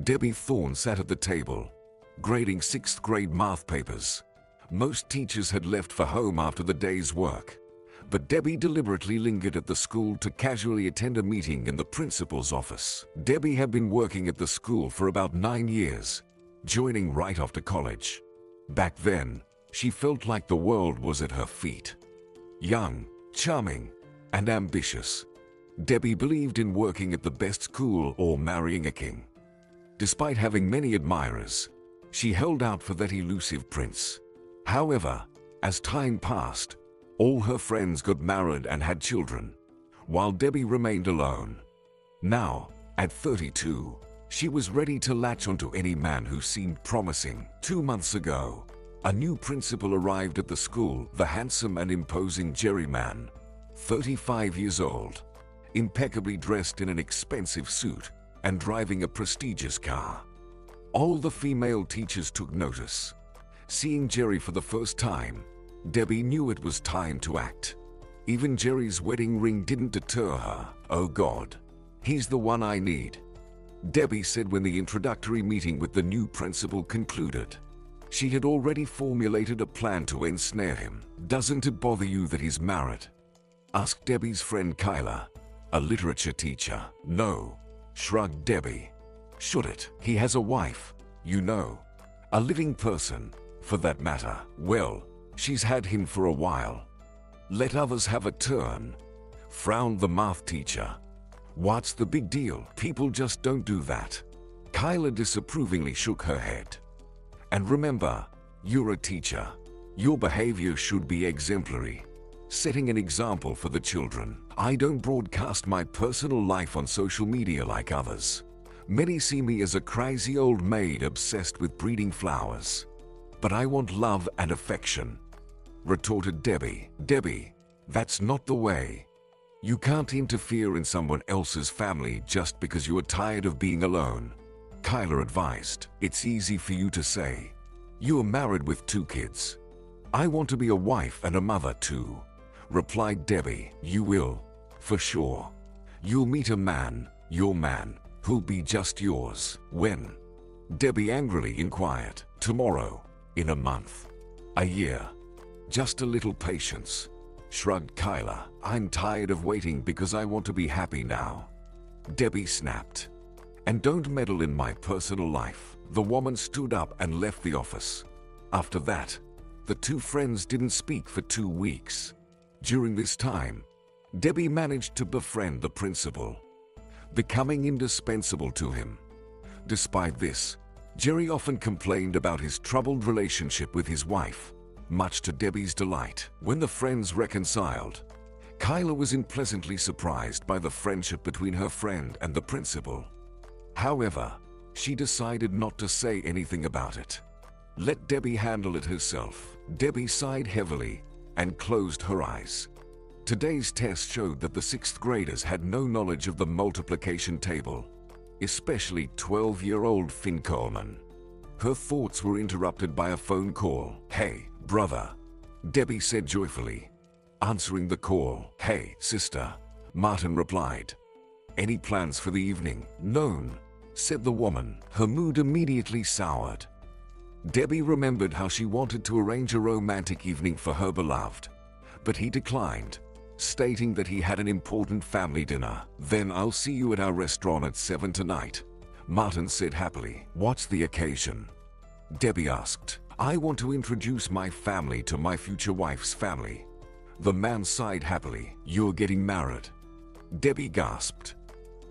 Debbie Thorne sat at the table, grading 6th grade math papers. Most teachers had left for home after the day's work, but Debbie deliberately lingered at the school to casually attend a meeting in the principal's office. Debbie had been working at the school for about 9 years, joining right after college. Back then, she felt like the world was at her feet. Young, charming, and ambitious, Debbie believed in working at the best school or marrying a king. Despite having many admirers, she held out for that elusive prince. However, as time passed, all her friends got married and had children, while Debbie remained alone. Now, at 32, she was ready to latch onto any man who seemed promising. 2 months ago, a new principal arrived at the school, the handsome and imposing Jerry man, 35 years old, impeccably dressed in an expensive suit and driving a prestigious car. All the female teachers took notice. Seeing Jerry for the first time, Debbie knew it was time to act. Even Jerry's wedding ring didn't deter her. "Oh God, he's the one I need," Debbie said when the introductory meeting with the new principal concluded. She had already formulated a plan to ensnare him. "Doesn't it bother you that he's married?" asked Debbie's friend Kyla, a literature teacher. "No," shrugged Debbie. "Should it? He has a wife, you know. A living person, for that matter. Well, she's had him for a while. Let others have a turn," frowned the math teacher. "What's the big deal? People just don't do that." Kyla disapprovingly shook her head. "And remember, you're a teacher. Your behavior should be exemplary, setting an example for the children. I don't broadcast my personal life on social media like others. Many see me as a crazy old maid obsessed with breeding flowers. But I want love and affection," retorted Debbie. "Debbie, that's not the way. You can't interfere in someone else's family just because you are tired of being alone," Kyla advised. "It's easy for you to say. You are married with 2 kids. I want to be a wife and a mother too," replied Debbie. "You will, for sure. You'll meet a man, your man, who'll be just yours." "When?" Debbie angrily inquired. "Tomorrow, in a month, a year. Just a little patience," shrugged Kyla. "I'm tired of waiting because I want to be happy now," Debbie snapped. "And don't meddle in my personal life." The woman stood up and left the office. After that, the 2 friends didn't speak for 2 weeks. During this time, Debbie managed to befriend the principal, becoming indispensable to him. Despite this, Jerry often complained about his troubled relationship with his wife, much to Debbie's delight. When the friends reconciled, Kyla was unpleasantly surprised by the friendship between her friend and the principal. However, she decided not to say anything about it. Let Debbie handle it herself. Debbie sighed heavily and closed her eyes. Today's test showed that the 6th graders had no knowledge of the multiplication table, especially 12-year-old Finn Coleman. Her thoughts were interrupted by a phone call. "Hey, brother," Debbie said joyfully, answering the call. "Hey, sister," Martin replied. "Any plans for the evening?" "None," said the woman. Her mood immediately soured. Debbie remembered how she wanted to arrange a romantic evening for her beloved, but he declined, stating that he had an important family dinner. "Then I'll see you at our restaurant at 7 tonight," Martin said happily. "What's the occasion?" Debbie asked. "I want to introduce my family to my future wife's family." The man sighed happily. "You're getting married?" Debbie gasped.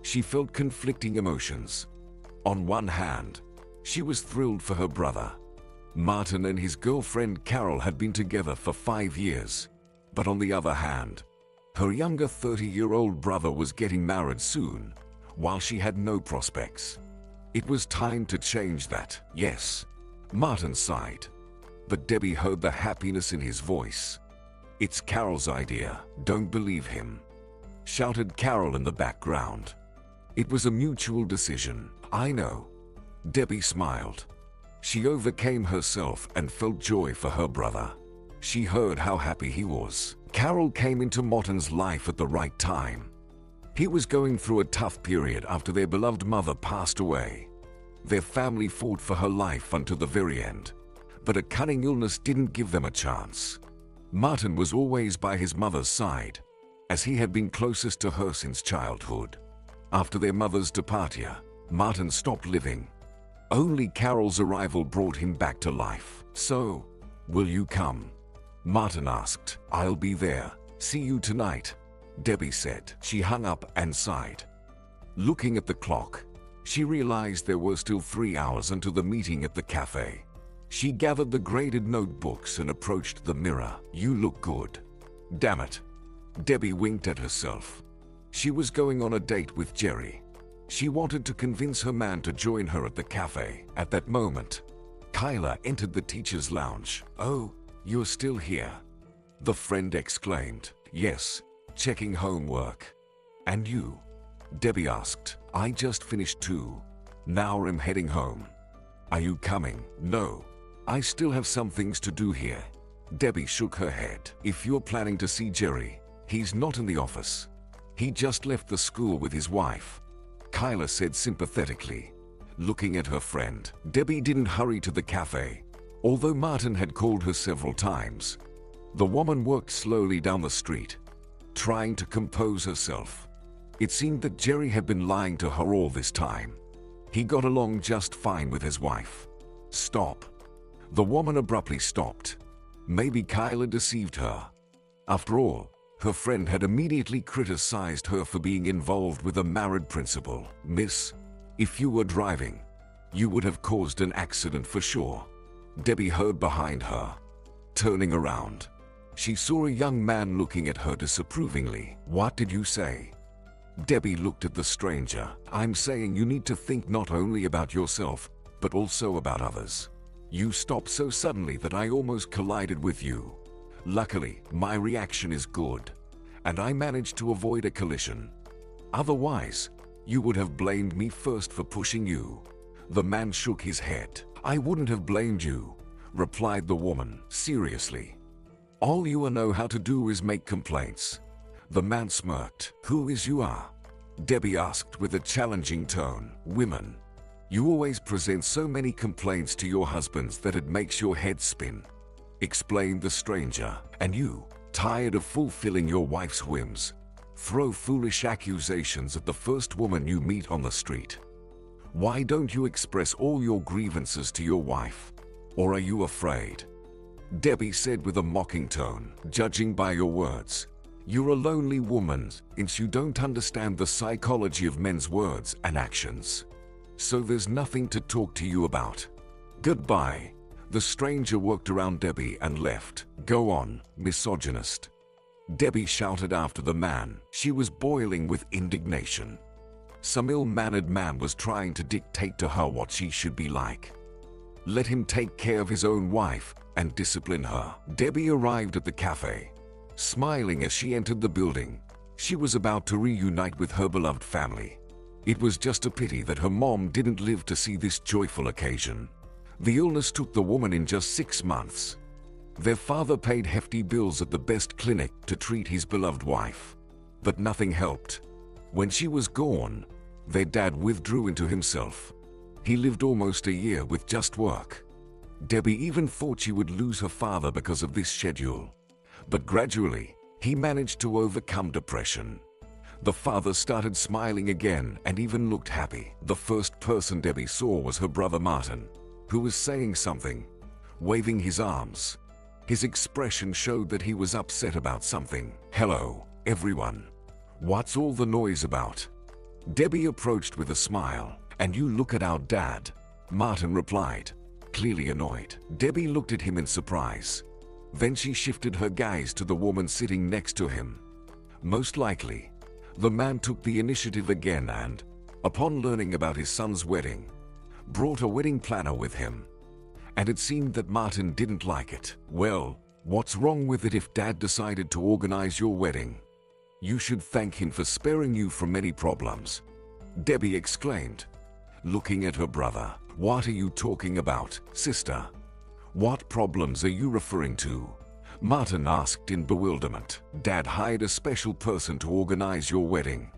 She felt conflicting emotions. On one hand, she was thrilled for her brother. Martin and his girlfriend Carol had been together for 5 years. But on the other hand, her younger 30-year-old brother was getting married soon, while she had no prospects. It was time to change that. "Yes," Martin sighed. But Debbie heard the happiness in his voice. "It's Carol's idea. Don't believe him," shouted Carol in the background. "It was a mutual decision." "I know." Debbie smiled. She overcame herself and felt joy for her brother. She heard how happy he was. Carol came into Martin's life at the right time. He was going through a tough period after their beloved mother passed away. Their family fought for her life until the very end, but a cunning illness didn't give them a chance. Martin was always by his mother's side, as he had been closest to her since childhood. After their mother's departure, Martin stopped living. Only Carol's arrival brought him back to life. "So, will you come?" Martin asked. "I'll be there. See you tonight," Debbie said. She hung up and sighed. Looking at the clock, she realized there were still 3 hours until the meeting at the cafe. She gathered the graded notebooks and approached the mirror. "You look good." "Damn it." Debbie winked at herself. She was going on a date with Jerry. She wanted to convince her man to join her at the cafe. At that moment, Kyla entered the teacher's lounge. "Oh, you're still here," the friend exclaimed. "Yes, checking homework." "And you?" Debbie asked. "I just finished too. Now I'm heading home." "Are you coming?" "No, I still have some things to do here." Debbie shook her head. "If you're planning to see Jerry, he's not in the office. He just left the school with his wife," Kyla said sympathetically. Looking at her friend, Debbie didn't hurry to the cafe, although Martin had called her several times. The woman walked slowly down the street, trying to compose herself. It seemed that Jerry had been lying to her all this time. He got along just fine with his wife. "Stop." The woman abruptly stopped. Maybe Kyla deceived her. After all, her friend had immediately criticized her for being involved with a married principal. "Miss, if you were driving, you would have caused an accident for sure," Debbie heard behind her. Turning around, she saw a young man looking at her disapprovingly. "What did you say?" Debbie looked at the stranger. "I'm saying you need to think not only about yourself, but also about others. You stopped so suddenly that I almost collided with you. Luckily, my reaction is good, and I managed to avoid a collision. Otherwise, you would have blamed me first for pushing you." The man shook his head. "I wouldn't have blamed you," replied the woman seriously. "All you know how to do is make complaints." The man smirked. "Who is you are?" Debbie asked with a challenging tone. "Women, you always present so many complaints to your husbands that it makes your head spin," explained the stranger. "And you, tired of fulfilling your wife's whims, throw foolish accusations at the first woman you meet on the street. Why don't you express all your grievances to your wife? Or are you afraid?" Debbie said with a mocking tone. "Judging by your words, you're a lonely woman, since you don't understand the psychology of men's words and actions. So there's nothing to talk to you about. Goodbye." The stranger walked around Debbie and left. "Go on, misogynist," Debbie shouted after the man. She was boiling with indignation. Some ill-mannered man was trying to dictate to her what she should be like. Let him take care of his own wife and discipline her. Debbie arrived at the cafe, smiling as she entered the building. She was about to reunite with her beloved family. It was just a pity that her mom didn't live to see this joyful occasion. The illness took the woman in just 6 months. Their father paid hefty bills at the best clinic to treat his beloved wife, but nothing helped. When she was gone, their dad withdrew into himself. He lived almost a year with just work. Debbie even thought she would lose her father because of this schedule. But gradually, he managed to overcome depression. The father started smiling again and even looked happy. The first person Debbie saw was her brother Martin, who was saying something, waving his arms. His expression showed that he was upset about something. "Hello, everyone. What's all the noise about?" Debbie approached with a smile. "And you look at our dad," Martin replied, clearly annoyed. Debbie looked at him in surprise. Then she shifted her gaze to the woman sitting next to him. Most likely, the man took the initiative again and, upon learning about his son's wedding, brought a wedding planner with him. And it seemed that Martin didn't like it. "Well, what's wrong with it if Dad decided to organize your wedding? You should thank him for sparing you from many problems," Debbie exclaimed, looking at her brother. "What are you talking about, sister? What problems are you referring to?" Martin asked in bewilderment. "Dad hired a special person to organize your wedding.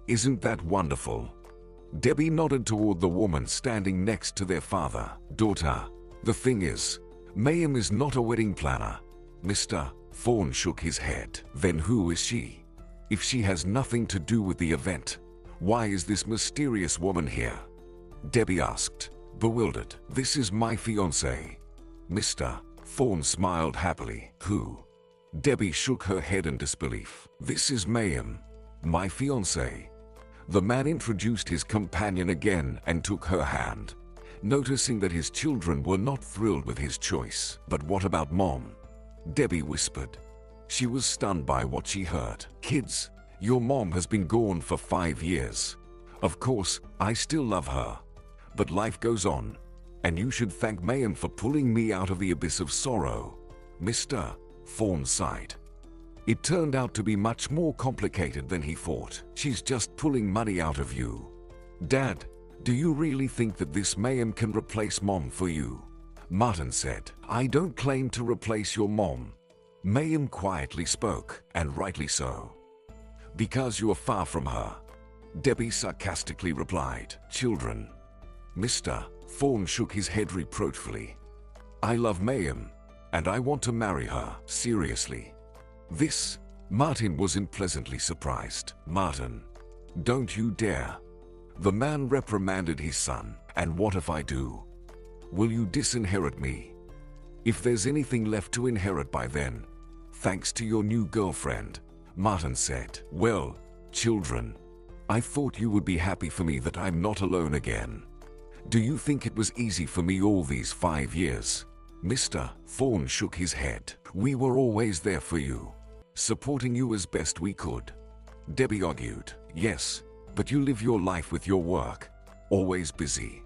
Isn't that wonderful?" Debbie nodded toward the woman standing next to their father. Daughter, the thing is, Mayim is not a wedding planner. Mr. Thorne shook his head. Then who is she? If she has nothing to do with the event, why is this mysterious woman here? Debbie asked, bewildered. This is my fiancé. Mr. Thorne smiled happily. Who? Debbie shook her head in disbelief. This is Mayim, my fiancé. The man introduced his companion again and took her hand, noticing that his children were not thrilled with his choice. But what about Mom? Debbie whispered. She was stunned by what she heard. Kids, your mom has been gone for 5 years. Of course, I still love her. But life goes on, and you should thank Mayim for pulling me out of the abyss of sorrow. Mr. Thorne sighed. It turned out to be much more complicated than he thought. She's just pulling money out of you. Dad, do you really think that this Mayim can replace Mom for you? Martin said. I don't claim to replace your mom. Mayim quietly spoke, and rightly so. Because you are far from her. Debbie sarcastically replied. Children. Mr. Thorne shook his head reproachfully. I love Mayim, and I want to marry her. Seriously. This? Martin wasn't pleasantly surprised. Martin, don't you dare. The man reprimanded his son. And what if I do? Will you disinherit me? If there's anything left to inherit by then, thanks to your new girlfriend, Martin said. Well, children, I thought you would be happy for me that I'm not alone again. Do you think it was easy for me all these 5 years? Mr. Thorne shook his head. We were always there for you, supporting you as best we could. Debbie argued. Yes, but you live your life with your work, always busy.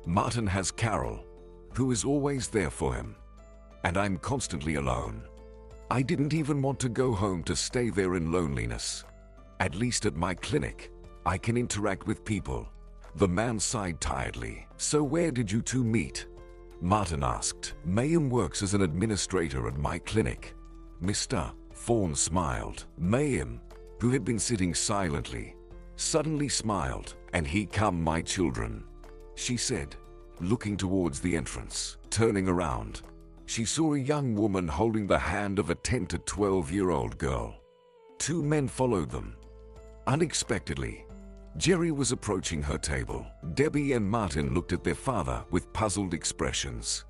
Martin has Carol, who is always there for him. And I'm constantly alone. I didn't even want to go home to stay there in loneliness. At least at my clinic, I can interact with people. The man sighed tiredly. So where did you two meet? Martin asked. Mayim works as an administrator at my clinic. Mr. Thorne smiled. Mayim, who had been sitting silently, suddenly smiled. And he come, my children, she said, looking towards the entrance. Turning around, she saw a young woman holding the hand of a 10 to 12-year-old girl. 2 men followed them. Unexpectedly, Jerry was approaching her table. Debbie and Martin looked at their father with puzzled expressions.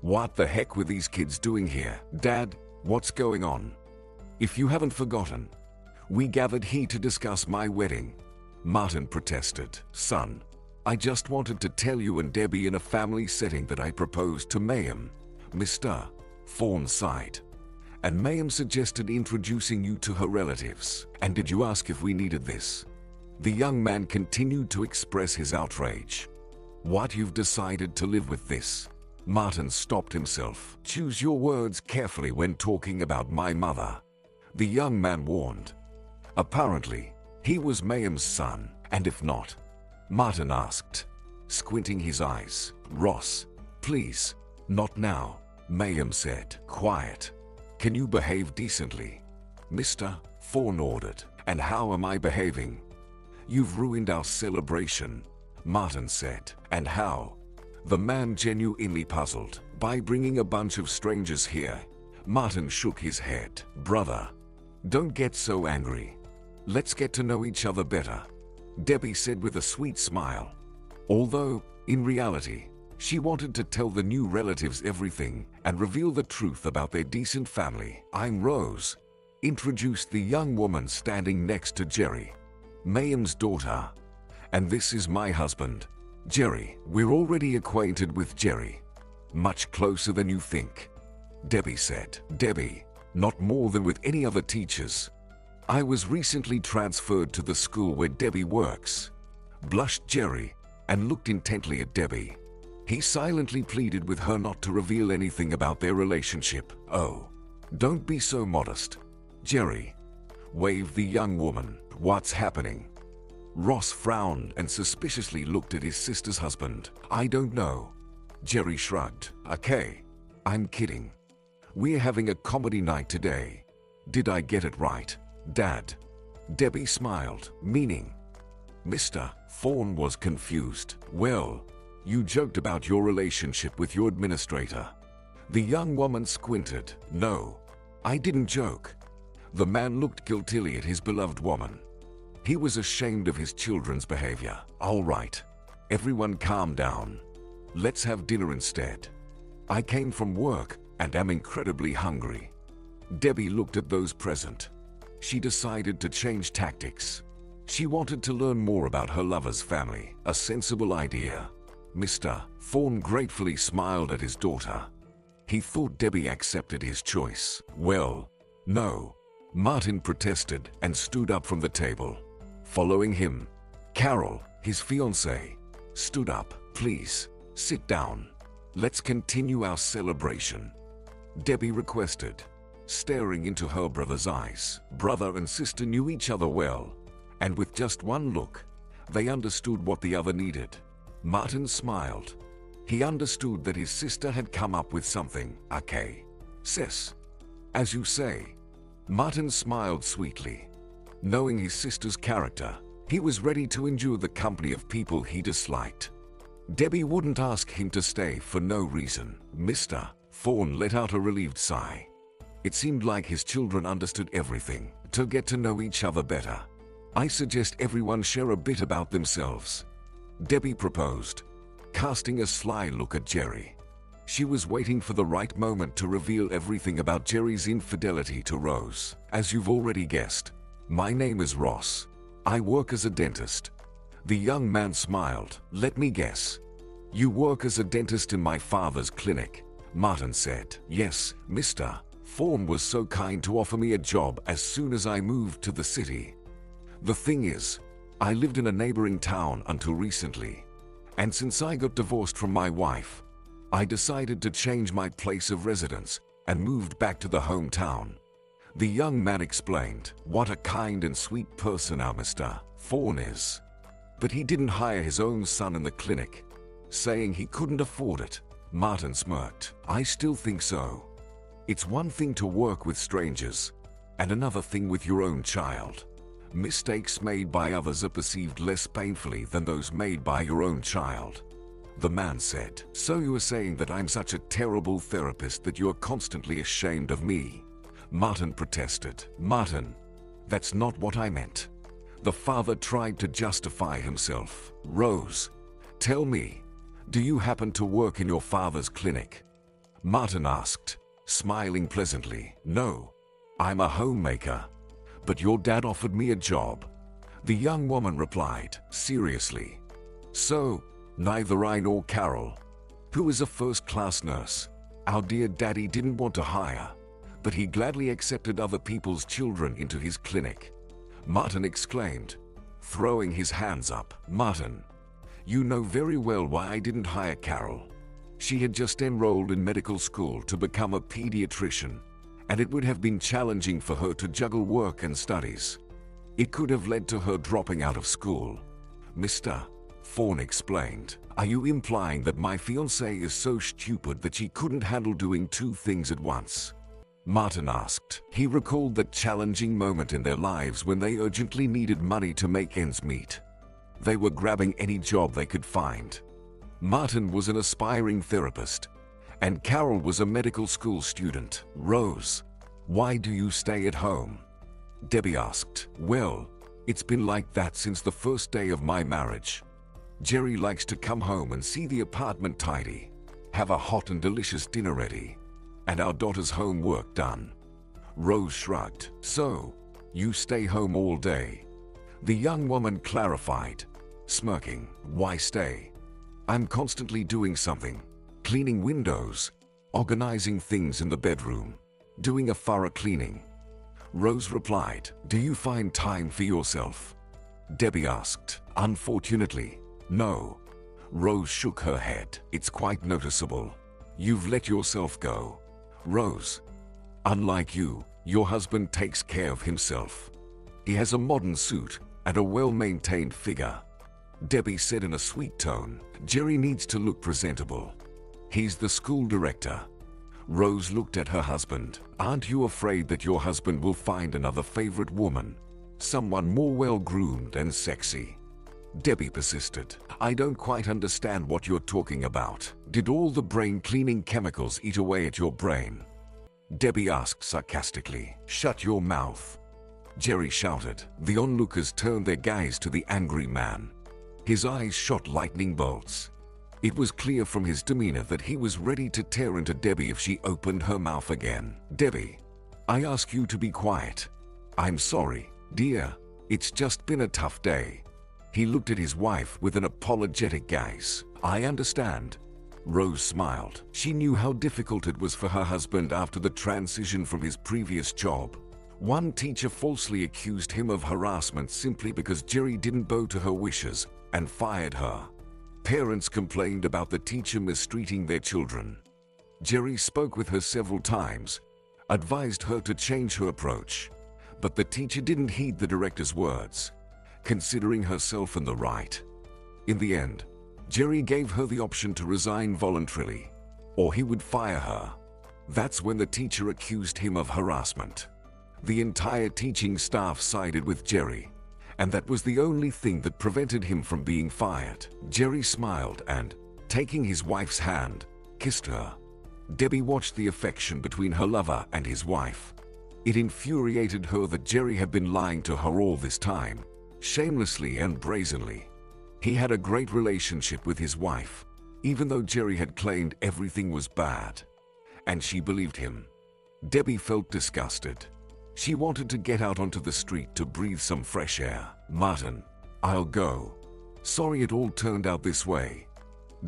What the heck were these kids doing here? Dad, what's going on? If you haven't forgotten, we gathered here to discuss my wedding. Martin protested. Son, I just wanted to tell you and Debbie in a family setting that I proposed to Mayim. Mr. Thorne sighed. And Mayim suggested introducing you to her relatives. And did you ask if we needed this? The young man continued to express his outrage. What, you've decided to live with this? Martin stopped himself. Choose your words carefully when talking about my mother, the young man warned. Apparently, he was Mayim's son, and if not, Martin asked, squinting his eyes. Ross, please, not now, Mayim said. Quiet. Can you behave decently? Mr. Thorne ordered. And how am I behaving? You've ruined our celebration, Martin said. And how? The man genuinely puzzled. By bringing a bunch of strangers here. Martin shook his head. Brother, don't get so angry. Let's get to know each other better, Debbie said with a sweet smile. Although, in reality, she wanted to tell the new relatives everything and reveal the truth about their decent family. I'm Rose, introduced the young woman standing next to Jerry, Mayim's daughter. And this is my husband, Jerry. We're already acquainted with Jerry. Much closer than you think, Debbie said. Debbie, not more than with any other teachers. I was recently transferred to the school where Debbie works, blushed Jerry and looked intently at Debbie. He silently pleaded with her not to reveal anything about their relationship. Oh, don't be so modest, Jerry, waved the young woman. What's happening? Ross frowned and suspiciously looked at his sister's husband. I don't know, Jerry shrugged. Okay, I'm kidding. We're having a comedy night today. Did I get it right, Dad? Debbie smiled. Meaning? Mr. Fawn was confused. Well, you joked about your relationship with your administrator. The young woman squinted. No, I didn't joke. The man looked guiltily at his beloved woman. He was ashamed of his children's behavior. All right, everyone calm down. Let's have dinner instead. I came from work and am incredibly hungry. Debbie looked at those present. She decided to change tactics. She wanted to learn more about her lover's family. A sensible idea. Mr. Fawn gratefully smiled at his daughter. He thought Debbie accepted his choice. Well, no. Martin protested and stood up from the table. Following him, Carol, his fiancée, stood up. Please, sit down. Let's continue our celebration, Debbie requested, staring into her brother's eyes. Brother and sister knew each other well, and with just one look, they understood what the other needed. Martin smiled. He understood that his sister had come up with something. Okay, sis. As you say. Martin smiled sweetly. Knowing his sister's character, he was ready to endure the company of people he disliked. Debbie wouldn't ask him to stay for no reason. Mr. Fawn let out a relieved sigh. It seemed like his children understood everything. To get to know each other better, I suggest everyone share a bit about themselves, Debbie proposed, casting a sly look at Jerry. She was waiting for the right moment to reveal everything about Jerry's infidelity to Rose. As you've already guessed, my name is Ross. I work as a dentist. The young man smiled. Let me guess. You work as a dentist in my father's clinic, Martin said. Yes, Mr. Fawn was so kind to offer me a job as soon as I moved to the city. The thing is, I lived in a neighboring town until recently, and since I got divorced from my wife, I decided to change my place of residence and moved back to the hometown. The young man explained. What a kind and sweet person our Mr. Fawn is. But he didn't hire his own son in the clinic, saying he couldn't afford it. Martin smirked. I still think so. It's one thing to work with strangers, and another thing with your own child. Mistakes made by others are perceived less painfully than those made by your own child. The man said. So you are saying that I'm such a terrible therapist that you are constantly ashamed of me? Martin protested. Martin, that's not what I meant. The father tried to justify himself. Rose, tell me, do you happen to work in your father's clinic? Martin asked, smiling pleasantly. No, I'm a homemaker, but your dad offered me a job. The young woman replied. Seriously? So, neither I nor Carol, who is a first-class nurse, our dear daddy didn't want to hire, but he gladly accepted other people's children into his clinic. Martin exclaimed, throwing his hands up. Martin, you know very well why I didn't hire Carol. She had just enrolled in medical school to become a pediatrician, and it would have been challenging for her to juggle work and studies. It could have led to her dropping out of school. Mr. Fawn explained. Are you implying that my fiancée is so stupid that she couldn't handle doing two things at once? Martin asked. He recalled that challenging moment in their lives when they urgently needed money to make ends meet. They were grabbing any job they could find. Martin was an aspiring therapist, and Carol was a medical school student. Rose, why do you stay at home? Debbie asked. Well, it's been like that since the first day of my marriage. Jerry likes to come home and see the apartment tidy, have a hot and delicious dinner ready, and our daughter's homework done. Rose shrugged. So, you stay home all day? The young woman clarified, smirking. Why stay? I'm constantly doing something. Cleaning windows, organizing things in the bedroom, doing a thorough cleaning. Rose replied. Do you find time for yourself? Debbie asked. Unfortunately, no. Rose shook her head. It's quite noticeable. You've let yourself go. Rose, unlike you, your husband takes care of himself. He has a modern suit and a well-maintained figure. Debbie said in a sweet tone. Jerry needs to look presentable. He's the school director. Rose looked at her husband. Aren't you afraid that your husband will find another favorite woman? Someone more well-groomed and sexy? Debbie persisted. I don't quite understand what you're talking about. Did all the brain-cleaning chemicals eat away at your brain? Debbie asked sarcastically. Shut your mouth, Jerry shouted. The onlookers turned their gaze to the angry man. His eyes shot lightning bolts. It was clear from his demeanor that he was ready to tear into Debbie if she opened her mouth again. Debbie, I ask you to be quiet. I'm sorry, dear. It's just been a tough day. He looked at his wife with an apologetic gaze. I understand. Rose smiled. She knew how difficult it was for her husband after the transition from his previous job. One teacher falsely accused him of harassment simply because Jerry didn't bow to her wishes and fired her. Parents complained about the teacher mistreating their children. Jerry spoke with her several times, advised her to change her approach, but the teacher didn't heed the director's words, considering herself in the right. In the end, Jerry gave her the option to resign voluntarily, or he would fire her. That's when the teacher accused him of harassment. The entire teaching staff sided with Jerry, and that was the only thing that prevented him from being fired. Jerry smiled and, taking his wife's hand, kissed her. Debbie watched the affection between her lover and his wife. It infuriated her that Jerry had been lying to her all this time, shamelessly and brazenly. He had a great relationship with his wife, even though Jerry had claimed everything was bad, and she believed him. Debbie felt disgusted. She wanted to get out onto the street to breathe some fresh air. Martin, I'll go. Sorry it all turned out this way,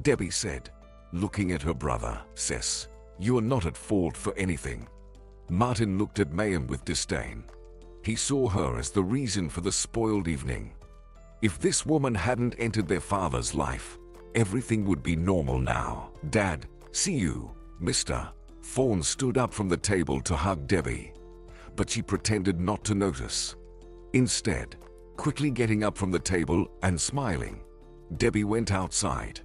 Debbie said, looking at her brother. Sis, you are not at fault for anything. Martin looked at Mayhem with disdain. He saw her as the reason for the spoiled evening. If this woman hadn't entered their father's life, everything would be normal now. Dad, see you, Mr. Fawn stood up from the table to hug Debbie, but she pretended not to notice. Instead, quickly getting up from the table and smiling, Debbie went outside.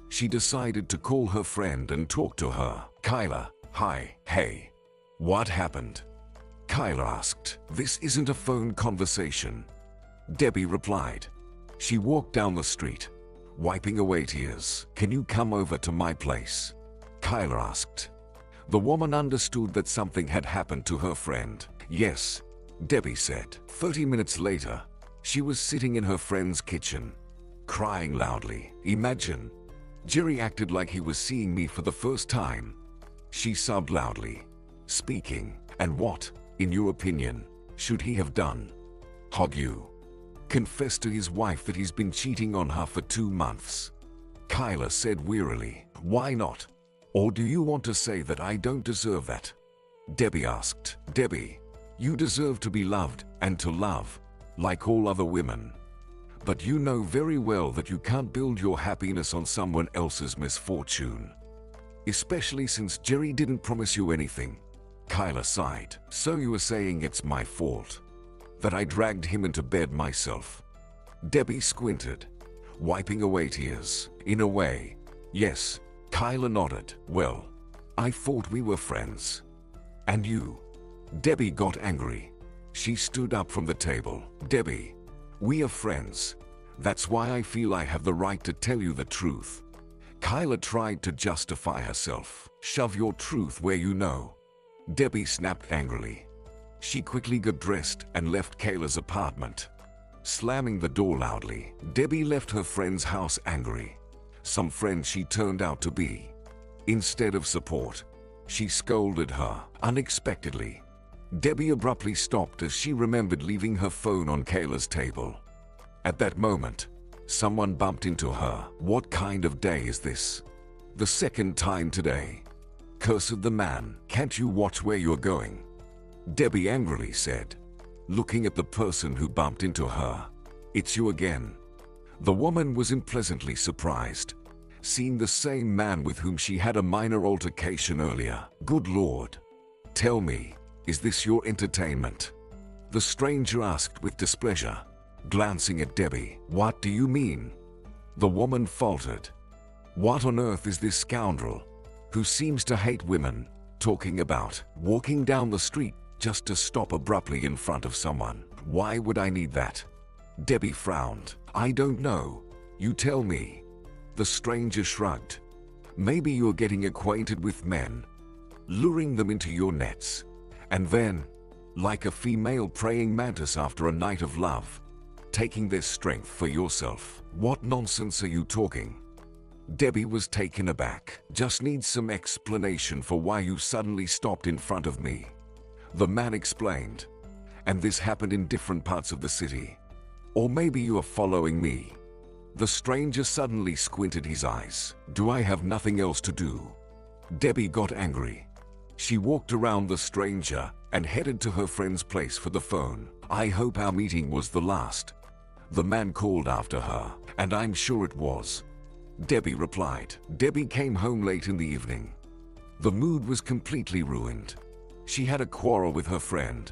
She decided to call her friend and talk to her. Kyla, hi, hey. What happened? Kyla asked. This isn't a phone conversation, Debbie replied. She walked down the street, wiping away tears. Can you come over to my place? Kyla asked. The woman understood that something had happened to her friend. Yes, Debbie said. 30 minutes later, she was sitting in her friend's kitchen, crying loudly. Imagine, Jerry acted like he was seeing me for the first time. She sobbed loudly, speaking. And what, in your opinion, should he have done? Hug you? Confess to his wife that he's been cheating on her for 2 months. Kyla said wearily. Why not? Or do you want to say that I don't deserve that? Debbie asked. Debbie, you deserve to be loved and to love, like all other women. But you know very well that you can't build your happiness on someone else's misfortune. Especially since Jerry didn't promise you anything. Kyla sighed. So you were saying it's my fault? That I dragged him into bed myself? Debbie squinted, wiping away tears. In a way, yes. Kyla nodded. Well, I thought we were friends. And you? Debbie got angry. She stood up from the table. Debbie, we are friends. That's why I feel I have the right to tell you the truth. Kyla tried to justify herself. Shove your truth where you know, Debbie snapped angrily. She quickly got dressed and left Kayla's apartment, slamming the door loudly. Debbie left her friend's house angry. Some friend she turned out to be. Instead of support, she scolded her. Unexpectedly, Debbie abruptly stopped as she remembered leaving her phone on Kayla's table. At that moment, someone bumped into her. What kind of day is this? The second time today. Cursed the man. Can't you watch where you're going? Debbie angrily said, looking at the person who bumped into her. It's you again. The woman was unpleasantly surprised, seeing the same man with whom she had a minor altercation earlier. Good Lord. Tell me, is this your entertainment? The stranger asked with displeasure, glancing at Debbie. What do you mean? The woman faltered. What on earth is this scoundrel, who seems to hate women, talking about? Walking down the street just to stop abruptly in front of someone. Why would I need that? Debbie frowned. I don't know. You tell me. The stranger shrugged. Maybe you're getting acquainted with men, luring them into your nets, and then, like a female praying mantis after a night of love, taking their strength for yourself. What nonsense are you talking? Debbie was taken aback. Just need some explanation for why you suddenly stopped in front of me. The man explained. And this happened in different parts of the city. Or maybe you are following me. The stranger suddenly squinted his eyes. Do I have nothing else to do? Debbie got angry. She walked around the stranger and headed to her friend's place for the phone. I hope our meeting was the last. The man called after her, and I'm sure it was. Debbie replied. Debbie came home late in the evening. The mood was completely ruined. She had a quarrel with her friend.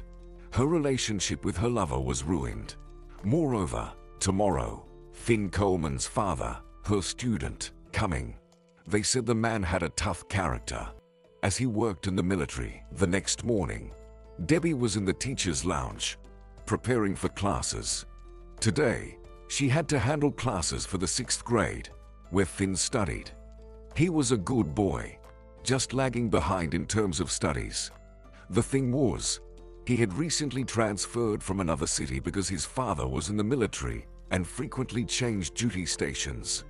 Her relationship with her lover was ruined. Moreover, tomorrow, Finn Coleman's father, her student, coming. They said the man had a tough character, as he worked in the military. The next morning, Debbie was in the teacher's lounge, preparing for classes. Today, she had to handle classes for the 6th grade, where Finn studied. He was a good boy, just lagging behind in terms of studies. The thing was, he had recently transferred from another city because his father was in the military and frequently changed duty stations.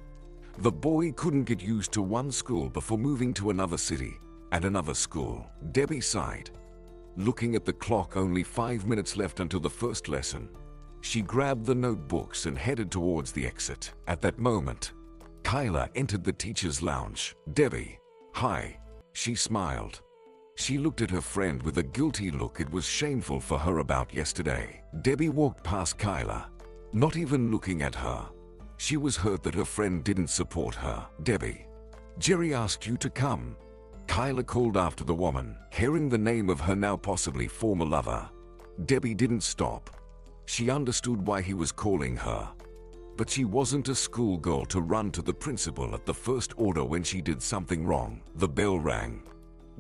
The boy couldn't get used to one school before moving to another city and another school. Debbie sighed. Looking at the clock, only 5 minutes left until the first lesson. She grabbed the notebooks and headed towards the exit. At that moment, Kyla entered the teacher's lounge. Debbie, hi. She smiled. She looked at her friend with a guilty look. It was shameful for her about yesterday. Debbie walked past Kyla, not even looking at her. She was hurt that her friend didn't support her. Debbie, Jerry asked you to come. Kyla called after the woman, hearing the name of her now possibly former lover. Debbie didn't stop. She understood why he was calling her. But she wasn't a schoolgirl to run to the principal at the first order when she did something wrong. The bell rang.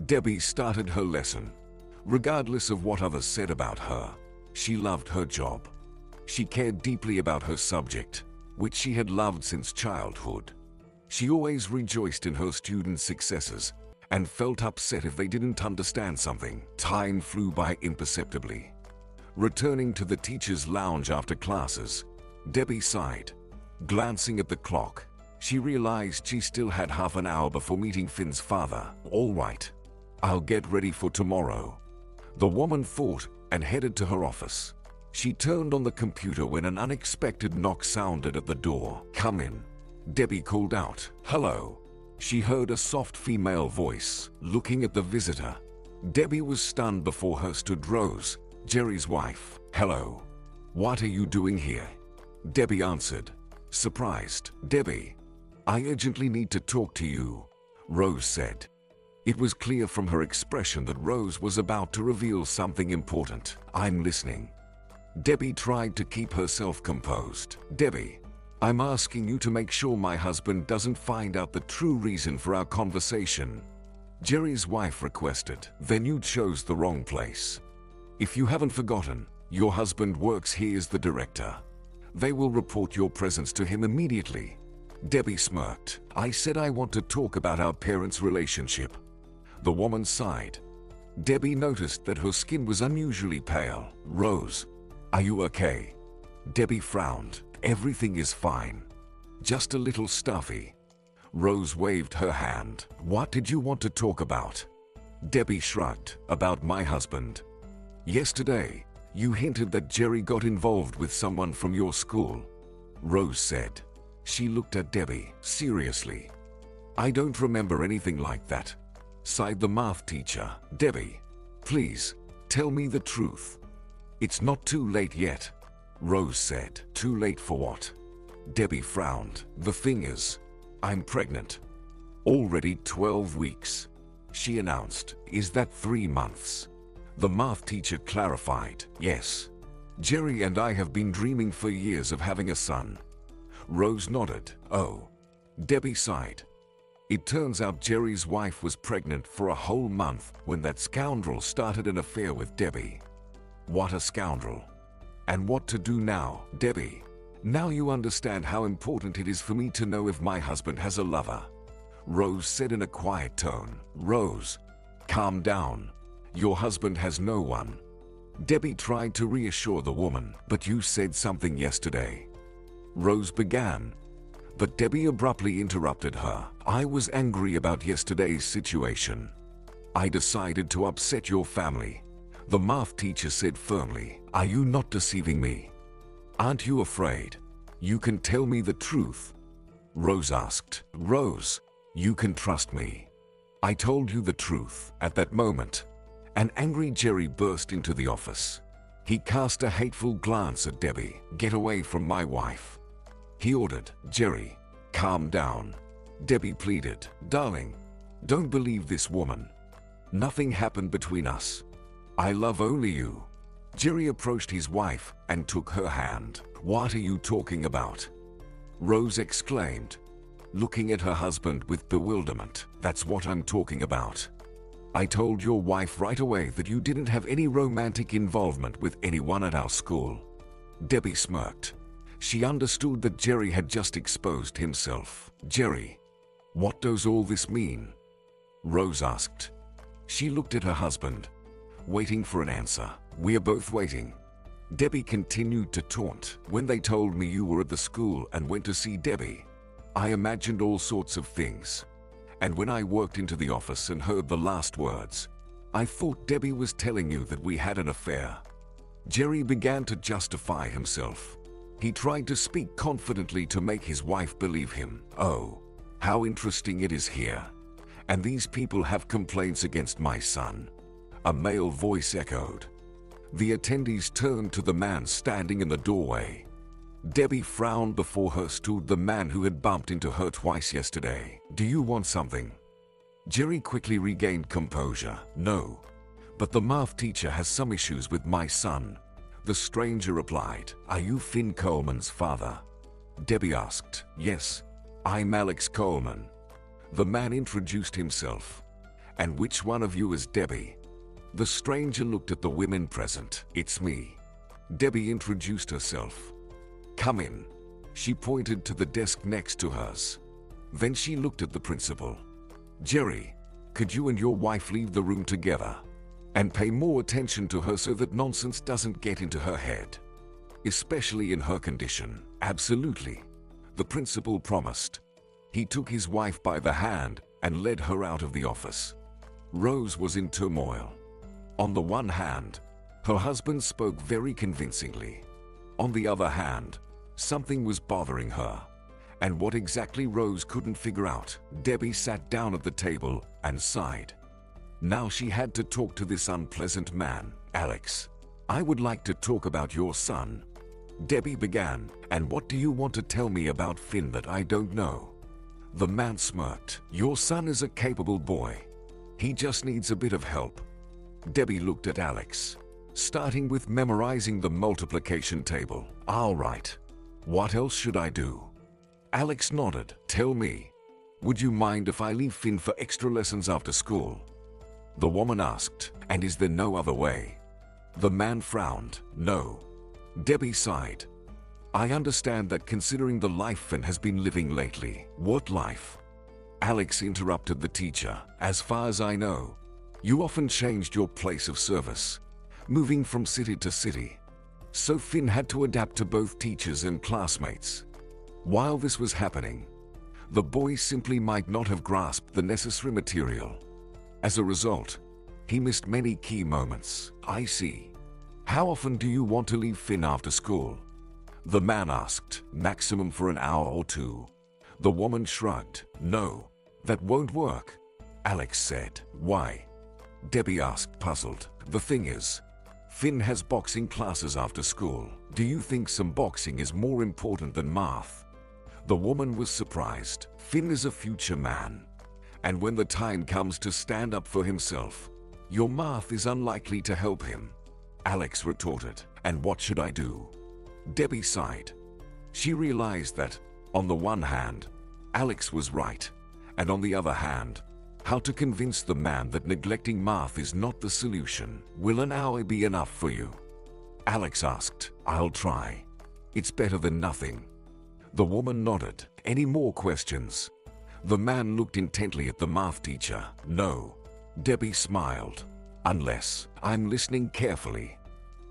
Debbie started her lesson. Regardless of what others said about her, she loved her job. She cared deeply about her subject, which she had loved since childhood. She always rejoiced in her students' successes and felt upset if they didn't understand something. Time flew by imperceptibly. Returning to the teacher's lounge after classes, Debbie sighed. Glancing at the clock, she realized she still had half an hour before meeting Finn's father. All right, I'll get ready for tomorrow. The woman thought and headed to her office. She turned on the computer when an unexpected knock sounded at the door. Come in, Debbie called out. Hello. She heard a soft female voice. Looking at the visitor, Debbie was stunned. Before her stood Rose, Jerry's wife. Hello. What are you doing here? Debbie answered, surprised. Debbie, I urgently need to talk to you, Rose said. It was clear from her expression that Rose was about to reveal something important. I'm listening. Debbie tried to keep herself composed. Debbie, I'm asking you to make sure my husband doesn't find out the true reason for our conversation, Jerry's wife requested. Then you chose the wrong place. If you haven't forgotten, your husband works here as the director. They will report your presence to him immediately. Debbie smirked. I said I want to talk about our parents' relationship. The woman sighed. Debbie noticed that her skin was unusually pale. Rose, are you okay? Debbie frowned. Everything is fine. Just a little stuffy. Rose waved her hand. What did you want to talk about? Debbie shrugged. About my husband. Yesterday, you hinted that Jerry got involved with someone from your school, Rose said. She looked at Debbie. Seriously? I don't remember anything like that, sighed the math teacher. Debbie, please, tell me the truth. It's not too late yet, Rose said. Too late for what? Debbie frowned. The thing is, I'm pregnant. Already 12 weeks, she announced. Is that 3 months? The math teacher clarified. Yes. Jerry and I have been dreaming for years of having a son. Rose nodded. Oh. Debbie sighed. It turns out Jerry's wife was pregnant for a whole month when that scoundrel started an affair with Debbie. What a scoundrel. And what to do now? Debbie, Now you understand how important it is for me to know if my husband has a lover, Rose said in a quiet tone. Rose, calm down. Your husband has no one. Debbie tried to reassure the woman. But you said something yesterday, Rose began. But Debbie abruptly interrupted her. I was angry about yesterday's situation. I decided to upset your family, the math teacher said firmly. Are you not deceiving me? Aren't you afraid? You can tell me the truth, Rose asked. Rose, you can trust me. I told you the truth. At that moment, an angry Jerry burst into the office. He cast a hateful glance at Debbie. Get away from my wife, he ordered. Jerry, calm down, Debbie pleaded. Darling, don't believe this woman. Nothing happened between us. I love only you. Jerry approached his wife and took her hand. What are you talking about? Rose exclaimed, looking at her husband with bewilderment. That's what I'm talking about. I told your wife right away that you didn't have any romantic involvement with anyone at our school. Debbie smirked. She understood that Jerry had just exposed himself. Jerry, what does all this mean? Rose asked. She looked at her husband, waiting for an answer. We're both waiting. Debbie continued to taunt. When they told me you were at the school and went to see Debbie, I imagined all sorts of things. And when I walked into the office and heard the last words, I thought Debbie was telling you that we had an affair. Jerry began to justify himself. He tried to speak confidently to make his wife believe him. Oh, how interesting it is here. And these people have complaints against my son, a male voice echoed. The attendees turned to the man standing in the doorway. Debbie frowned. Before her stood the man who had bumped into her twice yesterday. Do you want something? Jerry quickly regained composure. No, but the math teacher has some issues with my son, the stranger replied. Are you Finn Coleman's father? Debbie asked. Yes, I'm Alex Coleman. The man introduced himself. And which one of you is Debbie? The stranger looked at the women present. It's me. Debbie introduced herself. Come in. She pointed to the desk next to hers. Then she looked at the principal. Jerry, could you and your wife leave the room together and pay more attention to her so that nonsense doesn't get into her head, especially in her condition? Absolutely, the principal promised. He took his wife by the hand and led her out of the office. Rose was in turmoil. On the one hand, her husband spoke very convincingly. On the other hand, something was bothering her. And what exactly Rose couldn't figure out. Debbie sat down at the table and sighed. Now she had to talk to this unpleasant man. Alex, I would like to talk about your son, Debbie began. And what do you want to tell me about Finn that I don't know? The man smirked. Your son is a capable boy. He just needs a bit of help. Debbie looked at Alex, starting with memorizing the multiplication table. All right. What else should I do? Alex nodded. Tell me, would you mind if I leave Finn for extra lessons after school? The woman asked. And is there no other way? The man frowned. No. Debbie sighed. I understand that considering the life Finn has been living lately. What life? Alex interrupted the teacher. As far as I know, you often changed your place of service, moving from city to city. So Finn had to adapt to both teachers and classmates. While this was happening, the boy simply might not have grasped the necessary material. As a result, he missed many key moments. I see. How often do you want to leave Finn after school? The man asked. Maximum for an hour or two. The woman shrugged. No, that won't work, Alex said. Why? Debbie asked, puzzled. The thing is, Finn has boxing classes after school. Do you think some boxing is more important than math? The woman was surprised. Finn is a future man, and when the time comes to stand up for himself, your math is unlikely to help him, Alex retorted. And what should I do? Debbie sighed. She realized that, on the one hand, Alex was right, and on the other hand, how to convince the man that neglecting math is not the solution. Will an hour be enough for you? Alex asked. I'll try. It's better than nothing. The woman nodded. Any more questions? The man looked intently at the math teacher. No. Debbie smiled. Unless I'm listening carefully.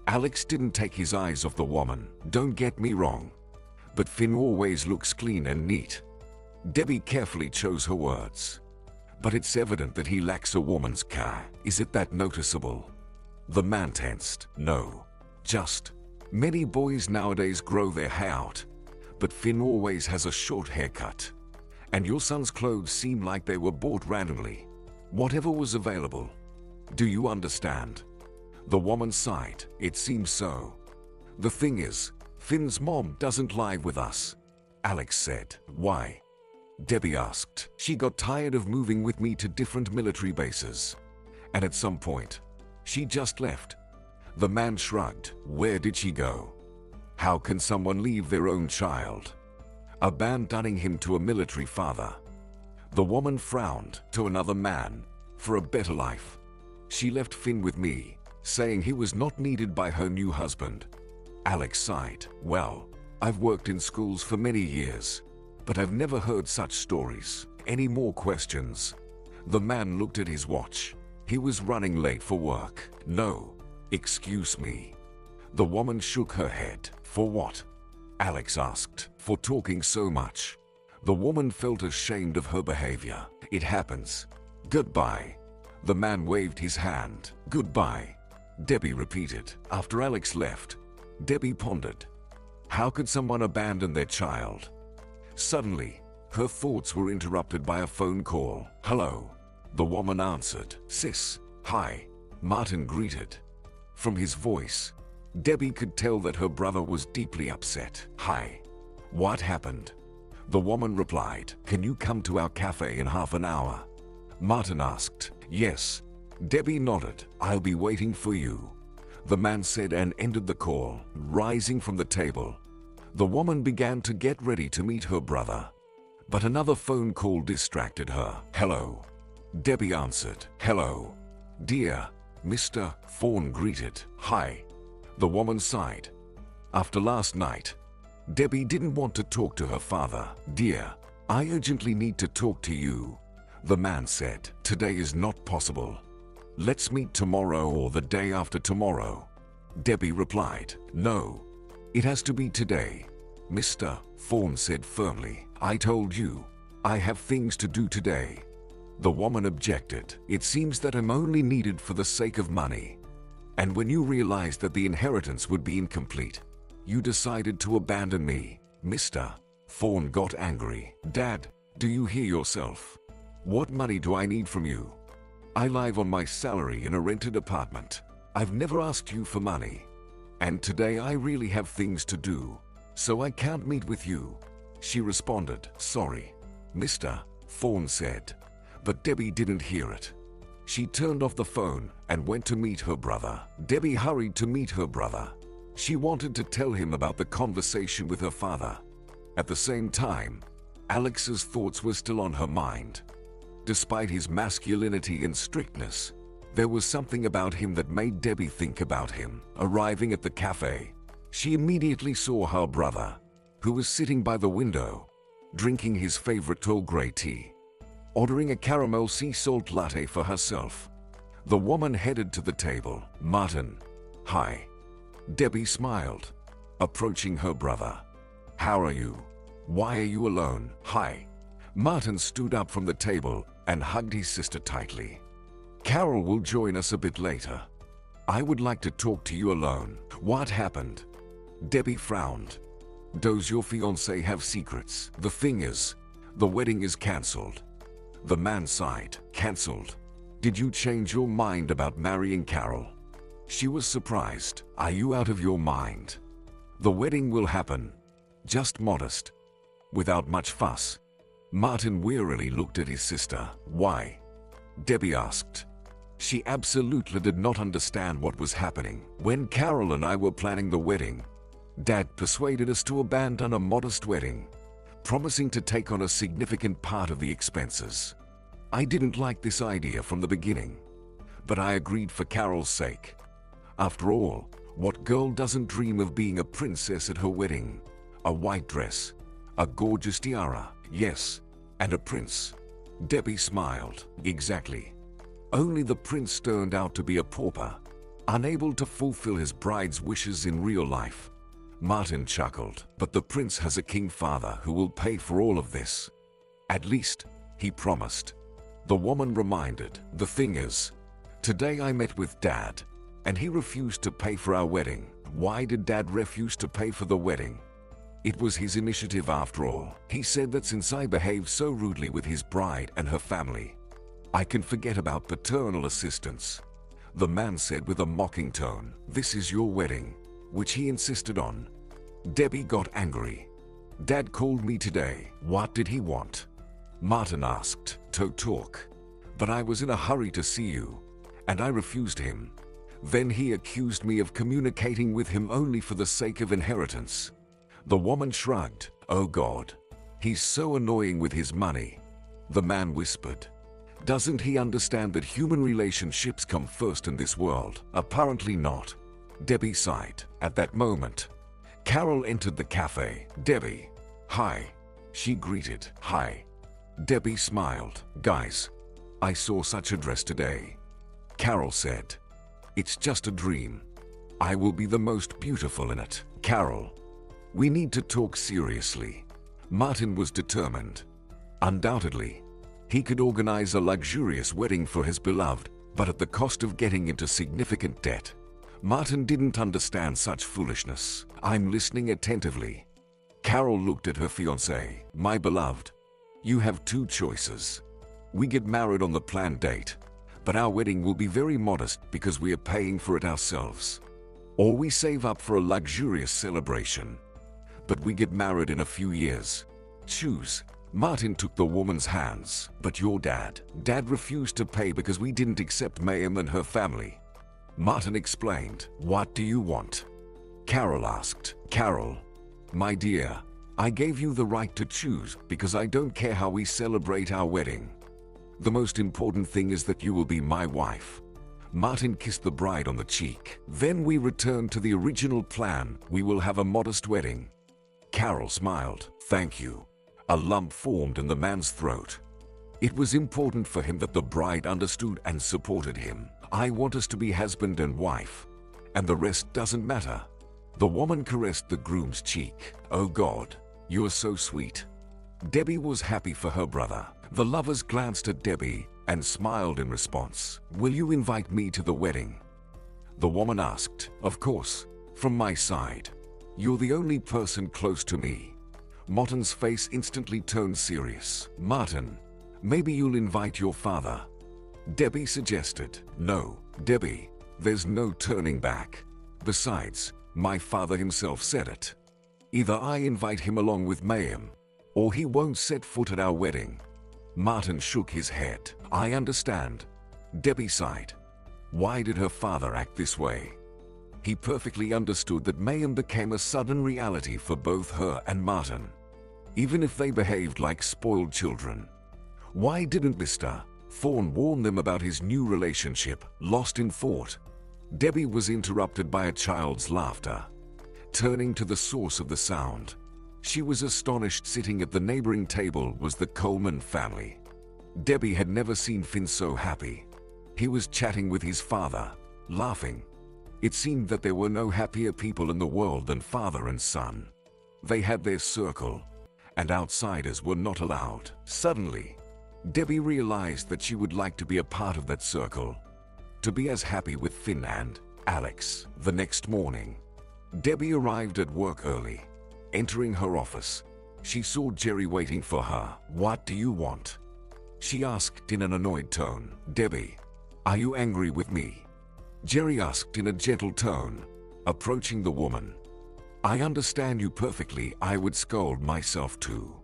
Alex didn't take his eyes off the woman. Don't get me wrong. But Finn always looks clean and neat. Debbie carefully chose her words. But it's evident that he lacks a woman's car. Is it that noticeable? The man tensed. No. Just. Many boys nowadays grow their hair out. But Finn always has a short haircut. And your son's clothes seem like they were bought randomly. Whatever was available. Do you understand? The woman sighed. It seems so. The thing is, Finn's mom doesn't live with us. Alex said. Why? Debbie asked. She got tired of moving with me to different military bases. And at some point, she just left. The man shrugged. Where did she go? How can someone leave their own child? Abandoning him to a military father. The woman frowned. To another man. For a better life. She left Finn with me, saying he was not needed by her new husband. Alex sighed. Well, I've worked in schools for many years, but I've never heard such stories. Any more questions? The man looked at his watch. He was running late for work. No. Excuse me. The woman shook her head. For what? Alex asked. For talking so much. The woman felt ashamed of her behavior. It happens. Goodbye. The man waved his hand. Goodbye. Debbie repeated. After Alex left, Debbie pondered. How could someone abandon their child? Suddenly, her thoughts were interrupted by a phone call. Hello. The woman answered. Sis. Hi. Martin greeted. From his voice, Debbie could tell that her brother was deeply upset. Hi. What happened? The woman replied. Can you come to our cafe in half an hour? Martin asked. Yes. Debbie nodded. I'll be waiting for you. The man said and ended the call. Rising from the table, the woman began to get ready to meet her brother. But another phone call distracted her. Hello. Debbie answered. Hello. Dear. Mr. Thorne greeted. Hi. The woman sighed. After last night, Debbie didn't want to talk to her father. Dear, I urgently need to talk to you. The man said. Today is not possible. Let's meet tomorrow or the day after tomorrow. Debbie replied. No. It has to be today. Mr. Thorne said firmly. I told you. I have things to do today. The woman objected. It seems that I'm only needed for the sake of money. And when you realized that the inheritance would be incomplete, you decided to abandon me. Mr. Thorne got angry. Dad, do you hear yourself? What money do I need from you? I live on my salary in a rented apartment. I've never asked you for money. And today I really have things to do, so I can't meet with you. She responded. Sorry, Mr. Thorne said. But Debbie didn't hear it. She turned off the phone and went to meet her brother. Debbie hurried to meet her brother. She wanted to tell him about the conversation with her father. At the same time, Alex's thoughts were still on her mind. Despite his masculinity and strictness, there was something about him that made Debbie think about him. Arriving at the cafe, she immediately saw her brother, who was sitting by the window, drinking his favorite tall grey tea. Ordering a caramel sea salt latte for herself, the woman headed to the table. Martin. Hi. Debbie smiled, approaching her brother. How are you? Why are you alone? Hi. Martin stood up from the table and hugged his sister tightly. Carol will join us a bit later. I would like to talk to you alone. What happened? Debbie frowned. Does your fiancé have secrets? The thing is, the wedding is cancelled. The man sighed. Cancelled? Did you change your mind about marrying Carol? She was surprised. Are you out of your mind? The wedding will happen. Just modest. Without much fuss. Martin wearily looked at his sister. Why? Debbie asked. She absolutely did not understand what was happening. When Carol and I were planning the wedding, Dad persuaded us to abandon a modest wedding, promising to take on a significant part of the expenses. I didn't like this idea from the beginning, but I agreed for Carol's sake. After all, What girl doesn't dream of being a princess at her wedding? A white dress, a gorgeous tiara, yes, and a prince. Debbie smiled. Exactly. Only the prince turned out to be a pauper, unable to fulfill his bride's wishes in real life. Martin chuckled. But the prince has a king father who will pay for all of this. At least, he promised. The woman reminded. The thing is, today I met with Dad, and he refused to pay for our wedding. Why did Dad refuse to pay for the wedding? It was his initiative after all. He said that since I behaved so rudely with his bride and her family, I can forget about paternal assistance. The man said with a mocking tone, "This is your wedding," which he insisted on. Debbie got angry. "Dad called me today. What did he want?" Martin asked. "To talk. But I was in a hurry to see you, and I refused him. Then he accused me of communicating with him only for the sake of inheritance." The woman shrugged. "Oh God, he's so annoying with his money." The man whispered. "Doesn't he understand that human relationships come first in this world?" "Apparently not." Debbie sighed. At that moment, Carol entered the cafe. "Debbie." "Hi." She greeted. "Hi." Debbie smiled. "Guys, I saw such a dress today." Carol said, "It's just a dream. I will be the most beautiful in it." "Carol, we need to talk seriously." Martin was determined. Undoubtedly, he could organize a luxurious wedding for his beloved, but at the cost of getting into significant debt. Martin didn't understand such foolishness. "I'm listening attentively." Carol looked at her fiancé. "My beloved, you have two choices. We get married on the planned date, but our wedding will be very modest because we are paying for it ourselves. Or we save up for a luxurious celebration, but we get married in a few years. Choose." Martin took the woman's hands. "But your dad." "Dad refused to pay because we didn't accept Mayhem and her family." Martin explained. "What do you want?" Carol asked. "Carol, my dear, I gave you the right to choose because I don't care how we celebrate our wedding. The most important thing is that you will be my wife." Martin kissed the bride on the cheek. "Then we return to the original plan. We will have a modest wedding." Carol smiled. "Thank you." A lump formed in the man's throat. It was important for him that the bride understood and supported him. "I want us to be husband and wife, and the rest doesn't matter." The woman caressed the groom's cheek. "Oh God, you are so sweet." Debbie was happy for her brother. The lovers glanced at Debbie and smiled in response. "Will you invite me to the wedding?" The woman asked. "Of course, from my side. You're the only person close to me." Martin's face instantly turned serious. "Martin, maybe you'll invite your father," Debbie suggested. "No, Debbie, there's no turning back. Besides, my father himself said it. Either I invite him along with Mayhem, or he won't set foot at our wedding." Martin shook his head. "I understand." Debbie sighed. Why did her father act this way? He perfectly understood that Mayhem became a sudden reality for both her and Martin, even if they behaved like spoiled children. Why didn't Mr. Thorne warn them about his new relationship? Lost in thought, Debbie was interrupted by a child's laughter. Turning to the source of the sound, she was astonished. Sitting at the neighboring table was the Coleman family. Debbie had never seen Finn so happy. He was chatting with his father, laughing. It seemed that there were no happier people in the world than father and son. They had their circle, and outsiders were not allowed. Suddenly, Debbie realized that she would like to be a part of that circle, to be as happy with Finn and Alex. The next morning, Debbie arrived at work early. Entering her office, she saw Jerry waiting for her. "What do you want?" she asked in an annoyed tone. "Debbie, are you angry with me?" Jerry asked in a gentle tone, approaching the woman. "I understand you perfectly. I would scold myself too.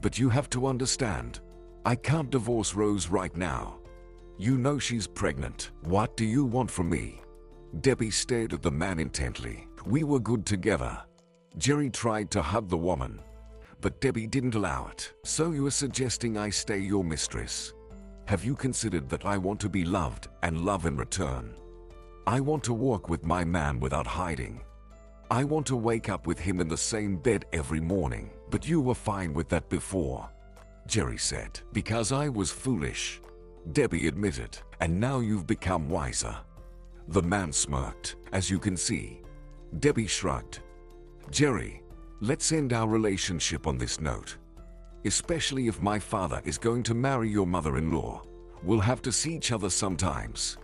But you have to understand, I can't divorce Rose right now. You know she's pregnant. What do you want from me?" Debbie stared at the man intently. "We were good together." Jerry tried to hug the woman, but Debbie didn't allow it. "So you are suggesting I stay your mistress? Have you considered that I want to be loved and love in return?" I want to walk with my man without hiding. I want to wake up with him in the same bed every morning. But you were fine with that before, Jerry said. Because I was foolish, Debbie admitted, and now you've become wiser. The man smirked. As you can see, Debbie shrugged. Jerry, let's end our relationship on this note. Especially if my father is going to marry your mother-in-law. We'll have to see each other sometimes.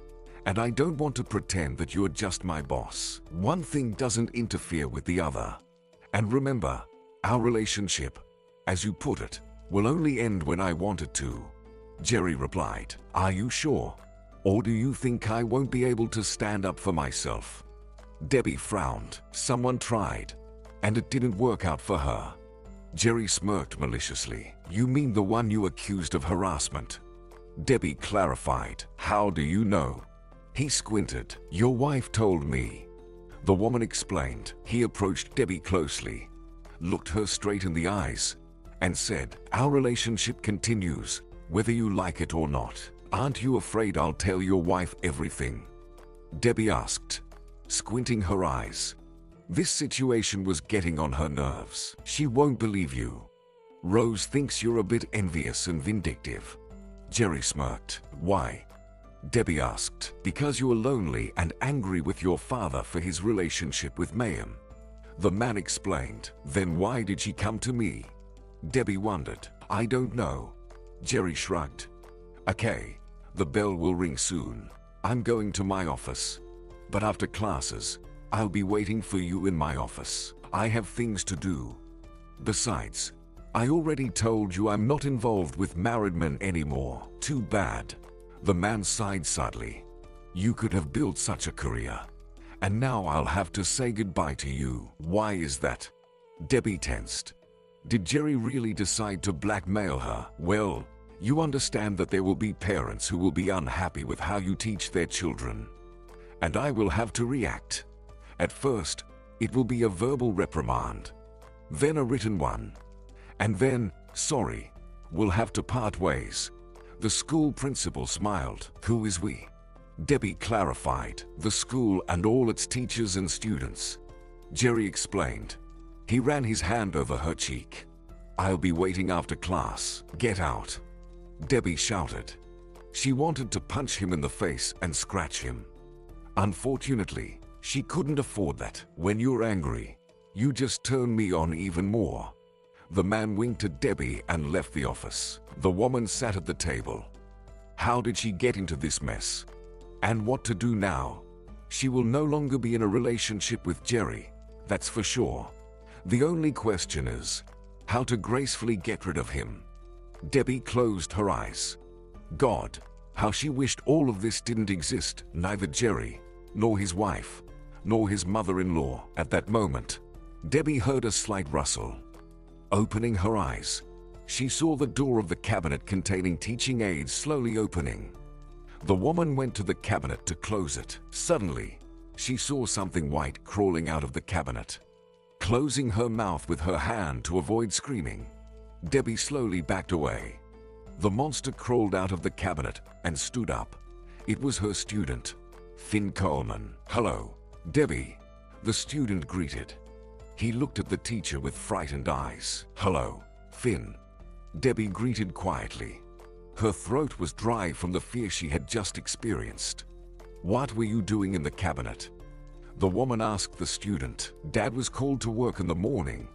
And I don't want to pretend that you're just my boss. One thing doesn't interfere with the other. And remember, our relationship, as you put it, will only end when I want it to. Jerry replied. Are you sure? Or do you think I won't be able to stand up for myself? Debbie frowned. Someone tried, and it didn't work out for her. Jerry smirked maliciously. You mean the one you accused of harassment? Debbie clarified. How do you know? He squinted. Your wife told me. The woman explained. He approached Debbie closely, looked her straight in the eyes, and said, our relationship continues, whether you like it or not. Aren't you afraid I'll tell your wife everything? Debbie asked, squinting her eyes. This situation was getting on her nerves. She won't believe you. Rose thinks you're a bit envious and vindictive. Jerry smirked. Why? Debbie asked. Because you were lonely and angry with your father for his relationship with Mayhem. The man explained. Then why did she come to me? Debbie wondered. I don't know. Jerry shrugged. Okay, the bell will ring soon. I'm going to my office. But after classes, I'll be waiting for you in my office. I have things to do. Besides, I already told you I'm not involved with married men anymore. Too bad. The man sighed sadly. You could have built such a career. And now I'll have to say goodbye to you. Why is that? Debbie tensed. Did Jerry really decide to blackmail her? Well, you understand that there will be parents who will be unhappy with how you teach their children. And I will have to react. At first, it will be a verbal reprimand. Then a written one. And then, sorry, we'll have to part ways. The school principal smiled. Who is we? Debbie clarified. The school and all its teachers and students. Jerry explained. He ran his hand over her cheek. I'll be waiting after class. Get out. Debbie shouted. She wanted to punch him in the face and scratch him. Unfortunately, she couldn't afford that. When you're angry, you just turn me on even more. The man winked at Debbie and left the office. The woman sat at the table. How did she get into this mess? And what to do now? She will no longer be in a relationship with Jerry, that's for sure. The only question is, how to gracefully get rid of him. Debbie closed her eyes. God, how she wished all of this didn't exist. Neither Jerry, nor his wife, nor his mother-in-law. At that moment, Debbie heard a slight rustle. Opening her eyes, she saw the door of the cabinet containing teaching aids slowly opening. The woman went to the cabinet to close it. Suddenly, she saw something white crawling out of the cabinet. Closing her mouth with her hand to avoid screaming, Debbie slowly backed away. The monster crawled out of the cabinet and stood up. It was her student, Finn Coleman. Hello, Debbie, the student greeted. He looked at the teacher with frightened eyes. Hello, Finn, Debbie greeted quietly. Her throat was dry from the fear she had just experienced. What were you doing in the cabinet? The woman asked the student. Dad was called to work in the morning,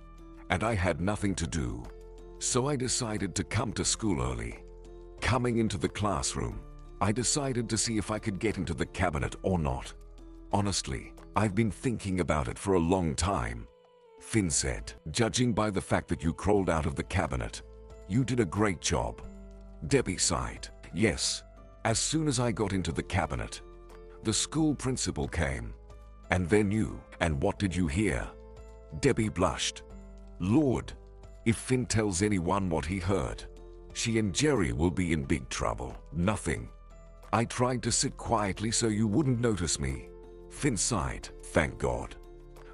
and I had nothing to do. So I decided to come to school early. Coming into the classroom, I decided to see if I could get into the cabinet or not. Honestly, I've been thinking about it for a long time. Finn said, judging by the fact that you crawled out of the cabinet, you did a great job. Debbie sighed. Yes, as soon as I got into the cabinet, the school principal came. And then you. And what did you hear? Debbie blushed. Lord, if Finn tells anyone what he heard, she and Jerry will be in big trouble. Nothing. I tried to sit quietly so you wouldn't notice me. Finn sighed. Thank God.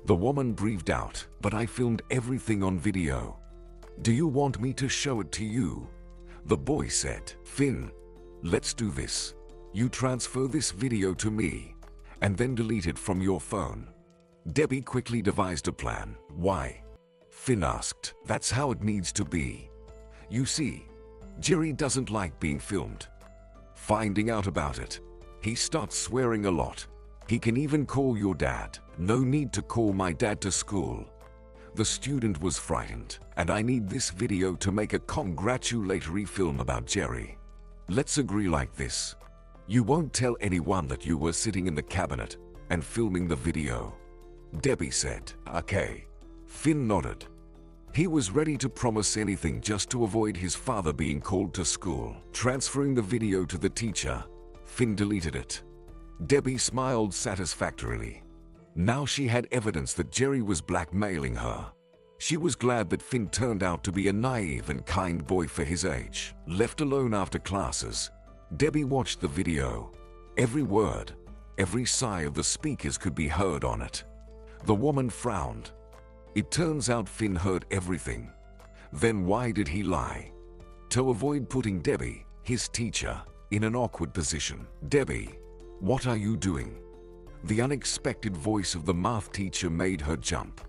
The woman breathed out. But I filmed everything on video. Do you want me to show it to you? The boy said. Finn, let's do this. You transfer this video to me, and then delete it from your phone. Debbie quickly devised a plan. Why? Finn asked. That's how it needs to be. You see, Jerry doesn't like being filmed. Finding out about it, he starts swearing a lot. He can even call your dad. No need to call my dad to school. The student was frightened, and I need this video to make a congratulatory film about Jerry. Let's agree like this. You won't tell anyone that you were sitting in the cabinet and filming the video. Debbie said, okay. Finn nodded. He was ready to promise anything just to avoid his father being called to school. Transferring the video to the teacher, Finn deleted it. Debbie smiled satisfactorily. Now she had evidence that Jerry was blackmailing her. She was glad that Finn turned out to be a naive and kind boy for his age. Left alone after classes, Debbie watched the video. Every word, every sigh of the speakers could be heard on it. The woman frowned. It turns out Finn heard everything. Then why did he lie? To avoid putting Debbie, his teacher, in an awkward position. Debbie, what are you doing? The unexpected voice of the math teacher made her jump.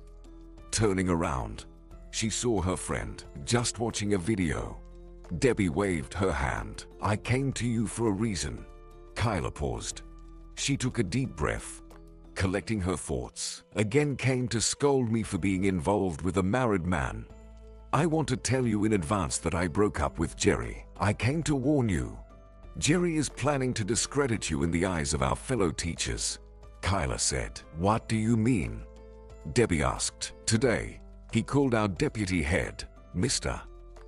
Turning around, she saw her friend, just watching a video. Debbie waved her hand. I came to you for a reason. Kyla paused. She took a deep breath, collecting her thoughts. Again came to scold me for being involved with a married man. I want to tell you in advance that I broke up with Jerry. I came to warn you. Jerry is planning to discredit you in the eyes of our fellow teachers. Kyla said. What do you mean? Debbie asked. Today, he called our deputy head, Mr.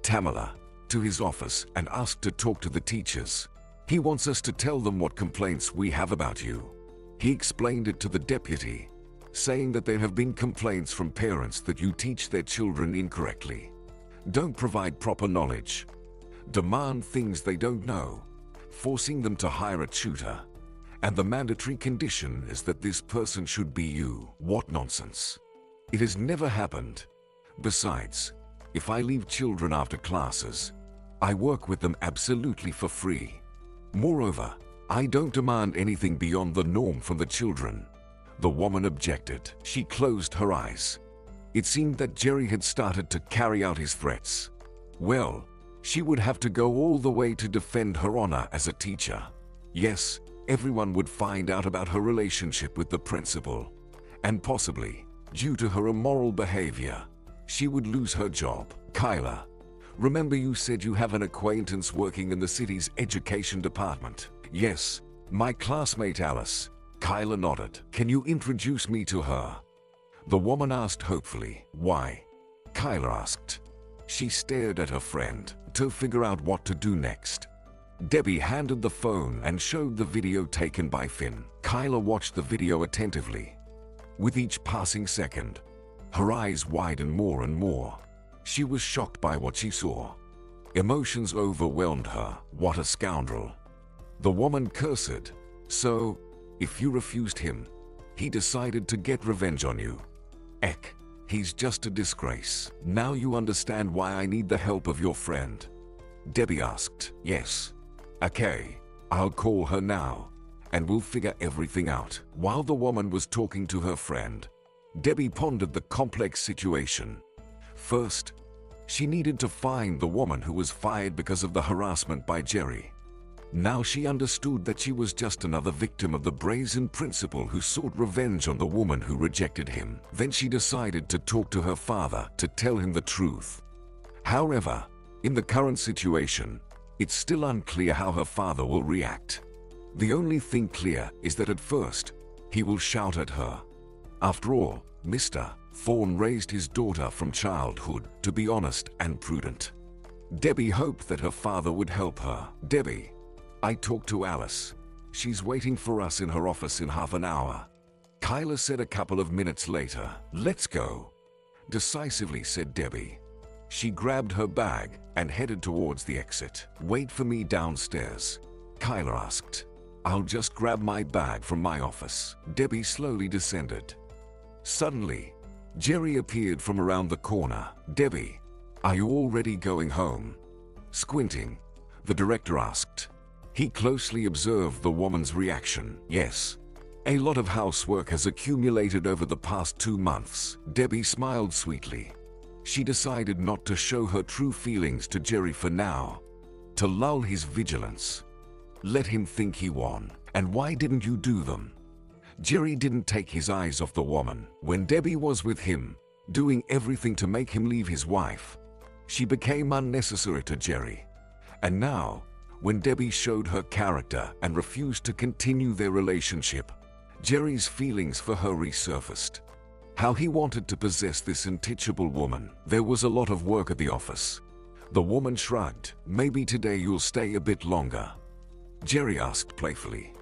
Tamala, to his office and asked to talk to the teachers. He wants us to tell them what complaints we have about you. He explained it to the deputy, saying that there have been complaints from parents that you teach their children incorrectly, don't provide proper knowledge, demand things they don't know, forcing them to hire a tutor, and the mandatory condition is that this person should be you. What nonsense. It has never happened. Besides, if I leave children after classes, I work with them absolutely for free. Moreover, I don't demand anything beyond the norm from the children. The woman objected. She closed her eyes. It seemed that Jerry had started to carry out his threats. Well, she would have to go all the way to defend her honor as a teacher. Yes, everyone would find out about her relationship with the principal, and possibly, due to her immoral behavior, she would lose her job. Kyla, remember you said you have an acquaintance working in the city's education department? Yes, my classmate Alice. Kyla nodded. Can you introduce me to her? The woman asked hopefully. Why? Kyla asked. She stared at her friend to figure out what to do next. Debbie handed the phone and showed the video taken by Finn. Kyla watched the video attentively. With each passing second, her eyes widened more and more. She was shocked by what she saw. Emotions overwhelmed her. What a scoundrel. The woman cursed. So, if you refused him, he decided to get revenge on you. Eck, he's just a disgrace. Now you understand why I need the help of your friend. Debbie asked. Yes. Okay, I'll call her now, and we'll figure everything out. While the woman was talking to her friend, Debbie pondered the complex situation. First, she needed to find the woman who was fired because of the harassment by Jerry. Now she understood that she was just another victim of the brazen principal who sought revenge on the woman who rejected him. Then she decided to talk to her father to tell him the truth. However, in the current situation, it's still unclear how her father will react. The only thing clear is that at first, he will shout at her. After all, Mr. Thorne raised his daughter from childhood to be honest and prudent. Debbie hoped that her father would help her. Debbie, I talked to Alice. She's waiting for us in her office in half an hour. Kyla said a couple of minutes later. Let's go, decisively said Debbie. She grabbed her bag and headed towards the exit. Wait for me downstairs, Kyla asked. I'll just grab my bag from my office. Debbie slowly descended. Suddenly, Jerry appeared from around the corner. Debbie, are you already going home? Squinting, the director asked. He closely observed the woman's reaction. Yes, A lot of housework has accumulated over the past 2 months. Debbie smiled sweetly. She decided not to show her true feelings to Jerry for now, to lull his vigilance. Let him think he won. And why didn't you do them? Jerry didn't take his eyes off the woman. When Debbie was with him, doing everything to make him leave his wife, she became unnecessary to Jerry. And now, when Debbie showed her character and refused to continue their relationship, Jerry's feelings for her resurfaced. How he wanted to possess this unteachable woman. There was a lot of work at the office. The woman shrugged. Maybe today you'll stay a bit longer, Jerry asked playfully.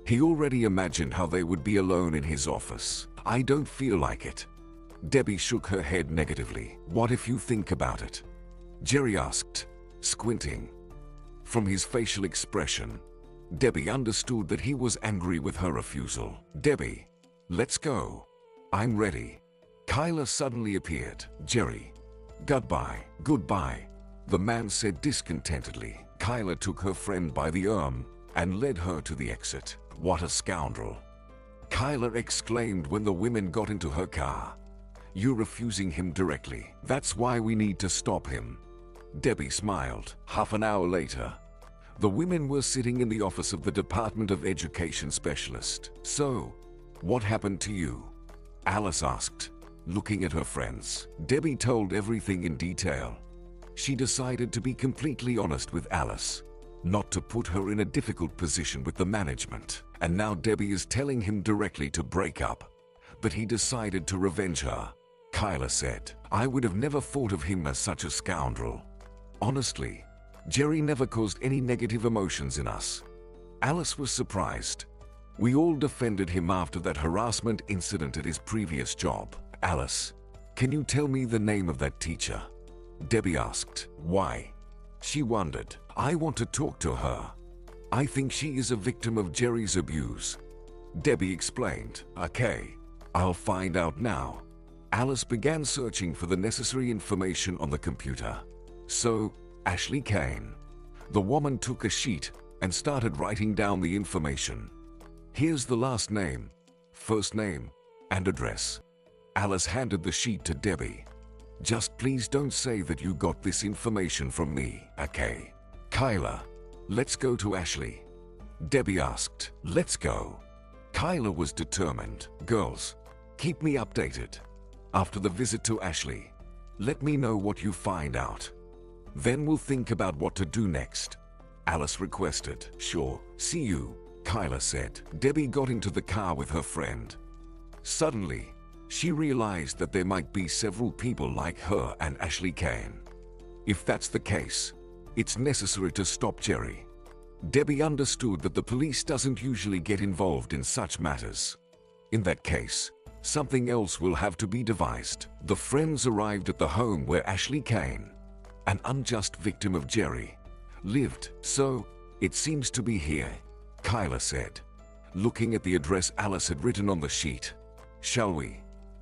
He already imagined how they would be alone in his office. I don't feel like it. Debbie shook her head negatively. What if you think about it? Jerry asked, squinting. From his facial expression, Debbie understood that he was angry with her refusal. Debbie, let's go. I'm ready. Kyla suddenly appeared. Jerry, goodbye. Goodbye, the man said discontentedly. Kyla took her friend by the arm and led her to the exit. What a scoundrel, Kyla exclaimed when the women got into her car. You're refusing him directly. That's why we need to stop him. Debbie smiled. Half an hour later, the women were sitting in the office of the Department of Education specialist. So, what happened to you? Alice asked, looking at her friends. Debbie told everything in detail. She decided to be completely honest with Alice, not to put her in a difficult position with the management. And now Debbie is telling him directly to break up. But he decided to revenge her. Kyla said, I would have never thought of him as such a scoundrel. Honestly, Jerry never caused any negative emotions in us. Alice was surprised. We all defended him after that harassment incident at his previous job. Alice, can you tell me the name of that teacher? Debbie asked. Why? She wondered. I want to talk to her. I think she is a victim of Jerry's abuse. Debbie explained. Okay, I'll find out now. Alice began searching for the necessary information on the computer. So, Ashley Kane. The woman took a sheet and started writing down the information. Here's the last name, first name, and address. Alice handed the sheet to Debbie. Just please don't say that you got this information from me, okay? Kyla, let's go to Ashley. Debbie asked. Let's go. Kyla was determined. Girls, keep me updated. After the visit to Ashley, let me know what you find out. Then we'll think about what to do next. Alice requested. Sure, see you, Kyla said. Debbie got into the car with her friend. Suddenly, she realized that there might be several people like her and Ashley Kane. If that's the case, it's necessary to stop Jerry. Debbie understood that the police doesn't usually get involved in such matters. In that case, something else will have to be devised. The friends arrived at the home where Ashley Kane, an unjust victim of Jerry, lived. So, it seems to be here, Kyla said, looking at the address Alice had written on the sheet. Shall we?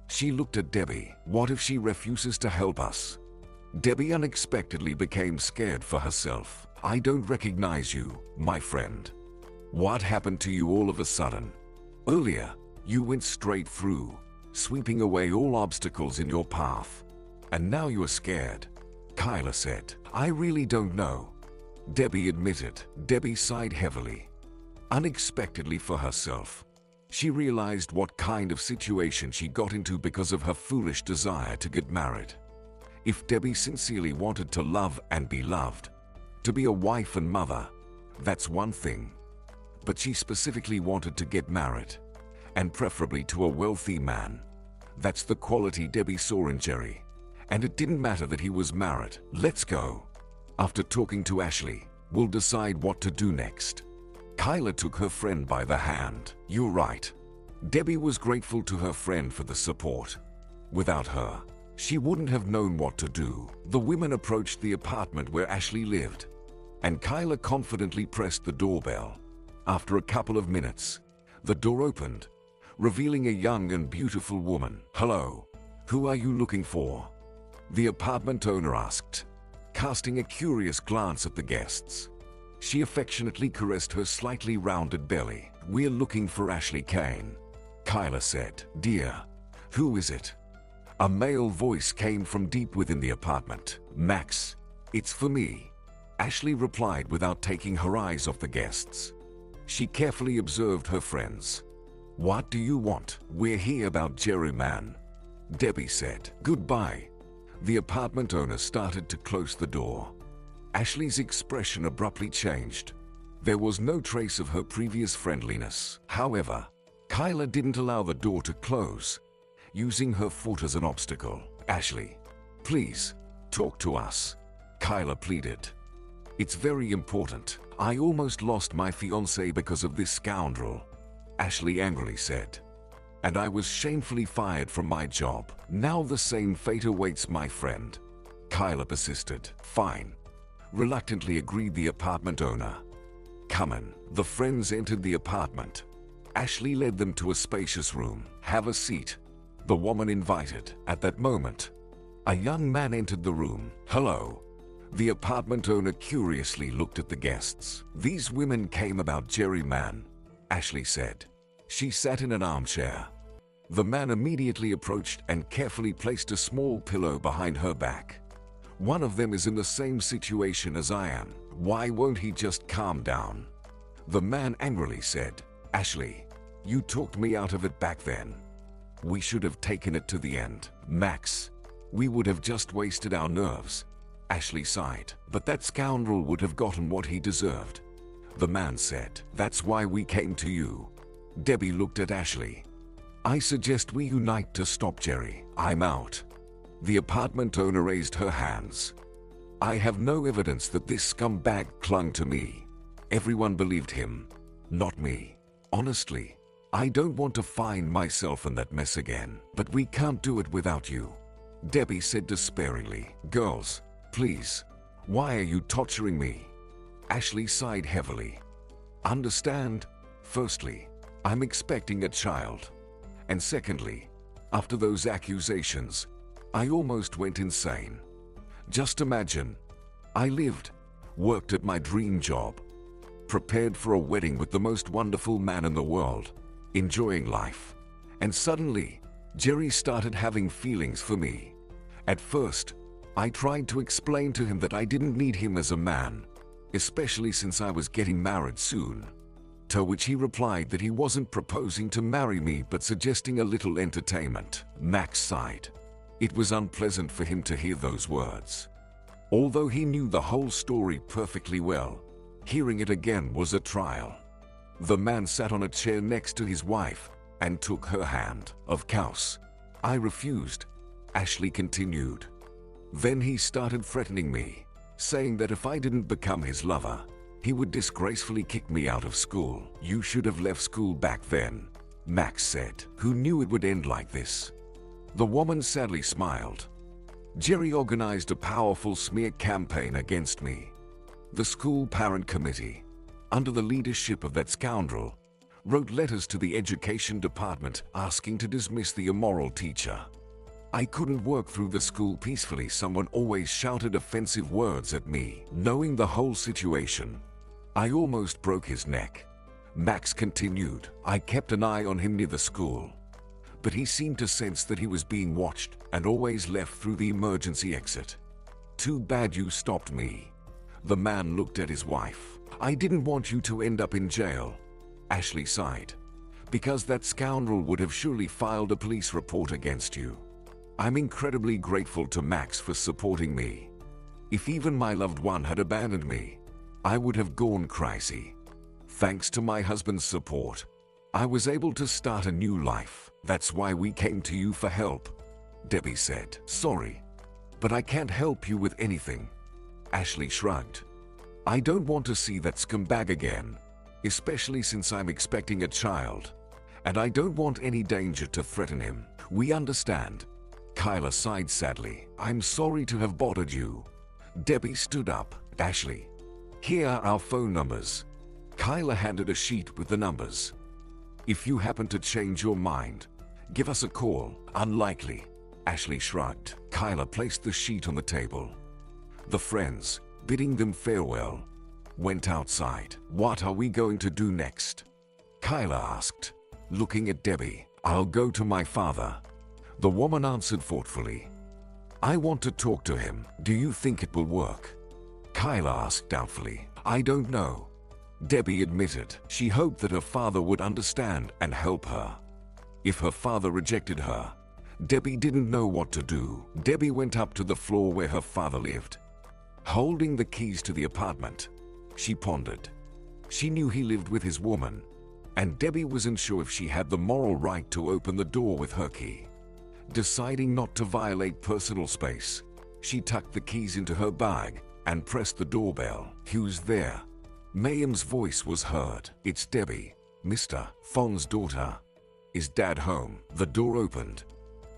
She looked at Debbie. What if she refuses to help us? Debbie unexpectedly became scared for herself. I don't recognize you, my friend. What happened to you all of a sudden? Earlier, you went straight through, sweeping away all obstacles in your path. And now you're scared, Kyla said. I really don't know, Debbie admitted. Debbie sighed heavily. Unexpectedly for herself, she realized what kind of situation she got into because of her foolish desire to get married. If Debbie sincerely wanted to love and be loved, to be a wife and mother, that's one thing. But she specifically wanted to get married, and preferably to a wealthy man. That's the quality Debbie saw in Jerry. And it didn't matter that he was married. Let's go. After talking to Ashley, we'll decide what to do next. Kyla took her friend by the hand. You're right. Debbie was grateful to her friend for the support. Without her, she wouldn't have known what to do. The women approached the apartment where Ashley lived, and Kyla confidently pressed the doorbell. After a couple of minutes, the door opened, revealing a young and beautiful woman. Hello, who are you looking for? The apartment owner asked, casting a curious glance at the guests. She affectionately caressed her slightly rounded belly. "We're looking for Ashley Kane," Kyla said. "Dear, who is it?" A male voice came from deep within the apartment. "Max, it's for me," Ashley replied without taking her eyes off the guests. She carefully observed her friends. "What do you want?" "We're here about Jerry, man," Debbie said. "Goodbye." The apartment owner started to close the door. Ashley's expression abruptly changed. There was no trace of her previous friendliness. However, Kyla didn't allow the door to close, using her foot as an obstacle. "Ashley, please, talk to us," Kyla pleaded. "It's very important. I almost lost my fiancé because of this scoundrel," Ashley angrily said. "And I was shamefully fired from my job. Now the same fate awaits my friend," Kyla persisted. "Fine," reluctantly agreed the apartment owner. "Come in." The friends entered the apartment. Ashley led them to a spacious room. "Have a seat," the woman invited. At that moment, a young man entered the room. "Hello." The apartment owner curiously looked at the guests. "These women came about Jerry, man," Ashley said. She sat in an armchair. The man immediately approached and carefully placed a small pillow behind her back. "One of them is in the same situation as I am. Why won't he just calm down?" The man angrily said. "Ashley, you talked me out of it back then. We should have taken it to the end." "Max, we would have just wasted our nerves," Ashley sighed. "But that scoundrel would have gotten what he deserved," the man said. "That's why we came to you." Debbie looked at Ashley. "I suggest we unite to stop Jerry. I'm out." The apartment owner raised her hands. "I have no evidence that this scumbag clung to me. Everyone believed him, not me. Honestly, I don't want to find myself in that mess again. But we can't do it without you," Debbie said despairingly. "Girls, please, why are you torturing me?" Ashley sighed heavily. "Understand, firstly, I'm expecting a child. And secondly, after those accusations, I almost went insane. Just imagine, I lived, worked at my dream job, prepared for a wedding with the most wonderful man in the world, enjoying life. And suddenly, Jerry started having feelings for me. At first, I tried to explain to him that I didn't need him as a man, especially since I was getting married soon. To which he replied that he wasn't proposing to marry me but suggesting a little entertainment." Max sighed. It was unpleasant for him to hear those words. Although he knew the whole story perfectly well, hearing it again was a trial. The man sat on a chair next to his wife and took her hand. "Of course, I refused," Ashley continued. "Then he started threatening me, saying that if I didn't become his lover, he would disgracefully kick me out of school." "You should have left school back then," Max said. "Who knew it would end like this?" The woman sadly smiled. "Jerry organized a powerful smear campaign against me. The school parent committee, under the leadership of that scoundrel, wrote letters to the education department asking to dismiss the immoral teacher. I couldn't work through the school peacefully. Someone always shouted offensive words at me. Knowing the whole situation, I almost broke his neck," Max continued. "I kept an eye on him near the school, but he seemed to sense that he was being watched and always left through the emergency exit. Too bad you stopped me." The man looked at his wife. "I didn't want you to end up in jail," Ashley sighed, "because that scoundrel would have surely filed a police report against you. I'm incredibly grateful to Max for supporting me. If even my loved one had abandoned me, I would have gone crazy. Thanks to my husband's support, I was able to start a new life. That's why we came to you for help," Debbie said. "Sorry, but I can't help you with anything," Ashley shrugged. "I don't want to see that scumbag again, especially since I'm expecting a child, and I don't want any danger to threaten him." "We understand," Kyla sighed sadly. "I'm sorry to have bothered you." Debbie stood up. "Ashley, here are our phone numbers." Kyla handed a sheet with the numbers. "If you happen to change your mind, give us a call." "Unlikely," Ashley shrugged. Kyla placed the sheet on the table. The friends, bidding them farewell, went outside. "What are we going to do next?" Kyla asked, looking at Debbie. I'll go to my father. The woman answered thoughtfully. I want to talk to him. Do you think it will work? Kyla asked doubtfully. I don't know. Debbie admitted. She hoped that her father would understand and help her. If her father rejected her, Debbie didn't know what to do. Debbie went up to the floor where her father lived. Holding the keys to the apartment, she pondered. She knew he lived with his woman, and Debbie wasn't sure if she had the moral right to open the door with her key. Deciding not to violate personal space, she tucked the keys into her bag and pressed the doorbell. Who's there? Mayem's voice was heard. It's Debbie, Mr. Fon's daughter. Is Dad home? The door opened,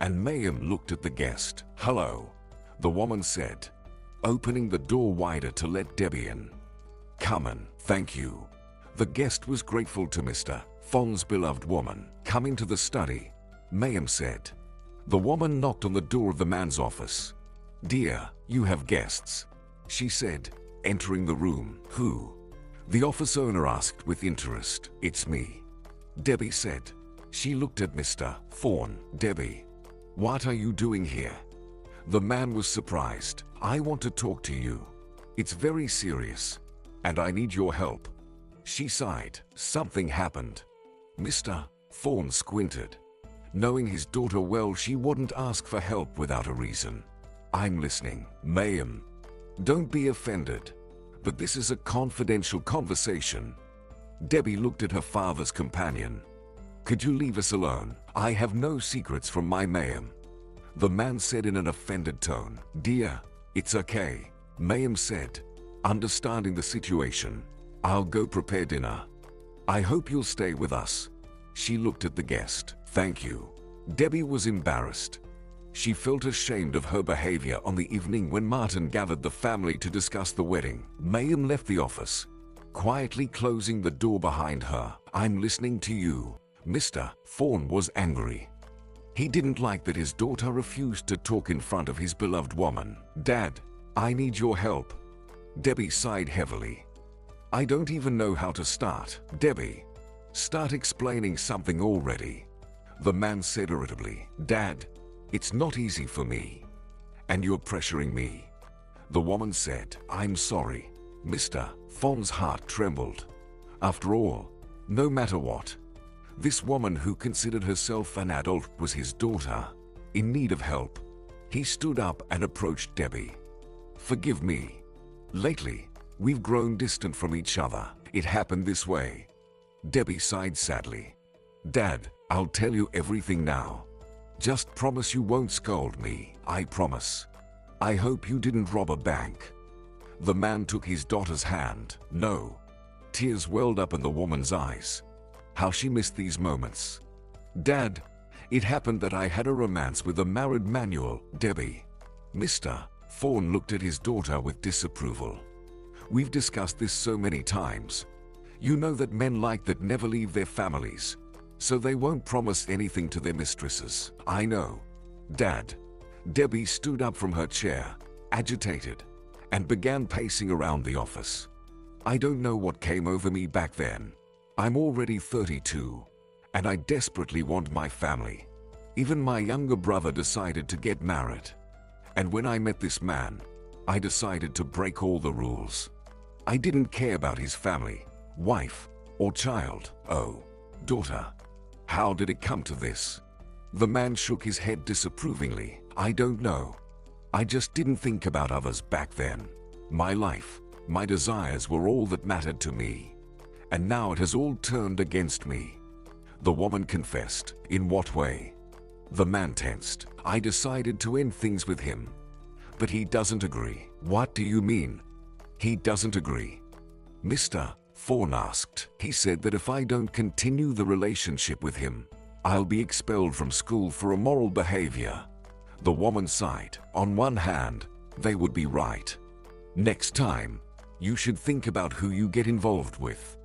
and Mayem looked at the guest. Hello, the woman said, opening the door wider to let Debbie in. Come in, thank you. The guest was grateful to Mr. Fon's beloved woman. Come into the study, Mayem said. The woman knocked on the door of the man's office. Dear, you have guests, she said, entering the room. Who? The office owner asked with interest. It's me, Debbie said. She looked at Mr. Fon. Debbie, what are you doing here? The man was surprised. I want to talk to you. It's very serious, and I need your help. She sighed. Something happened. Mr. Fon squinted. Knowing his daughter well, she wouldn't ask for help without a reason. I'm listening. Mayem, don't be offended, but this is a confidential conversation. Debbie looked at her father's companion. Could you leave us alone? I have no secrets from my Mayem. The man said in an offended tone. Dear, it's okay, Mayem said, understanding the situation. I'll go prepare dinner. I hope you'll stay with us. She looked at the guest. Thank you. Debbie was embarrassed. She felt ashamed of her behavior on the evening when Martin gathered the family to discuss the wedding. Mayem left the office, quietly closing the door behind her. I'm listening to you. Mr. Fon was angry. He didn't like that his daughter refused to talk in front of his beloved woman. Dad, I need your help. Debbie sighed heavily. I don't even know how to start. Debbie, start explaining something already. The man said irritably. Dad, it's not easy for me, and you're pressuring me. The woman said. I'm sorry. Mr. Fon's heart trembled. After all, no matter what, this woman who considered herself an adult was his daughter, in need of help. He stood up and approached Debbie. Forgive me. Lately, we've grown distant from each other. It happened this way. Debbie sighed sadly. Dad, I'll tell you everything now. Just promise you won't scold me. I promise. I hope you didn't rob a bank. The man took his daughter's hand. No. Tears welled up in the woman's eyes. How she missed these moments. Dad, it happened that I had a romance with a married Manuel. Debbie. Mr. Fon looked at his daughter with disapproval. We've discussed this so many times. You know that men like that never leave their families, so they won't promise anything to their mistresses. I know. Dad. Debbie stood up from her chair, agitated, and began pacing around the office. I don't know what came over me back then. I'm already 32, and I desperately want my family. Even my younger brother decided to get married. And when I met this man, I decided to break all the rules. I didn't care about his family, wife, or child. Oh, daughter. How did it come to this? The man shook his head disapprovingly. I don't know. I just didn't think about others back then. My life, my desires were all that mattered to me. And now it has all turned against me. The woman confessed. In what way? The man tensed. I decided to end things with him. But he doesn't agree. What do you mean? He doesn't agree. Mr. Fon asked. He said that if I don't continue the relationship with him, I'll be expelled from school for immoral behavior. The woman sighed. On one hand, they would be right. Next time, you should think about who you get involved with.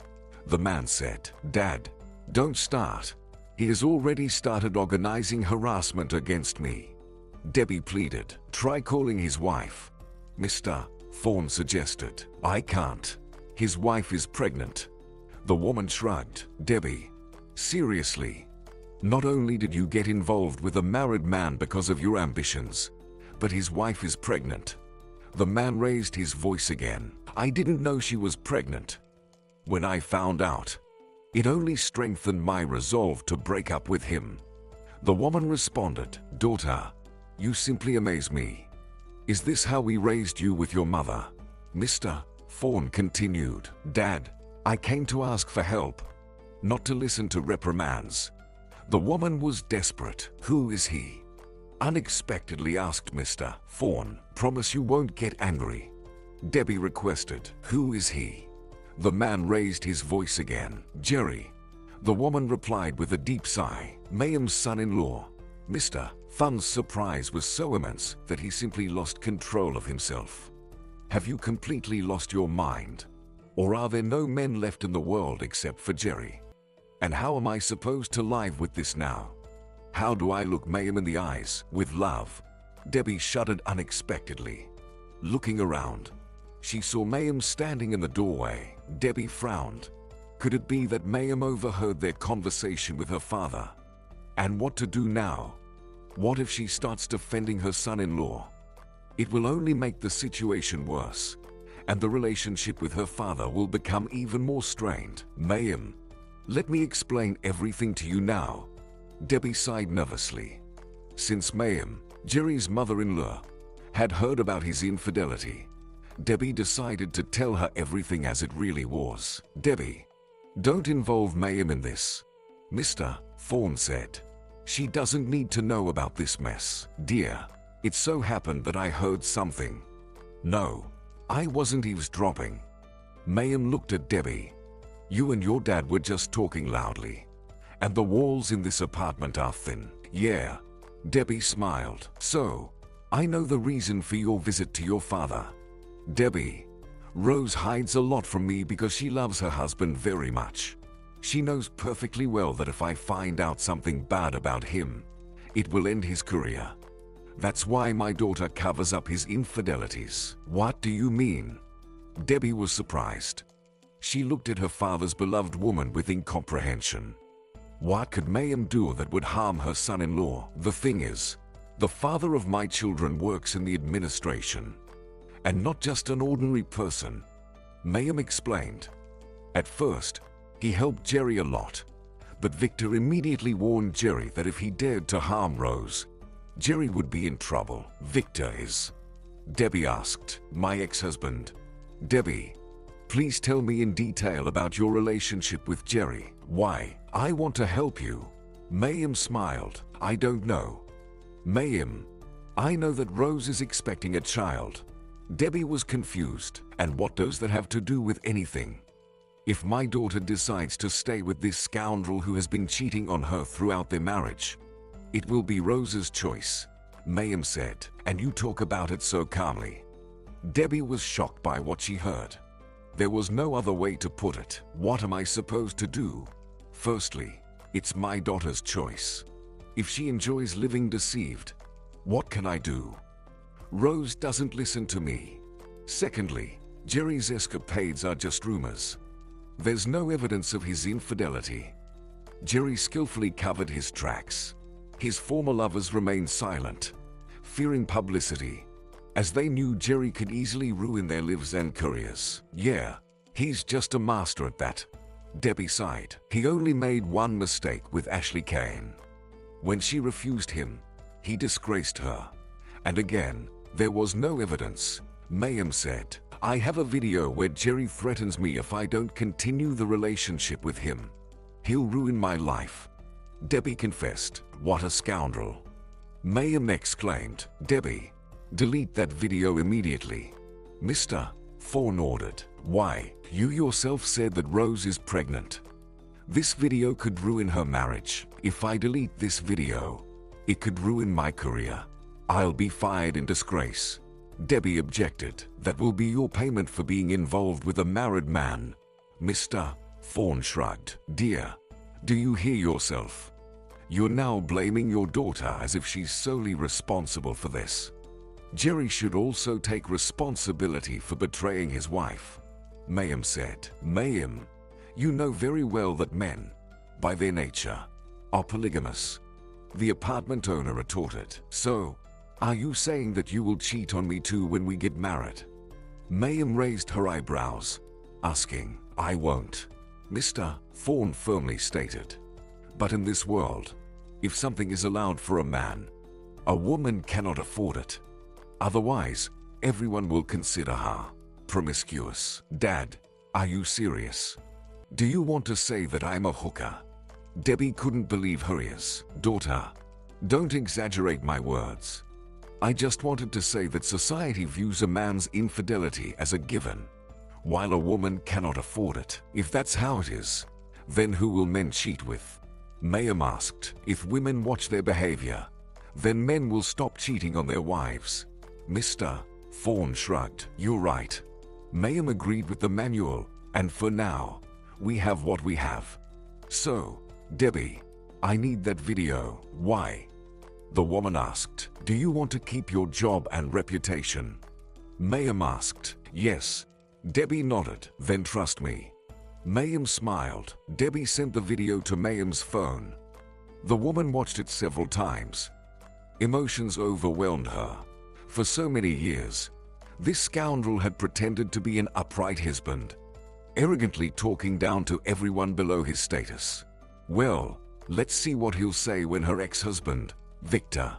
The man said. Dad, don't start. He has already started organizing harassment against me. Debbie pleaded. Try calling his wife. Mr. Fon suggested. I can't. His wife is pregnant. The woman shrugged. Debbie, Seriously? Not only did you get involved with a married man because of your ambitions, but his wife is pregnant. The man raised his voice again. I didn't know she was pregnant. When I found out, it only strengthened my resolve to break up with him. The woman responded, Daughter, you simply amaze me. Is this how we raised you with your mother? Mr. Fawn continued, Dad, I came to ask for help, not to listen to reprimands. The woman was desperate. Who is he? Unexpectedly asked Mr. Fawn. Promise you won't get angry. Debbie requested. Who is he? The man raised his voice again. Jerry. The woman replied with a deep sigh. Mayim's son-in-law. Mr. Fun's surprise was so immense that he simply lost control of himself. Have you completely lost your mind? Or are there no men left in the world except for Jerry? And how am I supposed to live with this now? How do I look Mayim in the eyes with love? Debbie shuddered unexpectedly. Looking around, she saw Mayim standing in the doorway. Debbie frowned. Could it be that Mayim overheard their conversation with her father? And what to do now? What if she starts defending her son-in-law? It will only make the situation worse, and the relationship with her father will become even more strained. Mayim, let me explain everything to you now. Debbie sighed nervously. Since Mayim, Jerry's mother-in-law, had heard about his infidelity, Debbie decided to tell her everything as it really was. Debbie, don't involve Mayim in this, Mr. Fawn said. She doesn't need to know about this mess. Dear, it so happened that I heard something. No, I wasn't eavesdropping. Mayim looked at Debbie. You and your dad were just talking loudly. And the walls in this apartment are thin. Yeah. Debbie smiled. So, I know the reason for your visit to your father. Debbie, Rose hides a lot from me because she loves her husband very much. She knows perfectly well that if I find out something bad about him, it will end his career. That's why my daughter covers up his infidelities. What do you mean? Debbie was surprised. She looked at her father's beloved woman with incomprehension. What could Mayim do that would harm her son-in-law? The thing is, the father of my children works in the administration, and not just an ordinary person. Mayim explained. At first, he helped Jerry a lot, but Victor immediately warned Jerry that if he dared to harm Rose, Jerry would be in trouble. Victor is? Debbie asked. My ex-husband. Debbie, please tell me in detail about your relationship with Jerry. Why? I want to help you. Mayim smiled. I don't know. Mayim, I know that Rose is expecting a child. Debbie was confused. And what does that have to do with anything? If my daughter decides to stay with this scoundrel who has been cheating on her throughout their marriage, it will be Rose's choice, Mayim said. And you talk about it so calmly. Debbie was shocked by what she heard. There was no other way to put it. What am I supposed to do? Firstly, it's my daughter's choice. If she enjoys living deceived, what can I do? Rose doesn't listen to me. Secondly, Jerry's escapades are just rumors. There's no evidence of his infidelity. Jerry skillfully covered his tracks. His former lovers remained silent, fearing publicity, as they knew Jerry could easily ruin their lives and careers. Yeah, he's just a master at that. Debbie sighed. He only made one mistake with Ashley Kane. When she refused him, he disgraced her. And again, there was no evidence. Mayim said, I have a video where Jerry threatens me if I don't continue the relationship with him. He'll ruin my life. Debbie confessed. What a scoundrel. Mayim exclaimed. Debbie, delete that video immediately. Mr. Fawn ordered. Why? You yourself said that Rose is pregnant. This video could ruin her marriage. If I delete this video, it could ruin my career. I'll be fired in disgrace. Debbie objected. That will be your payment for being involved with a married man. Mr. Fawn shrugged. Dear, do you hear yourself? You're now blaming your daughter as if she's solely responsible for this. Jerry should also take responsibility for betraying his wife. Mayim said. Mayim, you know very well that men, by their nature, are polygamous. The apartment owner retorted, "So, are you saying that you will cheat on me too when we get married?" Mayim raised her eyebrows, asking, "I won't," Mr. Thorne firmly stated. "But in this world, if something is allowed for a man, a woman cannot afford it. Otherwise, everyone will consider her promiscuous." "Dad, are you serious? Do you want to say that I'm a hooker?" Debbie couldn't believe her ears. "Daughter, don't exaggerate my words. I just wanted to say that society views a man's infidelity as a given, while a woman cannot afford it. If that's how it is, then who will men cheat with?" Mayim asked. "If women watch their behavior, then men will stop cheating on their wives." Mr. Thorne shrugged. "You're right." Mayim agreed with the manual, and for now, we have what we have. "So, Debbie, I need that video." "Why?" the woman asked. "Do you want to keep your job and reputation?" Mayim asked. "Yes." Debbie nodded. "Then trust me." Mayim smiled. Debbie sent the video to Mayim's phone. The woman watched it several times. Emotions overwhelmed her. For so many years, this scoundrel had pretended to be an upright husband, arrogantly talking down to everyone below his status. Well, let's see what he'll say when her ex-husband, Victor,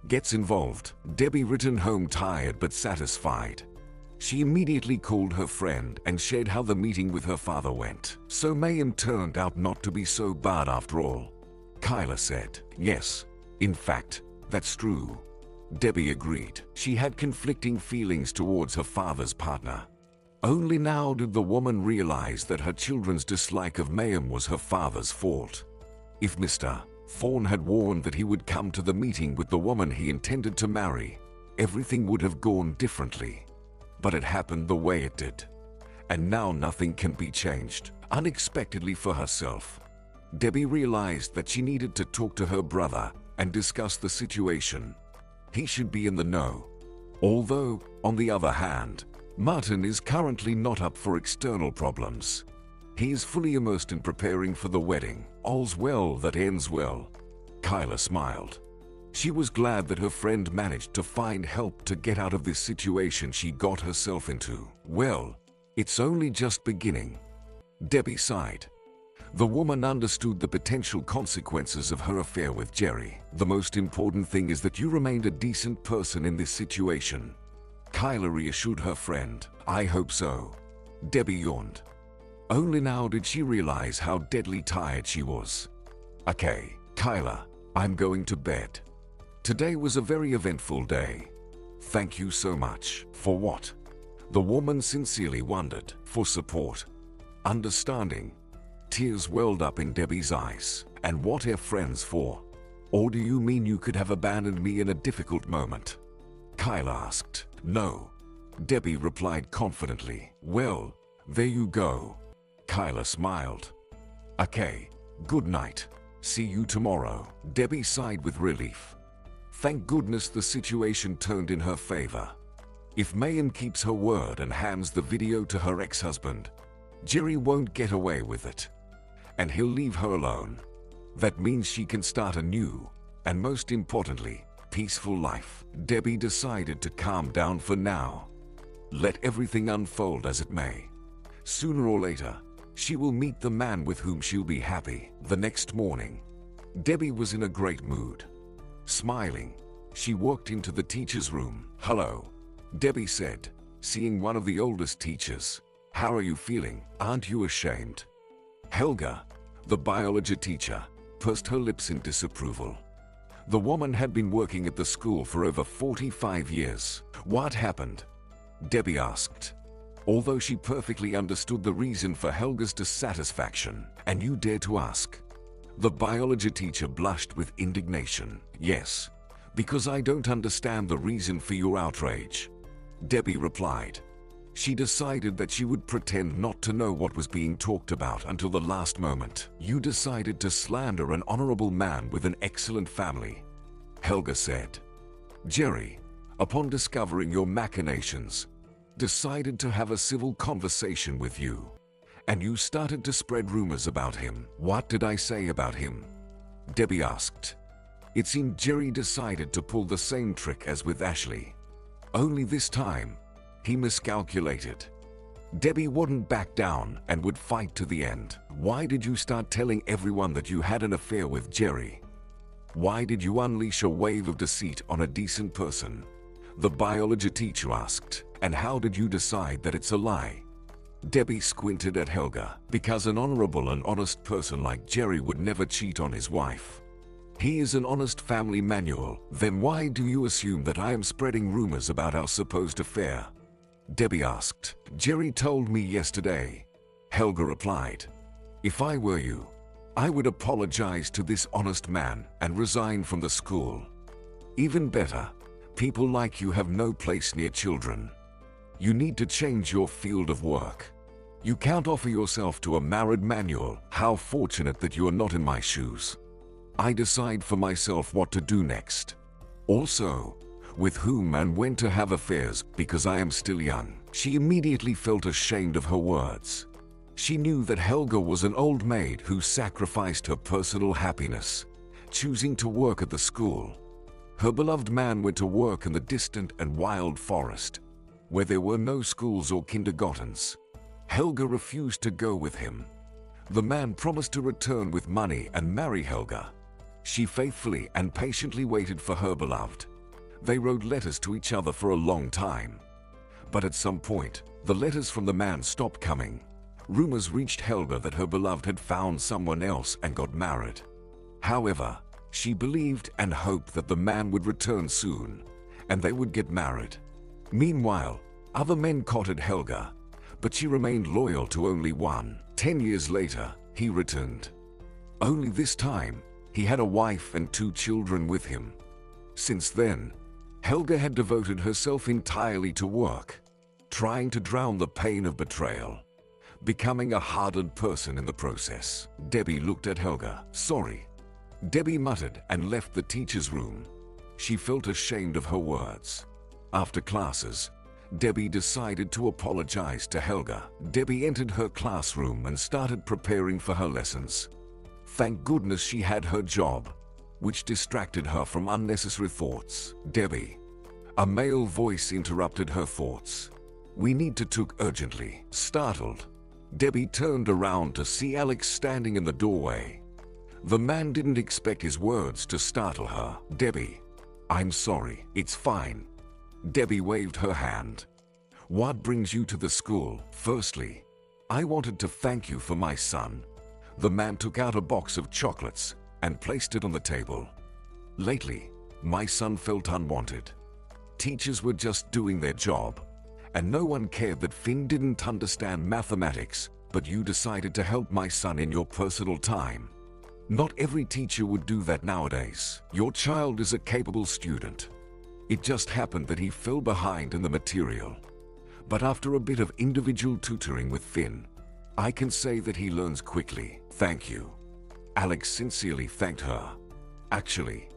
gets involved. Debbie returned home tired but satisfied. She immediately called her friend and shared how the meeting with her father went. "So Mayim turned out not to be so bad after all," Kyla said. "Yes, in fact, that's true," Debbie agreed. She had conflicting feelings towards her father's partner. Only now did the woman realize that her children's dislike of Mayim was her father's fault. If Mr. Thorne had warned that he would come to the meeting with the woman he intended to marry, everything would have gone differently. But it happened the way it did. And now nothing can be changed. Unexpectedly for herself, Debbie realized that she needed to talk to her brother and discuss the situation. He should be in the know. Although, on the other hand, Martin is currently not up for external problems. He is fully immersed in preparing for the wedding. All's well that ends well. Kyla smiled. She was glad that her friend managed to find help to get out of this situation she got herself into. "Well, it's only just beginning," Debbie sighed. The woman understood the potential consequences of her affair with Jerry. "The most important thing is that you remained a decent person in this situation," Kyla reassured her friend. "I hope so." Debbie yawned. Only now did she realize how deadly tired she was. "Okay, Kyla, I'm going to bed. Today was a very eventful day." "Thank you so much." "For what?" The woman sincerely wondered. "For support. Understanding." Tears welled up in Debbie's eyes. "And what are friends for? Or do you mean you could have abandoned me in a difficult moment?" Kyla asked. "No," Debbie replied confidently. "Well, there you go." Kyla smiled. "Okay, good night. See you tomorrow." Debbie sighed with relief. Thank goodness the situation turned in her favor. If Mayim keeps her word and hands the video to her ex-husband, Jerry won't get away with it. And he'll leave her alone. That means she can start a new, and most importantly, peaceful life. Debbie decided to calm down for now. Let everything unfold as it may. Sooner or later, she will meet the man with whom she'll be happy. The next morning, Debbie was in a great mood. Smiling, she walked into the teacher's room. "Hello," Debbie said, seeing one of the oldest teachers. "How are you feeling? Aren't you ashamed?" Helga, the biology teacher, pursed her lips in disapproval. The woman had been working at the school for over 45 years. "What happened?" Debbie asked. Although she perfectly understood the reason for Helga's dissatisfaction. "And you dare to ask?" The biology teacher blushed with indignation. "Yes, because I don't understand the reason for your outrage," Debbie replied. She decided that she would pretend not to know what was being talked about until the last moment. "You decided to slander an honorable man with an excellent family," Helga said. "Jerry, upon discovering your machinations, decided to have a civil conversation with you And you started to spread rumors about him. What did I say about him? Debbie asked. It seemed Jerry decided to pull the same trick as with Ashley. Only this time, he miscalculated. Debbie wouldn't back down and would fight to the end. Why did you start telling everyone that you had an affair with Jerry? Why did you unleash a wave of deceit on a decent person? The biology teacher asked. And how did you decide that it's a lie? Debbie squinted at Helga. Because an honorable and honest person like Jerry would never cheat on his wife. He is an honest family manual. Then why do you assume that I am spreading rumors about our supposed affair? Debbie asked. Jerry told me yesterday. Helga replied. If I were you, I would apologize to this honest man and resign from the school. Even better, people like you have no place near children. You need to change your field of work. You can't offer yourself to a married manual. How fortunate that you are not in my shoes. I decide for myself what to do next. Also, with whom and when to have affairs because I am still young. She immediately felt ashamed of her words. She knew that Helga was an old maid who sacrificed her personal happiness, choosing to work at the school. Her beloved man went to work in the distant and wild forest, where there were no schools or kindergartens. Helga refused to go with him. The man promised to return with money and marry Helga. She faithfully and patiently waited for her beloved. They wrote letters to each other for a long time. But at some point, the letters from the man stopped coming. Rumors reached Helga that her beloved had found someone else and got married. However, she believed and hoped that the man would return soon, and they would get married. Meanwhile, other men courted Helga, but she remained loyal to only one. 10 years later, he returned. Only this time, he had a wife and 2 children with him. Since then, Helga had devoted herself entirely to work, trying to drown the pain of betrayal, becoming a hardened person in the process. Debbie looked at Helga. Sorry. Debbie muttered and left the teacher's room. She felt ashamed of her words. After classes, Debbie decided to apologize to Helga. Debbie entered her classroom and started preparing for her lessons. Thank goodness she had her job, which distracted her from unnecessary thoughts. Debbie. A male voice interrupted her thoughts. We need to talk urgently. Startled, Debbie turned around to see Alex standing in the doorway. The man didn't expect his words to startle her. Debbie. I'm sorry, it's fine. Debbie waved her hand. What brings you to the school? Firstly, I wanted to thank you for my son. The man took out a box of chocolates and placed it on the table. Lately, my son felt unwanted. Teachers were just doing their job, and no one cared that Finn didn't understand mathematics, but you decided to help my son in your personal time. Not every teacher would do that nowadays. Your child is a capable student. It just happened that he fell behind in the material. But after a bit of individual tutoring with Finn, I can say that he learns quickly. Thank you. Alex sincerely thanked her. Actually,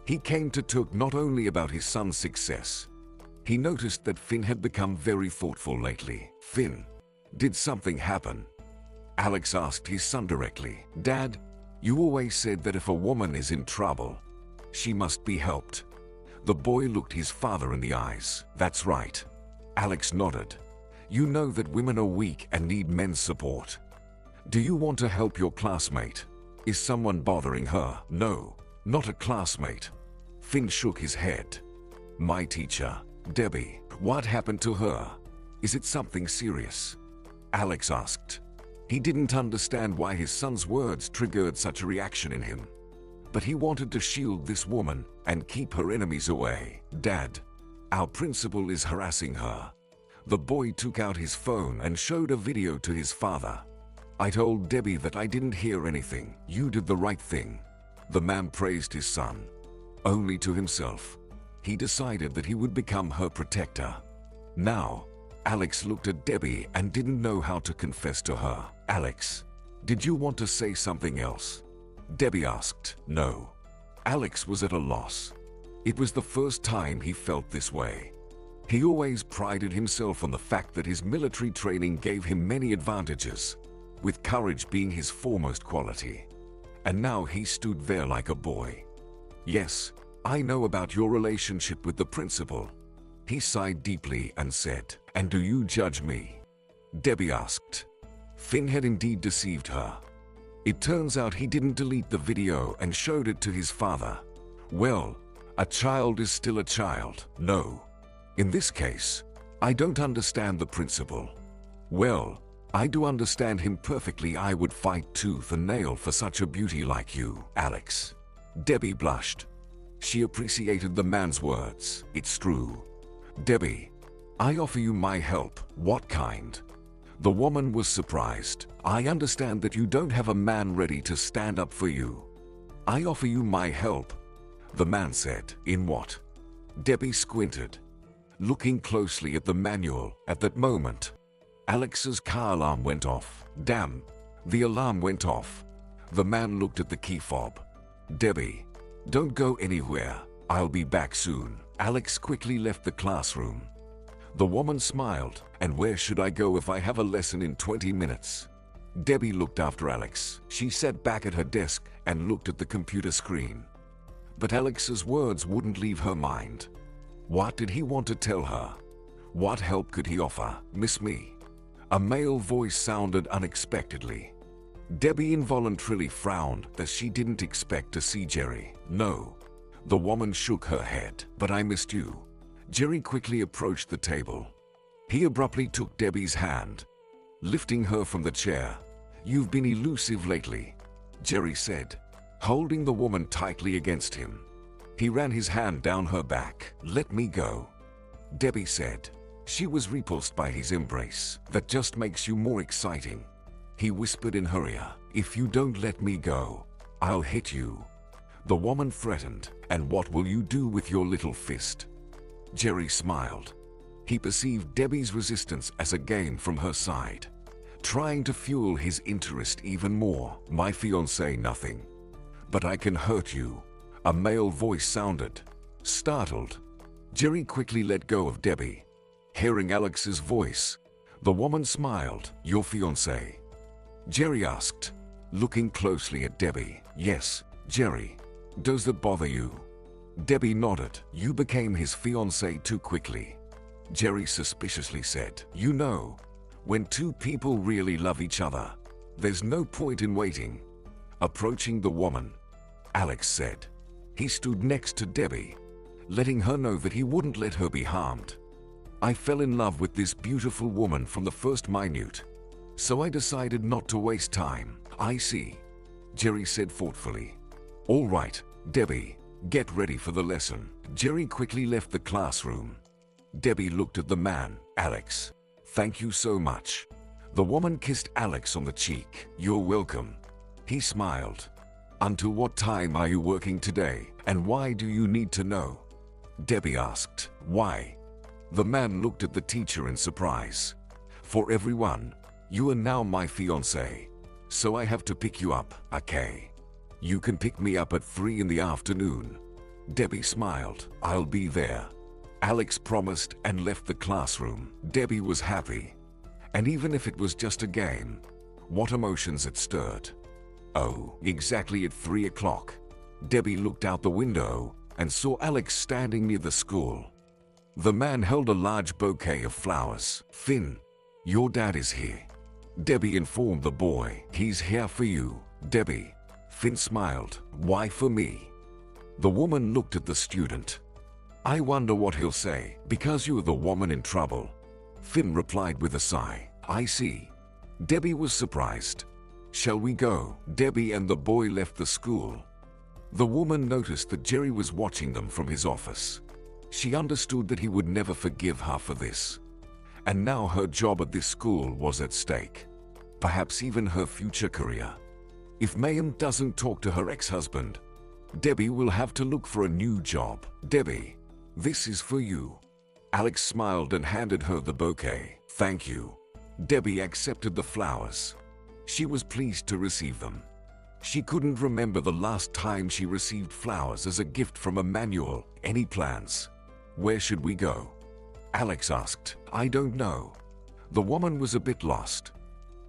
he came to talk not only about his son's success. He noticed that Finn had become very thoughtful lately. Finn, did something happen? Alex asked his son directly. Dad, you always said that if a woman is in trouble, she must be helped. The boy looked his father in the eyes. That's right. Alex nodded. You know that women are weak and need men's support. Do you want to help your classmate? Is someone bothering her? No, not a classmate. Finn shook his head. My teacher, Debbie. What happened to her? Is it something serious? Alex asked. He didn't understand why his son's words triggered such a reaction in him. But he wanted to shield this woman and keep her enemies away. Dad, our principal is harassing her. The boy took out his phone and showed a video to his father. I told Debbie that I didn't hear anything. You did the right thing. The man praised his son. Only to himself. He decided that he would become her protector. Now, Alex looked at Debbie and didn't know how to confess to her. Alex, did you want to say something else? Debbie asked. No. Alex was at a loss. It was the first time he felt this way. He always prided himself on the fact that his military training gave him many advantages. with courage being his foremost quality. And now he stood there like a boy. "Yes, I know about your relationship with the principal." He sighed deeply and said, "And do you judge me?" Debbie asked. Finn had indeed deceived her. It turns out he didn't delete the video and showed it to his father. Well, a child is still a child. No. In this case, I don't understand the principal. Well, I do understand him perfectly. I would fight tooth and nail for such a beauty like you, Alex. Debbie blushed. She appreciated the man's words. It's true. Debbie, I offer you my help. What kind? The woman was surprised. I understand that you don't have a man ready to stand up for you. I offer you my help, the man said. In what? Debbie squinted, looking closely at the manual. At that moment, Alex's car alarm went off. Damn, the alarm went off. The man looked at the key fob. Debbie, don't go anywhere. I'll be back soon. Alex quickly left the classroom. The woman smiled. And where should I go if I have a lesson in 20 minutes? Debbie looked after Alex. She sat back at her desk and looked at the computer screen. But Alex's words wouldn't leave her mind. What did he want to tell her? What help could he offer? Miss me? A male voice sounded unexpectedly. Debbie involuntarily frowned as she didn't expect to see Jerry. No. The woman shook her head. But I missed you. Jerry quickly approached the table. He abruptly took Debbie's hand, lifting her from the chair. You've been elusive lately, Jerry said, holding the woman tightly against him. He ran his hand down her back. Let me go, Debbie said. She was repulsed by his embrace. That just makes you more exciting, he whispered in her ear. If you don't let me go, I'll hit you, the woman threatened. And what will you do with your little fist? Jerry smiled. He perceived Debbie's resistance as a game from her side, trying to fuel his interest even more. My fiancé, nothing. But I can hurt you, a male voice sounded. Startled, Jerry quickly let go of Debbie. Hearing Alex's voice, the woman smiled. Your fiancé? Jerry asked, looking closely at Debbie. Yes, Jerry. Does that bother you? Debbie nodded. You became his fiancé too quickly, Jerry suspiciously said. You know, when two people really love each other, there's no point in waiting. Approaching the woman, Alex said. He stood next to Debbie, letting her know that he wouldn't let her be harmed. I fell in love with this beautiful woman from the first minute, so I decided not to waste time. I see, Jerry said thoughtfully. All right, Debbie, get ready for the lesson. Jerry quickly left the classroom. Debbie looked at the man. Alex, thank you so much. The woman kissed Alex on the cheek. You're welcome. He smiled. Until what time are you working today, and why do you need to know? Debbie asked. Why? The man looked at the teacher in surprise. For everyone, you are now my fiancé, so I have to pick you up, okay? You can pick me up at 3 in the afternoon. Debbie smiled. I'll be there, Alex promised and left the classroom. Debbie was happy. And even if it was just a game, what emotions it stirred. Oh, exactly at 3 o'clock, Debbie looked out the window and saw Alex standing near the school. The man held a large bouquet of flowers. Finn, your dad is here, Debbie informed the boy. He's here for you, Debbie. Finn smiled. Why for me? The woman looked at the student. I wonder what he'll say. Because you're the woman in trouble, Finn replied with a sigh. I see. Debbie was surprised. Shall we go? Debbie and the boy left the school. The woman noticed that Jerry was watching them from his office. She understood that he would never forgive her for this. And now her job at this school was at stake. Perhaps even her future career. If Mayhem doesn't talk to her ex-husband, Debbie will have to look for a new job. Debbie, this is for you. Alex smiled and handed her the bouquet. Thank you. Debbie accepted the flowers. She was pleased to receive them. She couldn't remember the last time she received flowers as a gift from a manual. Any plans? Where should we go? Alex asked. I don't know. The woman was a bit lost.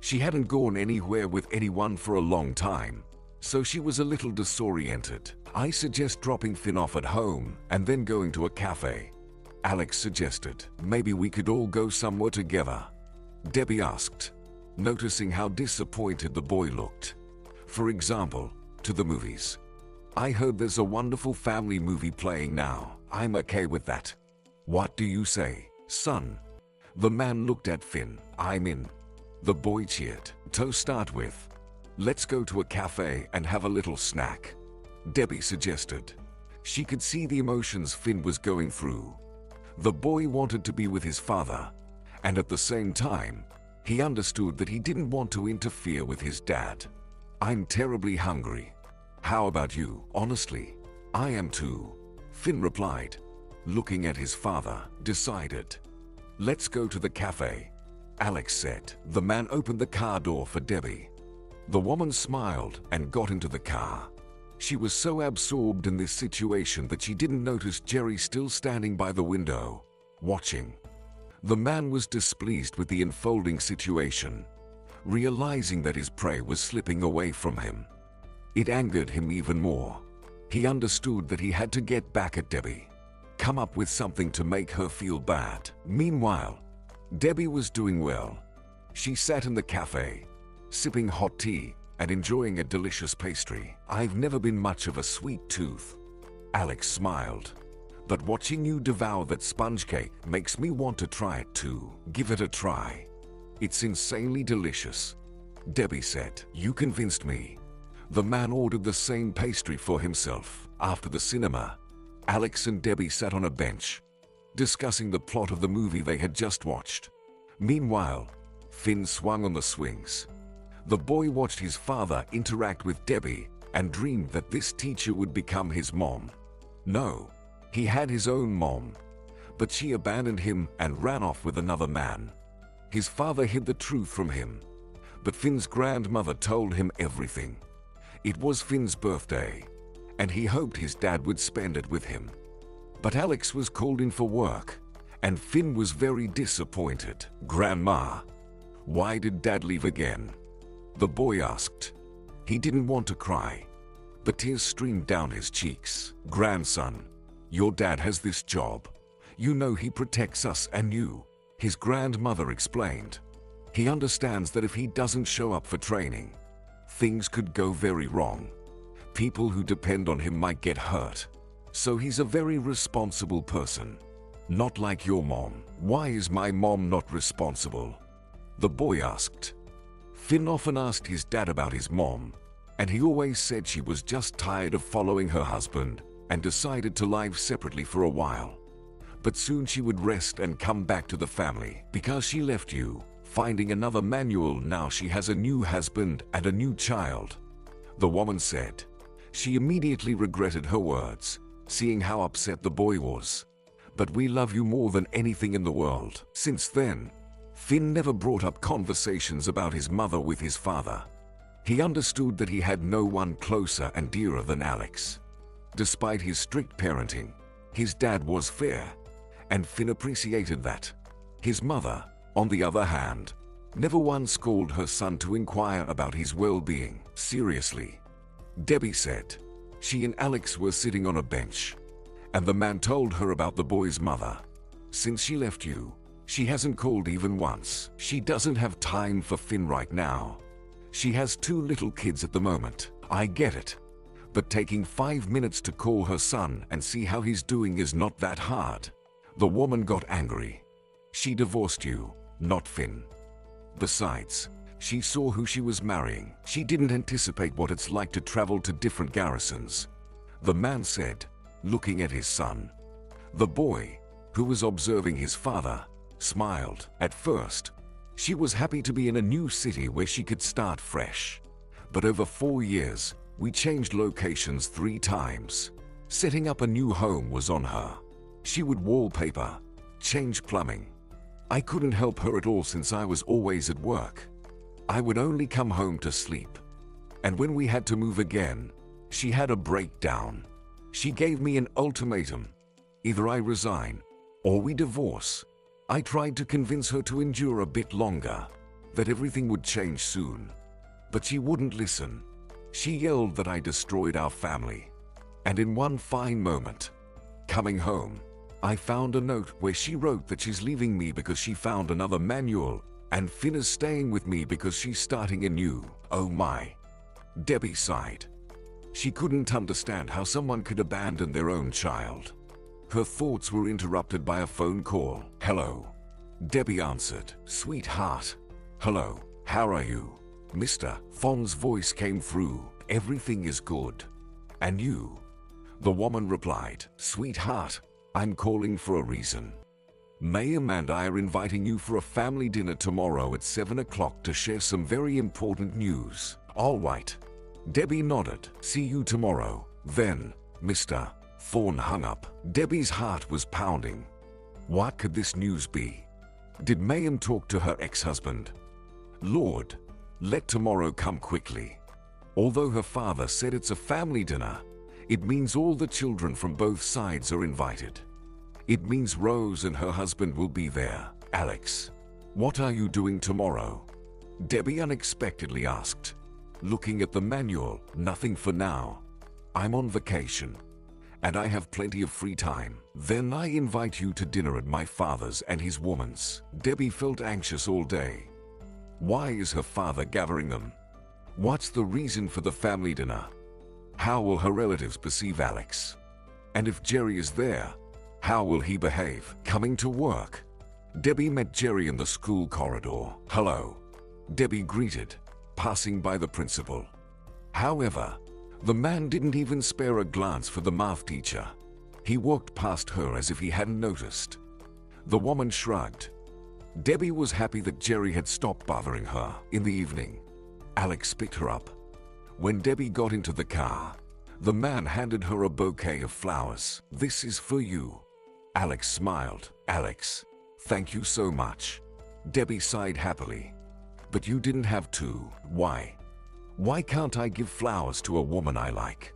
She hadn't gone anywhere with anyone for a long time, so she was a little disoriented. I suggest dropping Finn off at home and then going to a cafe. Alex suggested. Maybe we could all go somewhere together. Debbie asked, noticing how disappointed the boy looked. For example, to the movies. I heard there's a wonderful family movie playing now. I'm okay with that. What do you say, son? The man looked at Finn. I'm in. The boy cheered. To start with, let's go to a cafe and have a little snack, Debbie suggested. She could see the emotions Finn was going through. The boy wanted to be with his father, and at the same time, he understood that he didn't want to interfere with his dad. I'm terribly hungry. How about you? Honestly, I am too, Finn replied, looking at his father. Decided. Let's go to the cafe, Alex said. The man opened the car door for Debbie. The woman smiled and got into the car. She was so absorbed in this situation that she didn't notice Jerry still standing by the window, watching. The man was displeased with the unfolding situation, realizing that his prey was slipping away from him. It angered him even more. He understood that he had to get back at Debbie, come up with something to make her feel bad. Meanwhile, Debbie was doing well. She sat in the cafe, sipping hot tea and enjoying a delicious pastry. I've never been much of a sweet tooth, Alex smiled. But watching you devour that sponge cake makes me want to try it too. Give it a try. It's insanely delicious, Debbie said. You convinced me. The man ordered the same pastry for himself. After the cinema, Alex and Debbie sat on a bench, discussing the plot of the movie they had just watched. Meanwhile, Finn swung on the swings. The boy watched his father interact with Debbie and dreamed that this teacher would become his mom. No, he had his own mom, but she abandoned him and ran off with another man. His father hid the truth from him, but Finn's grandmother told him everything. It was Finn's birthday, and he hoped his dad would spend it with him. But Alex was called in for work, and Finn was very disappointed. Grandma, why did Dad leave again? The boy asked. He didn't want to cry, but tears streamed down his cheeks. Grandson, your dad has this job. You know he protects us and you, his grandmother explained. He understands that if he doesn't show up for training, things could go very wrong. People who depend on him might get hurt. So he's a very responsible person. Not like your mom. Why is my mom not responsible? The boy asked. Finn often asked his dad about his mom, and he always said she was just tired of following her husband and decided to live separately for a while. But soon she would rest and come back to the family. Because she left you, finding another manual, now she has a new husband and a new child, the woman said. She immediately regretted her words, seeing how upset the boy was. But we love you more than anything in the world. Since then, Finn never brought up conversations about his mother with his father. He understood that he had no one closer and dearer than Alex. Despite his strict parenting, his dad was fair, and Finn appreciated that. His mother, on the other hand, never once called her son to inquire about his well-being. Seriously, Debbie said. She and Alex were sitting on a bench, and the man told her about the boy's mother. Since she left you, she hasn't called even once. She doesn't have time for Finn right now. She has 2 little kids at the moment. I get it. But taking 5 minutes to call her son and see how he's doing is not that hard. The woman got angry. She divorced you, not Finn. Besides, she saw who she was marrying. She didn't anticipate what it's like to travel to different garrisons, the man said, looking at his son. The boy, who was observing his father, smiled. At first, she was happy to be in a new city where she could start fresh. But over 4 years, we changed locations 3 times. Setting up a new home was on her. She would wallpaper, change plumbing. I couldn't help her at all since I was always at work. I would only come home to sleep. And when we had to move again, she had a breakdown. She gave me an ultimatum. Either I resign, or we divorce. I tried to convince her to endure a bit longer. that everything would change soon. But she wouldn't listen. She yelled that I destroyed our family. And in one fine moment, coming home, I found a note where she wrote that she's leaving me because she found another manual, and Finn is staying with me because she's starting anew. Oh my. Debbie sighed. She couldn't understand how someone could abandon their own child. Her thoughts were interrupted by a phone call. Hello. Debbie answered. Sweetheart. Hello. How are you? Mr. Fon's voice came through. Everything is good. And you? The woman replied. Sweetheart, I'm calling for a reason. Mayim and I are inviting you for a family dinner tomorrow at 7 o'clock to share some very important news. All right. Debbie nodded. See you tomorrow. Then, Mr. Thorne hung up. Debbie's heart was pounding. What could this news be? Did Mayim talk to her ex-husband? Lord, let tomorrow come quickly. Although her father said it's a family dinner, it means all the children from both sides are invited. It means Rose and her husband will be there. Alex, what are you doing tomorrow? Debbie unexpectedly asked. Looking at the manual, nothing for now. I'm on vacation, and I have plenty of free time. Then I invite you to dinner at my father's and his woman's. Debbie felt anxious all day. Why is her father gathering them? What's the reason for the family dinner? How will her relatives perceive Alex? And if Jerry is there, how will he behave? Coming to work, Debbie met Jerry in the school corridor. Hello, Debbie greeted, passing by the principal. However, the man didn't even spare a glance for the math teacher. He walked past her as if he hadn't noticed. The woman shrugged. Debbie was happy that Jerry had stopped bothering her. In the evening, Alex picked her up. When Debbie got into the car, the man handed her a bouquet of flowers. This is for you. Alex smiled. Alex, thank you so much. Debbie sighed happily. But you didn't have to. Why? Why can't I give flowers to a woman I like?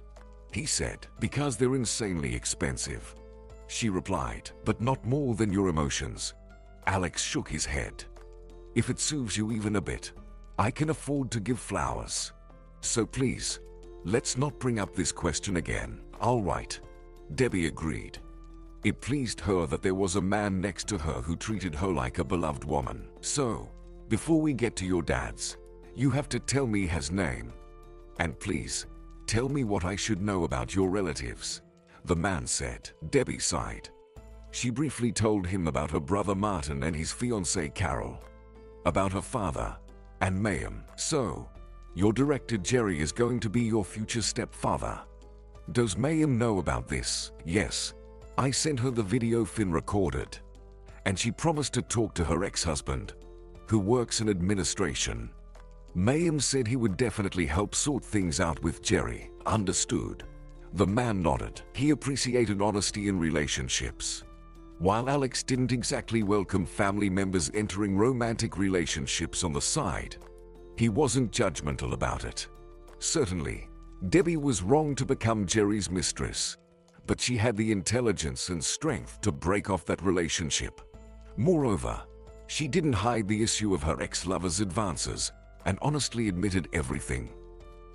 He said. Because they're insanely expensive. She replied. But not more than your emotions. Alex shook his head. If it soothes you even a bit, I can afford to give flowers. So please, let's not bring up this question again. All right. Debbie agreed. It pleased her that there was a man next to her who treated her like a beloved woman. So, before we get to your dad's, you have to tell me his name. And please, tell me what I should know about your relatives, the man said. Debbie sighed. She briefly told him about her brother Martin and his fiancée Carol, about her father, and Mayim. So, your director Jerry is going to be your future stepfather. Does Mayim know about this? Yes. I sent her the video Finn recorded, and she promised to talk to her ex-husband, who works in administration. Mayim said he would definitely help sort things out with Jerry. Understood. The man nodded. He appreciated honesty in relationships. While Alex didn't exactly welcome family members entering romantic relationships on the side, he wasn't judgmental about it. Certainly, Debbie was wrong to become Jerry's mistress, but she had the intelligence and strength to break off that relationship. Moreover, she didn't hide the issue of her ex-lover's advances and honestly admitted everything.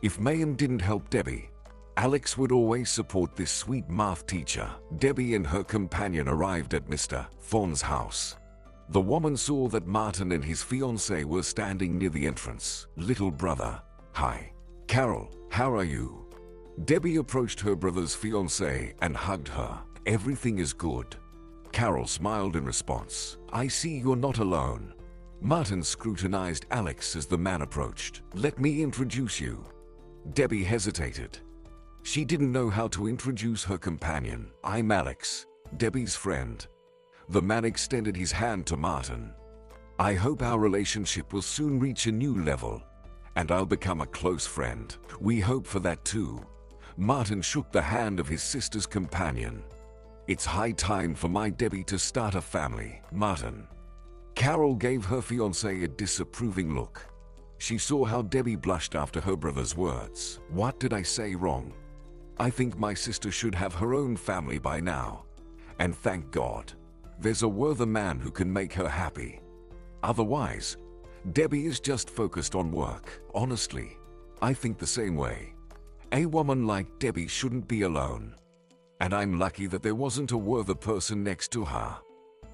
If Mayim didn't help Debbie, Alex would always support this sweet math teacher. Debbie and her companion arrived at Mr. Thorne's house. The woman saw that Martin and his fiancée were standing near the entrance. Little brother, hi. Carol, how are you? Debbie approached her brother's fiancée and hugged her. Everything is good. Carol smiled in response. I see you're not alone. Martin scrutinized Alex as the man approached. Let me introduce you. Debbie hesitated. She didn't know how to introduce her companion. I'm Alex, Debbie's friend. The man extended his hand to Martin. I hope our relationship will soon reach a new level, and I'll become a close friend. We hope for that too. Martin shook the hand of his sister's companion. It's high time for my Debbie to start a family, Martin. Carol gave her fiancé a disapproving look. She saw how Debbie blushed after her brother's words. What did I say wrong? I think my sister should have her own family by now. And thank God, there's a worthy man who can make her happy. Otherwise, Debbie is just focused on work. Honestly, I think the same way. A woman like Debbie shouldn't be alone. And I'm lucky that there wasn't a worthy person next to her.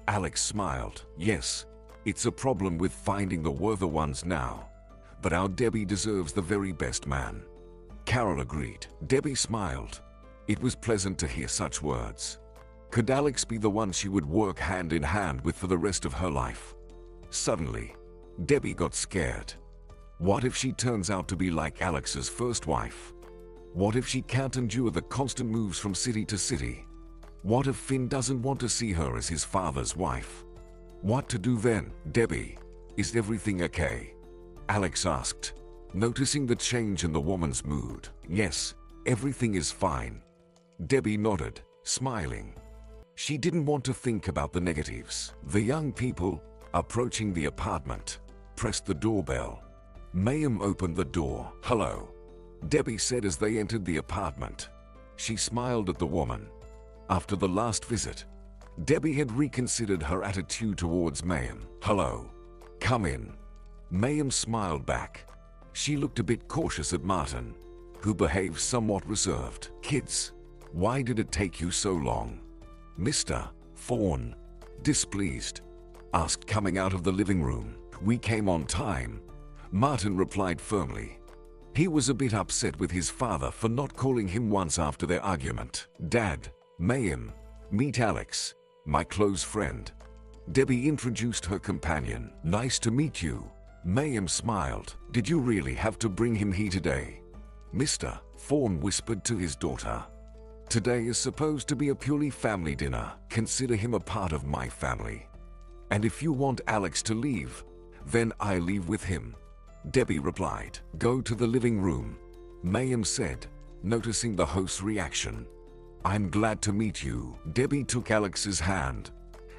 Alex smiled. Yes, it's a problem with finding the worthy ones now. But our Debbie deserves the very best man. Carol agreed. Debbie smiled. It was pleasant to hear such words. Could Alex be the one she would work hand in hand with for the rest of her life? Suddenly, Debbie got scared. What if she turns out to be like Alex's first wife? What if she can't endure the constant moves from city to city? What if Finn doesn't want to see her as his father's wife? What to do then? Debbie, is everything okay? Alex asked, noticing the change in the woman's mood. Yes, everything is fine. Debbie nodded, smiling. She didn't want to think about the negatives. The young people, approaching the apartment, pressed the doorbell. Mayhem opened the door. Hello, Debbie said as they entered the apartment. She smiled at the woman. After the last visit, Debbie had reconsidered her attitude towards Mayhem. Hello, come in. Mayhem smiled back. She looked a bit cautious at Martin, who behaved somewhat reserved. Kids, why did it take you so long? Mr. Thorne, displeased, asked coming out of the living room. We came on time, Martin replied firmly. He was a bit upset with his father for not calling him once after their argument. Dad, Mayhem, meet Alex, my close friend. Debbie introduced her companion. Nice to meet you. Mayhem smiled. Did you really have to bring him here today? Mr. Thorne whispered to his daughter. Today is supposed to be a purely family dinner. Consider him a part of my family. And if you want Alex to leave, then I leave with him. Debbie replied. Go to the living room, Mayhem said, noticing the host's reaction. I'm glad to meet you. Debbie took Alex's hand,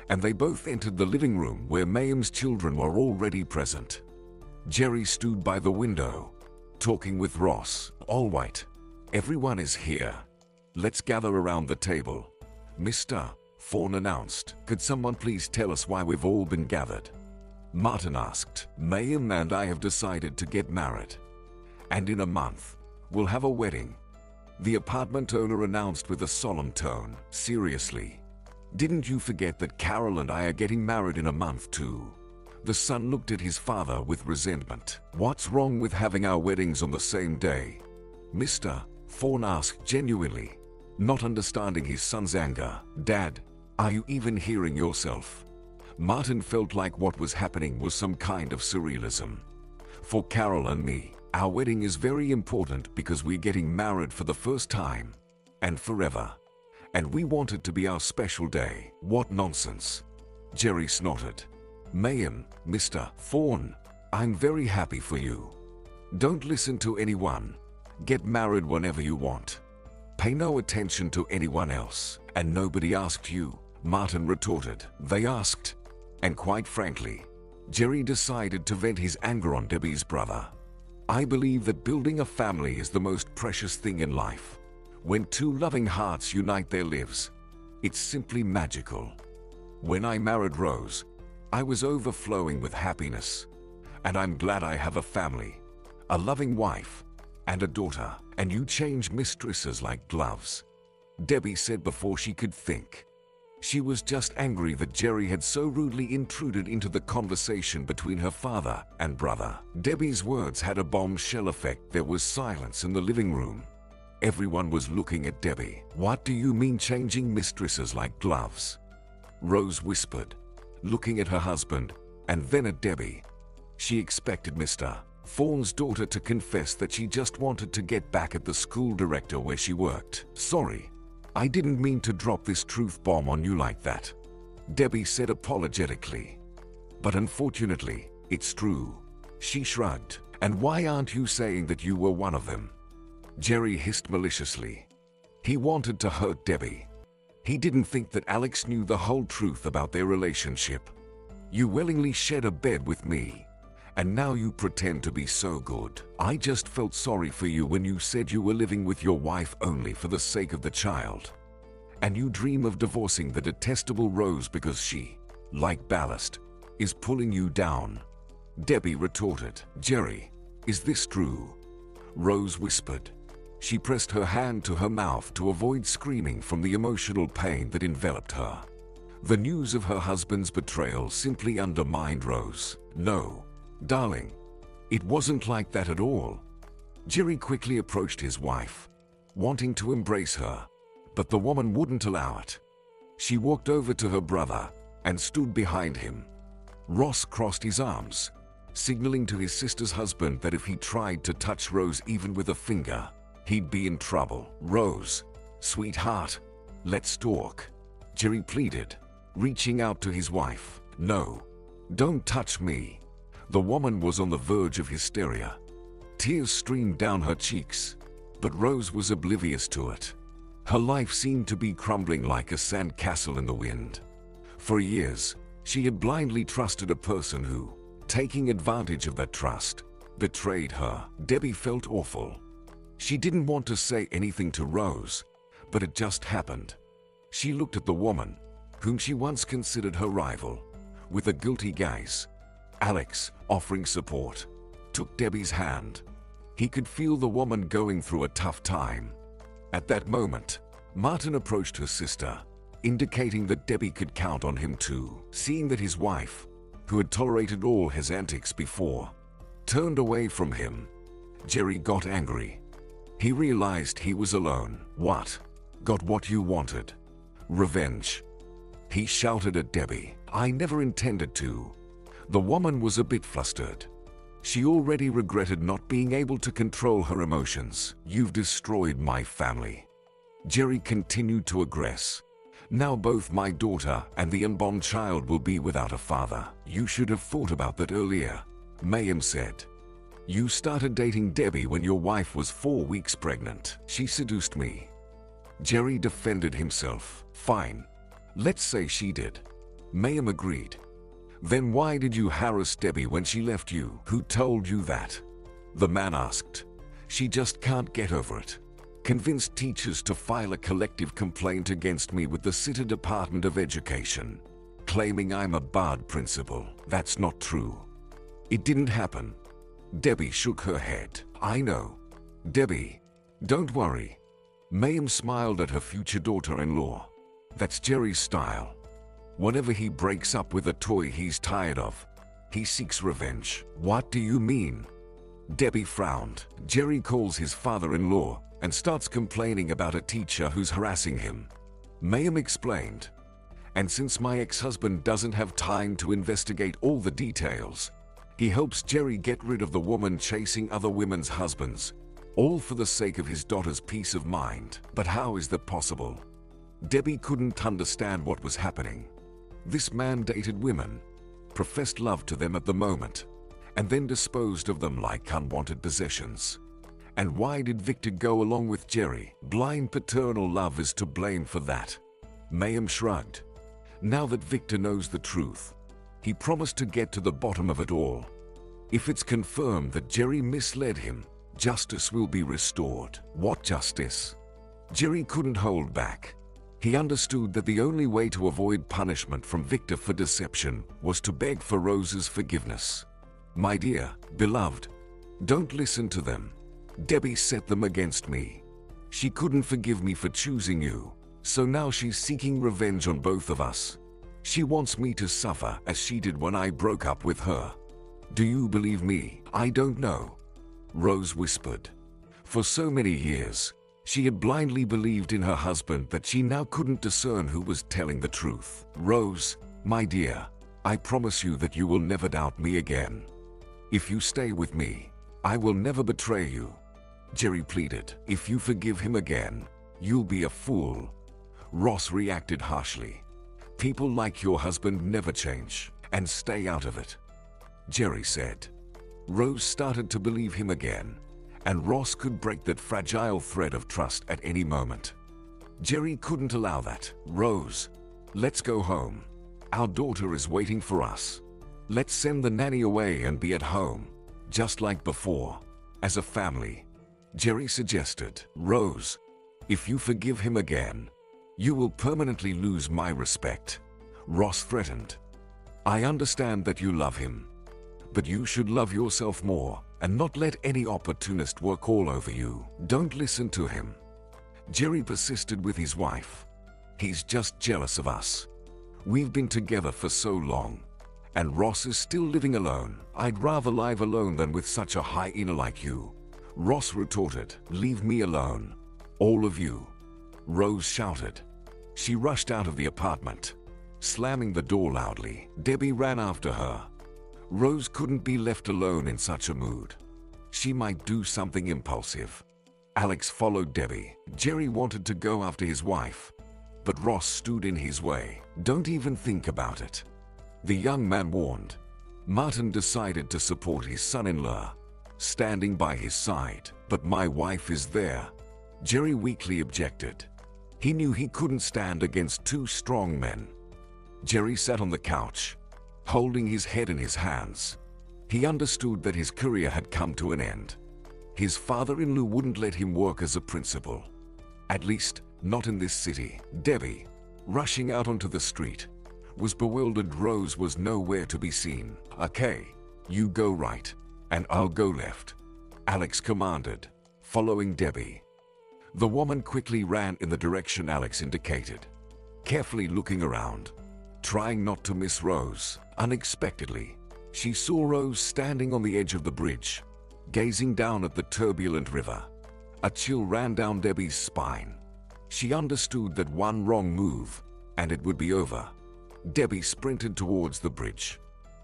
and they both entered the living room where Mayhem's children were already present. Jerry stood by the window, talking with Ross. All right, everyone is here. Let's gather around the table, Mr. Thorne announced. Could someone please tell us why we've all been gathered? Martin asked. Mayhem and I have decided to get married. And in a month, we'll have a wedding, the apartment owner announced with a solemn tone. Seriously? Didn't you forget that Carol and I are getting married in a month too? The son looked at his father with resentment. What's wrong with having our weddings on the same day? Mr. Thorne asked genuinely, not understanding his son's anger. Dad, are you even hearing yourself? Martin felt like what was happening was some kind of surrealism. For Carol and me, our wedding is very important because we're getting married for the first time and forever. And we want it to be our special day. What nonsense, Jerry snorted. Mayhem, Mr. Thorne, I'm very happy for you. Don't listen to anyone. Get married whenever you want. Pay no attention to anyone else. And nobody asked you, Martin retorted. They asked. And quite frankly, Jerry decided to vent his anger on Debbie's brother. I believe that building a family is the most precious thing in life. When two loving hearts unite their lives, it's simply magical. When I married Rose, I was overflowing with happiness. And I'm glad I have a family, a loving wife, and a daughter. And you change mistresses like gloves, Debbie said before she could think. She was just angry that Jerry had so rudely intruded into the conversation between her father and brother. Debbie's words had a bombshell effect. There was silence in the living room. Everyone was looking at Debbie. What do you mean changing mistresses like gloves? Rose whispered, looking at her husband and then at Debbie. She expected Mr. Thorne's daughter to confess that she just wanted to get back at the school director where she worked. Sorry, I didn't mean to drop this truth bomb on you like that, Debbie said apologetically. But unfortunately, it's true. She shrugged. And why aren't you saying that you were one of them? Jerry hissed maliciously. He wanted to hurt Debbie. He didn't think that Alex knew the whole truth about their relationship. You willingly shared a bed with me, and now you pretend to be so good. I just felt sorry for you when you said you were living with your wife only for the sake of the child. And you dream of divorcing the detestable Rose because she, like ballast, is pulling you down. Debbie retorted. "Jerry, is this true?" Rose whispered. She pressed her hand to her mouth to avoid screaming from the emotional pain that enveloped her. The news of her husband's betrayal simply undermined Rose. "No, darling, it wasn't like that at all." Jerry quickly approached his wife, wanting to embrace her, but the woman wouldn't allow it. She walked over to her brother and stood behind him. Ross crossed his arms, signaling to his sister's husband that if he tried to touch Rose even with a finger, he'd be in trouble. "Rose, sweetheart, let's talk," Jerry pleaded, reaching out to his wife. "No, don't touch me." The woman was on the verge of hysteria. Tears streamed down her cheeks, but Rose was oblivious to it. Her life seemed to be crumbling like a sandcastle in the wind. For years, she had blindly trusted a person who, taking advantage of that trust, betrayed her. Debbie felt awful. She didn't want to say anything to Rose, but it just happened. She looked at the woman, whom she once considered her rival, with a guilty gaze. Alex, offering support, took Debbie's hand. He could feel the woman going through a tough time. At that moment, Martin approached her sister, indicating that Debbie could count on him too. Seeing that his wife, who had tolerated all his antics before, turned away from him, Jerry got angry. He realized he was alone. "What? Got what you wanted? Revenge?" He shouted at Debbie. "I never intended to." The woman was a bit flustered. She already regretted not being able to control her emotions. "You've destroyed my family." Jerry continued to aggress. "Now both my daughter and the unborn child will be without a father." "You should have thought about that earlier," Mayhem said. "You started dating Debbie when your wife was 4 weeks pregnant. She seduced me." Jerry defended himself. "Fine. Let's say she did." Mayhem agreed. "Then why did you harass Debbie when she left you?" "Who told you that?" the man asked. "She just can't get over it. Convinced teachers to file a collective complaint against me with the City Department of Education, claiming I'm a bad principal." "That's not true. It didn't happen." Debbie shook her head. "I know. Debbie, don't worry." Mayhem smiled at her future daughter-in-law. "That's Jerry's style. Whenever he breaks up with a toy he's tired of, he seeks revenge." "What do you mean?" Debbie frowned. "Jerry calls his father-in-law and starts complaining about a teacher who's harassing him," Mayhem explained. "And since my ex-husband doesn't have time to investigate all the details, he helps Jerry get rid of the woman chasing other women's husbands, all for the sake of his daughter's peace of mind." "But how is that possible?" Debbie couldn't understand what was happening. This man dated women, professed love to them at the moment, and then disposed of them like unwanted possessions. And why did Victor go along with Jerry? Blind paternal love is to blame for that. Mayhem shrugged. Now that Victor knows the truth, he promised to get to the bottom of it all. If it's confirmed that Jerry misled him, justice will be restored. What justice? Jerry couldn't hold back. He understood that the only way to avoid punishment from Victor for deception was to beg for Rose's forgiveness. "My dear, beloved, don't listen to them. Debbie set them against me. She couldn't forgive me for choosing you, so now she's seeking revenge on both of us. She wants me to suffer as she did when I broke up with her. Do you believe me?" "I don't know," Rose whispered. For so many years, she had blindly believed in her husband that she now couldn't discern who was telling the truth. "Rose, my dear, I promise you that you will never doubt me again. If you stay with me, I will never betray you," Jerry pleaded. "If you forgive him again, you'll be a fool." Ross reacted harshly. "People like your husband never change, and stay out of it," Jerry said. Rose started to believe him again, and Ross could break that fragile thread of trust at any moment. Jerry couldn't allow that. "Rose, let's go home. Our daughter is waiting for us. Let's send the nanny away and be at home, just like before, as a family," Jerry suggested. "Rose, if you forgive him again, you will permanently lose my respect," Ross threatened. "I understand that you love him, But you should love yourself more and not let any opportunist work all over you. Don't listen to him. Jerry persisted with his wife. He's just jealous of us. We've been together for so long, and Ross is still living alone. I'd rather live alone than with such a hyena like you. Ross retorted, leave me alone. All of you. Rose shouted. She rushed out of the apartment, slamming the door loudly. Debbie ran after her. Rose couldn't be left alone in such a mood. She might do something impulsive. Alex followed Debbie. Jerry wanted to go after his wife, but Ross stood in his way. Don't even think about it, the young man warned. Martin decided to support his son-in-law, standing by his side. But my wife is there, Jerry weakly objected. He knew he couldn't stand against two strong men. Jerry sat on the couch, holding his head in his hands. He understood that his career had come to an end. His father-in-law wouldn't let him work as a principal. At least, not in this city. Debbie, rushing out onto the street, was bewildered. Rose was nowhere to be seen. Okay, you go right, and I'll go left, Alex commanded, following Debbie. The woman quickly ran in the direction Alex indicated, carefully looking around, trying not to miss Rose. Unexpectedly, she saw Rose standing on the edge of the bridge, gazing down at the turbulent river. A chill ran down Debbie's spine. She understood that one wrong move, and it would be over. Debbie sprinted towards the bridge.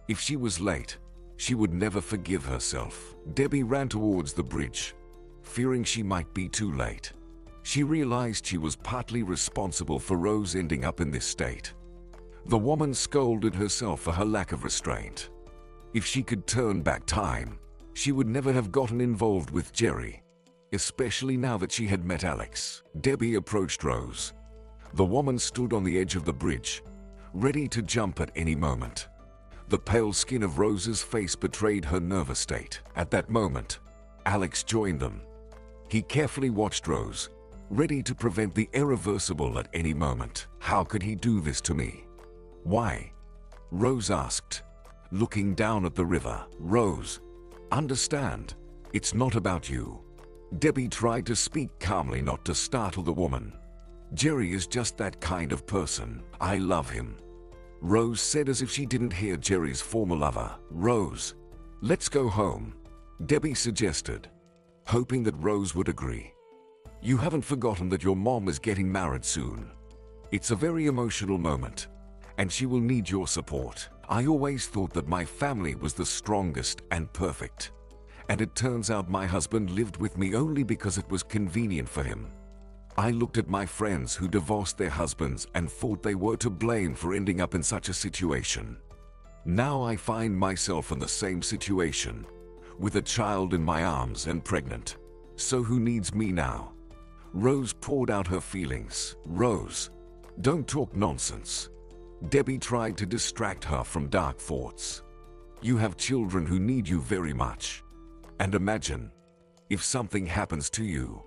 If she was late, she would never forgive herself. Debbie ran towards the bridge, fearing she might be too late. She realized she was partly responsible for Rose ending up in this state. The woman scolded herself for her lack of restraint. If she could turn back time, she would never have gotten involved with Jerry, especially now that she had met Alex. Debbie approached Rose. The woman stood on the edge of the bridge, ready to jump at any moment. The pale skin of Rose's face betrayed her nervous state. At that moment, Alex joined them. He carefully watched Rose, ready to prevent the irreversible at any moment. How could he do this to me? Why? Rose asked, looking down at the river. Rose, understand, it's not about you. Debbie tried to speak calmly, not to startle the woman. Jerry is just that kind of person. I love him, Rose said as if she didn't hear Jerry's former lover. Rose, let's go home, Debbie suggested, hoping that Rose would agree. You haven't forgotten that your mom is getting married soon. It's a very emotional moment, and she will need your support. I always thought that my family was the strongest and perfect, and it turns out my husband lived with me only because it was convenient for him. I looked at my friends who divorced their husbands and thought they were to blame for ending up in such a situation. Now I find myself in the same situation, with a child in my arms and pregnant. So who needs me now? Rose poured out her feelings. Rose, don't talk nonsense. Debbie tried to distract her from dark thoughts. You have children who need you very much. And imagine, if something happens to you,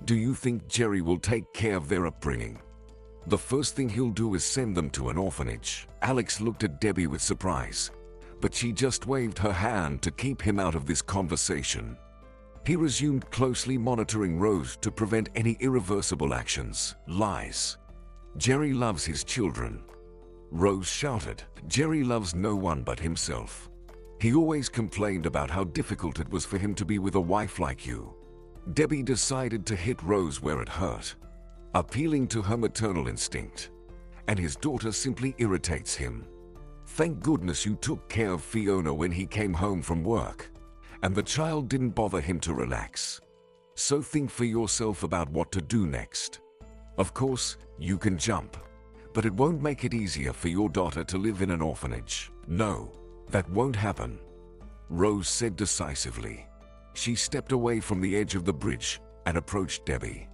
do you think Jerry will take care of their upbringing? The first thing he'll do is send them to an orphanage. Alex looked at Debbie with surprise, but she just waved her hand to keep him out of this conversation. He resumed, closely monitoring Rose to prevent any irreversible actions. Lies. Jerry loves his children, Rose shouted. Jerry loves no one but himself. He always complained about how difficult it was for him to be with a wife like you. Debbie decided to hit Rose where it hurt, appealing to her maternal instinct. And his daughter simply irritates him. Thank goodness you took care of Fiona when he came home from work, and the child didn't bother him to relax. So think for yourself about what to do next. Of course, you can jump, but it won't make it easier for your daughter to live in an orphanage. No, that won't happen, Rose said decisively. She stepped away from the edge of the bridge and approached Debbie.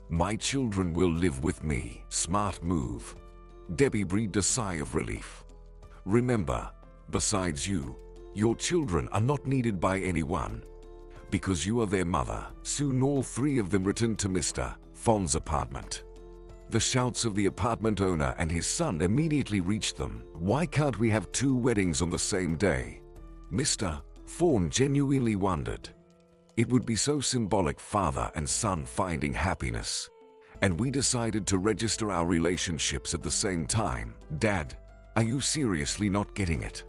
My children will live with me. Smart move. Debbie breathed a sigh of relief. Remember, besides you, your children are not needed by anyone, because you are their mother. Soon all three of them returned to Mr. Fon's apartment. The shouts of the apartment owner and his son immediately reached them. Why can't we have two weddings on the same day? Mr. Fawn genuinely wondered. It would be so symbolic, father and son finding happiness. And we decided to register our relationships at the same time. Dad, are you seriously not getting it?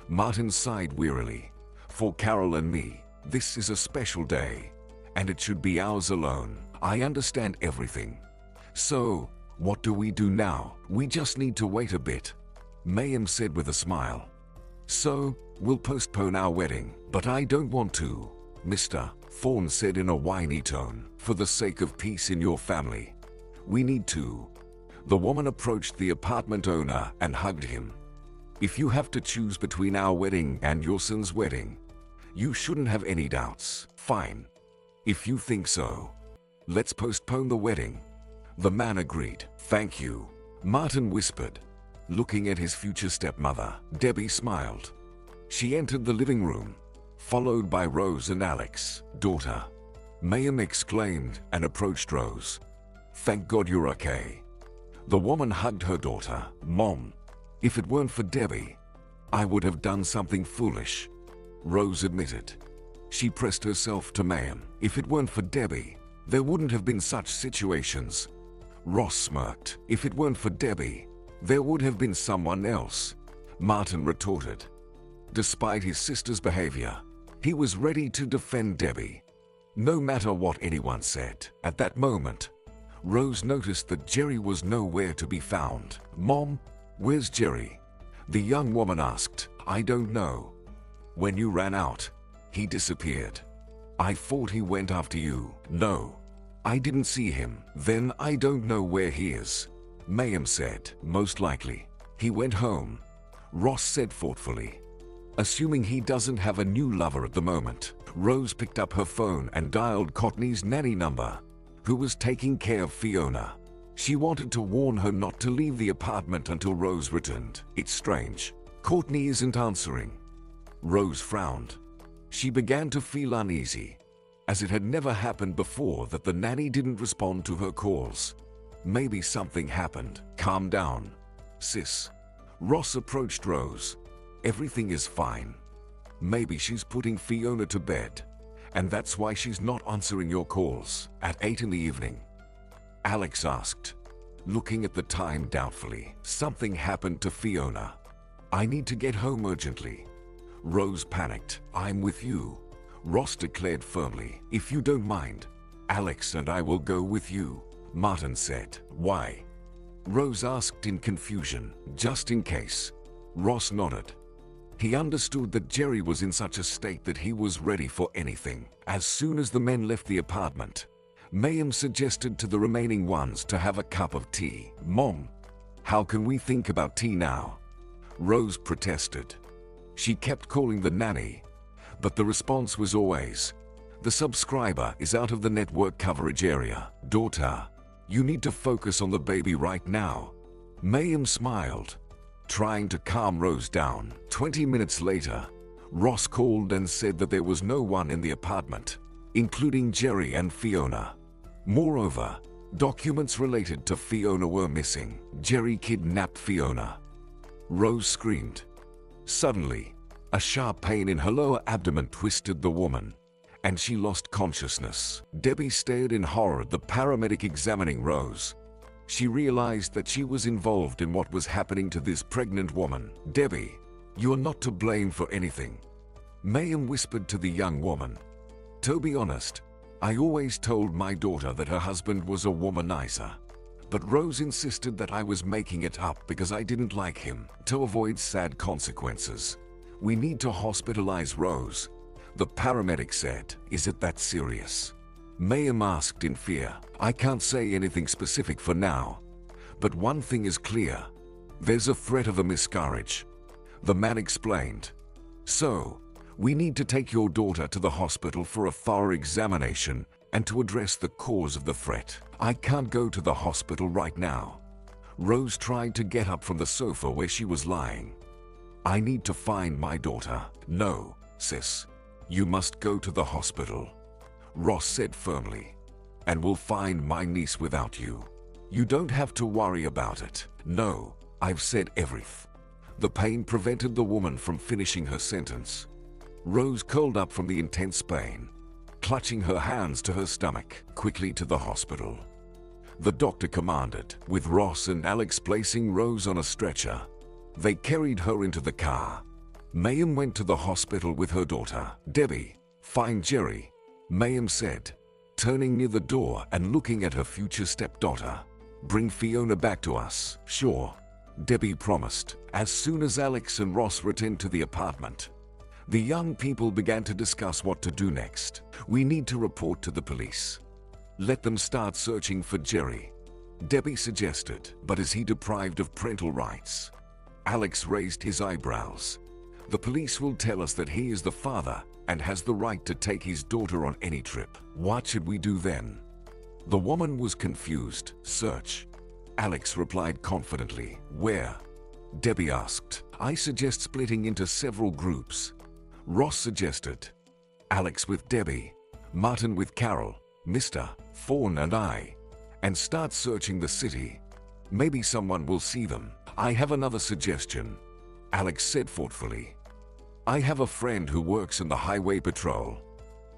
Martin sighed wearily. For Carol and me, this is a special day, and it should be ours alone. I understand everything. So, what do we do now? We just need to wait a bit, Mayhem said with a smile. So, we'll postpone our wedding. But I don't want to, Mr. Fawn said in a whiny tone. For the sake of peace in your family, we need to. The woman approached the apartment owner and hugged him. If you have to choose between our wedding and your son's wedding, you shouldn't have any doubts. Fine. If you think so, let's postpone the wedding. The man agreed. Thank you, Martin whispered, looking at his future stepmother. Debbie smiled. She entered the living room, followed by Rose and Alex. Daughter, Mayhem exclaimed and approached Rose. Thank God you're okay. The woman hugged her daughter. Mom, if it weren't for Debbie, I would have done something foolish, Rose admitted. She pressed herself to Mayhem. If it weren't for Debbie, there wouldn't have been such situations. Ross smirked. If it weren't for Debbie, there would have been someone else, Martin retorted. Despite his sister's behavior, he was ready to defend Debbie, no matter what anyone said. At that moment, Rose noticed that Jerry was nowhere to be found. Mom, where's Jerry? The young woman asked. I don't know. When you ran out, he disappeared. I thought he went after you. No, I didn't see him. Then I don't know where he is, Mayhem said. Most likely, he went home, Ross said thoughtfully. Assuming he doesn't have a new lover at the moment. Rose picked up her phone and dialed Courtney's nanny number, who was taking care of Fiona. She wanted to warn her not to leave the apartment until Rose returned. It's strange. Courtney isn't answering. Rose frowned. She began to feel uneasy, as it had never happened before that the nanny didn't respond to her calls. Maybe something happened. Calm down, sis. Ross approached Rose. Everything is fine. Maybe she's putting Fiona to bed, and that's why she's not answering your calls. At 8 in the evening, Alex asked, looking at the time doubtfully. Something happened to Fiona. I need to get home urgently. Rose panicked. I'm with you, Ross declared firmly. If you don't mind, Alex and I will go with you, Martin said. Why? Rose asked in confusion. Just in case. Ross nodded. He understood that Jerry was in such a state that he was ready for anything. As soon as the men left the apartment, Mayhem suggested to the remaining ones to have a cup of tea. Mom, how can we think about tea now? Rose protested. She kept calling the nanny, but the response was always, the subscriber is out of the network coverage area. Daughter, you need to focus on the baby right now. Mayhem smiled, trying to calm Rose down. 20 minutes later, Ross called and said that there was no one in the apartment, including Jerry and Fiona. Moreover, documents related to Fiona were missing. Jerry kidnapped Fiona. Rose screamed. Suddenly, a sharp pain in her lower abdomen twisted the woman, and she lost consciousness. Debbie stared in horror at the paramedic examining Rose. She realized that she was involved in what was happening to this pregnant woman. Debbie, you're not to blame for anything, Mayhem whispered to the young woman. To be honest, I always told my daughter that her husband was a womanizer. But Rose insisted that I was making it up because I didn't like him. To avoid sad consequences, we need to hospitalize Rose, the paramedic said. Is it that serious? Mayhem asked in fear. I can't say anything specific for now, but one thing is clear. There's a threat of a miscarriage, the man explained. So, we need to take your daughter to the hospital for a thorough examination and to address the cause of the threat. I can't go to the hospital right now. Rose tried to get up from the sofa where she was lying. I need to find my daughter. No, sis. You must go to the hospital, Ross said firmly, and we'll find my niece without you. You don't have to worry about it. No, I've said everything. The pain prevented the woman from finishing her sentence. Rose curled up from the intense pain, clutching her hands to her stomach. Quickly to the hospital, the doctor commanded, with Ross and Alex placing Rose on a stretcher. They carried her into the car. Mayhem went to the hospital with her daughter. Debbie, find Jerry, Mayhem said, turning near the door and looking at her future stepdaughter. Bring Fiona back to us. Sure, Debbie promised. As soon as Alex and Ross returned to the apartment, the young people began to discuss what to do next. We need to report to the police. Let them start searching for Jerry, Debbie suggested. But is he deprived of parental rights? Alex raised his eyebrows. The police will tell us that he is the father and has the right to take his daughter on any trip. What should we do then? The woman was confused. Search, Alex replied confidently. Where? Debbie asked. I suggest splitting into several groups, Ross suggested. Alex with Debbie, Martin with Carol, Mr. Fawn and I, and start searching the city. Maybe someone will see them. I have another suggestion, Alex said thoughtfully. I have a friend who works in the highway patrol.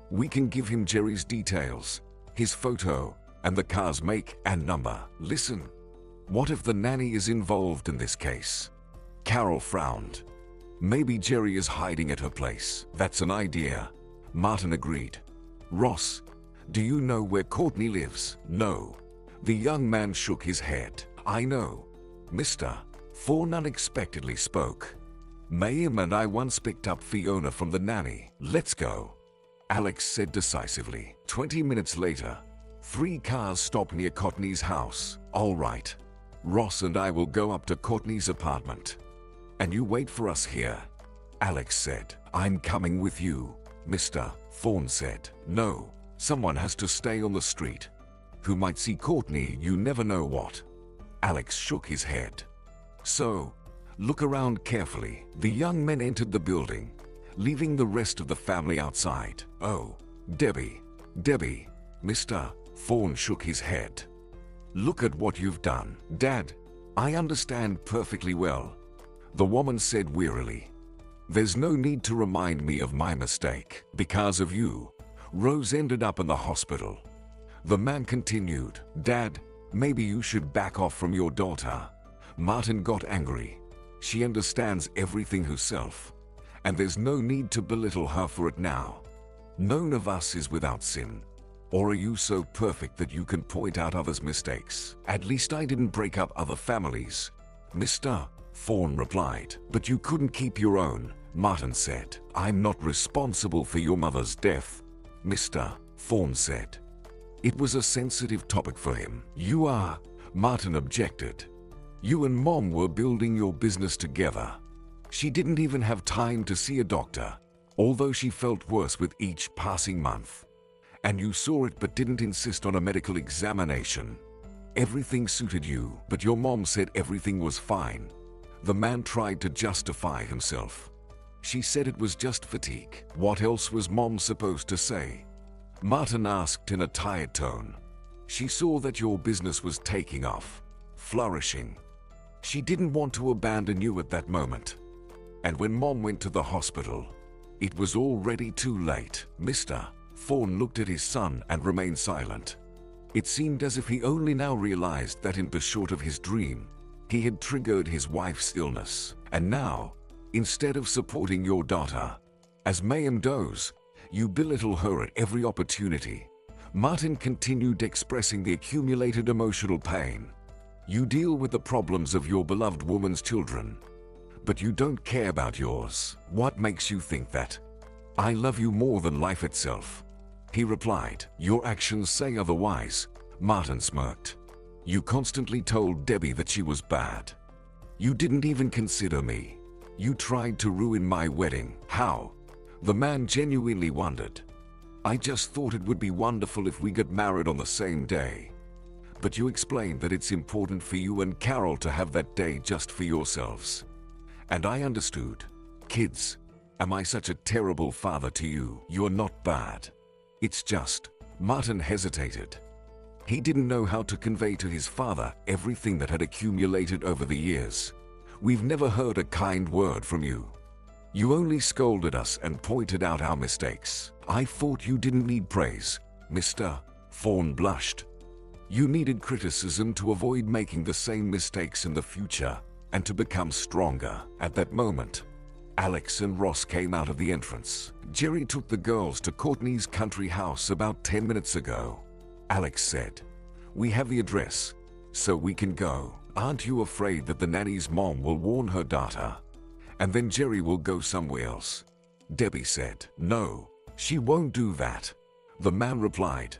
We can give him Jerry's details, his photo, and the car's make and number. Listen, what if the nanny is involved in this case? Carol frowned. Maybe Jerry is hiding at her place. That's an idea, Martin agreed. Ross, do you know where Courtney lives? No. The young man shook his head. I know. Mr. Fawn unexpectedly spoke. Mayhem and I once picked up Fiona from the nanny. Let's go, Alex said decisively. 20 minutes later, 3 cars stopped near Courtney's house. All right. Ross and I will go up to Courtney's apartment. And you wait for us here, Alex said. I'm coming with you, Mr. Fawn said. No, someone has to stay on the street. Who might see Courtney? You never know what. Alex shook his head. So, look around carefully. The young men entered the building, leaving the rest of the family outside. Oh, Debbie, Mr. Fawn shook his head. Look at what you've done. Dad, I understand perfectly well, the woman said wearily. There's no need to remind me of my mistake. Because of you, Rose ended up in the hospital. The man continued. Dad, maybe you should back off from your daughter. Martin got angry. She understands everything herself, and there's no need to belittle her for it now. None of us is without sin. Or are you so perfect that you can point out others' mistakes? At least I didn't break up other families, Mr. Fawn replied. But you couldn't keep your own, Martin said. I'm not responsible for your mother's death, Mr. Fawn said. It was a sensitive topic for him. You are, Martin objected. You and Mom were building your business together. She didn't even have time to see a doctor, although she felt worse with each passing month. And you saw it but didn't insist on a medical examination. Everything suited you, but your mom said everything was fine. The man tried to justify himself. She said it was just fatigue. What else was Mom supposed to say? Martin asked in a tired tone. She saw that your business was taking off, flourishing. She didn't want to abandon you at that moment. And when Mom went to the hospital, it was already too late. Mr. Fawn looked at his son and remained silent. It seemed as if he only now realized that in pursuit of his dream, he had triggered his wife's illness. And now, instead of supporting your daughter, as Mayhem does, you belittle her at every opportunity. Martin continued expressing the accumulated emotional pain. You deal with the problems of your beloved woman's children, but you don't care about yours. What makes you think that? I love you more than life itself, he replied. Your actions say otherwise, Martin smirked. You constantly told Debbie that she was bad. You didn't even consider me. You tried to ruin my wedding. How? The man genuinely wondered. I just thought it would be wonderful if we got married on the same day. But you explained that it's important for you and Carol to have that day just for yourselves. And I understood. Kids, am I such a terrible father to you? You're not bad. It's just, Martin hesitated. He didn't know how to convey to his father everything that had accumulated over the years. We've never heard a kind word from you. You only scolded us and pointed out our mistakes. I thought you didn't need praise, Mr. Fawn blushed. You needed criticism to avoid making the same mistakes in the future and to become stronger. At that moment, Alex and Ross came out of the entrance. Jerry took the girls to Courtney's country house about 10 minutes ago. Alex said, "We have the address, so we can go. Aren't you afraid that the nanny's mom will warn her daughter, and then Jerry will go somewhere else?" Debbie said, "No, she won't do that." The man replied,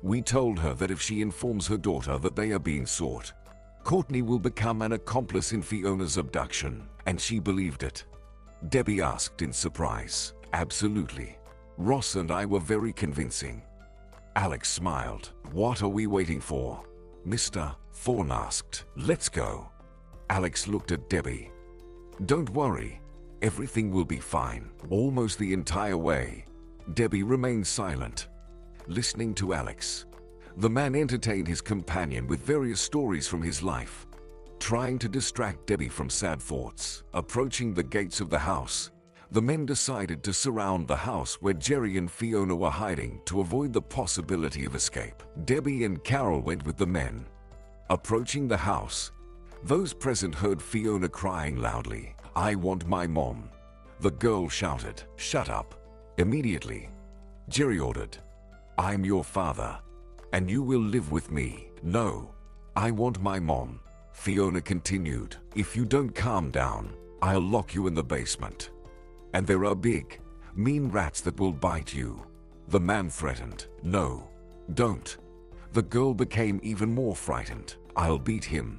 "We told her that if she informs her daughter that they are being sought, Courtney will become an accomplice in Fiona's abduction, and she believed it." Debbie asked in surprise, "Absolutely. Ross and I were very convincing." Alex smiled. "What are we waiting for?" Mr. Fawn asked. "Let's go." Alex looked at Debbie. "Don't worry, everything will be fine." Almost the entire way, Debbie remained silent, listening to Alex. The man entertained his companion with various stories from his life, trying to distract Debbie from sad thoughts. Approaching the gates of the house, the men decided to surround the house where Jerry and Fiona were hiding to avoid the possibility of escape. Debbie and Carol went with the men. Approaching the house, those present heard Fiona crying loudly. "I want my mom." The girl shouted, "Shut up." Immediately, Jerry ordered, "I'm your father, and you will live with me." "No, I want my mom," Fiona continued. "If you don't calm down, I'll lock you in the basement. And there are big, mean rats that will bite you." The man threatened. "No, don't." The girl became even more frightened. "I'll beat him."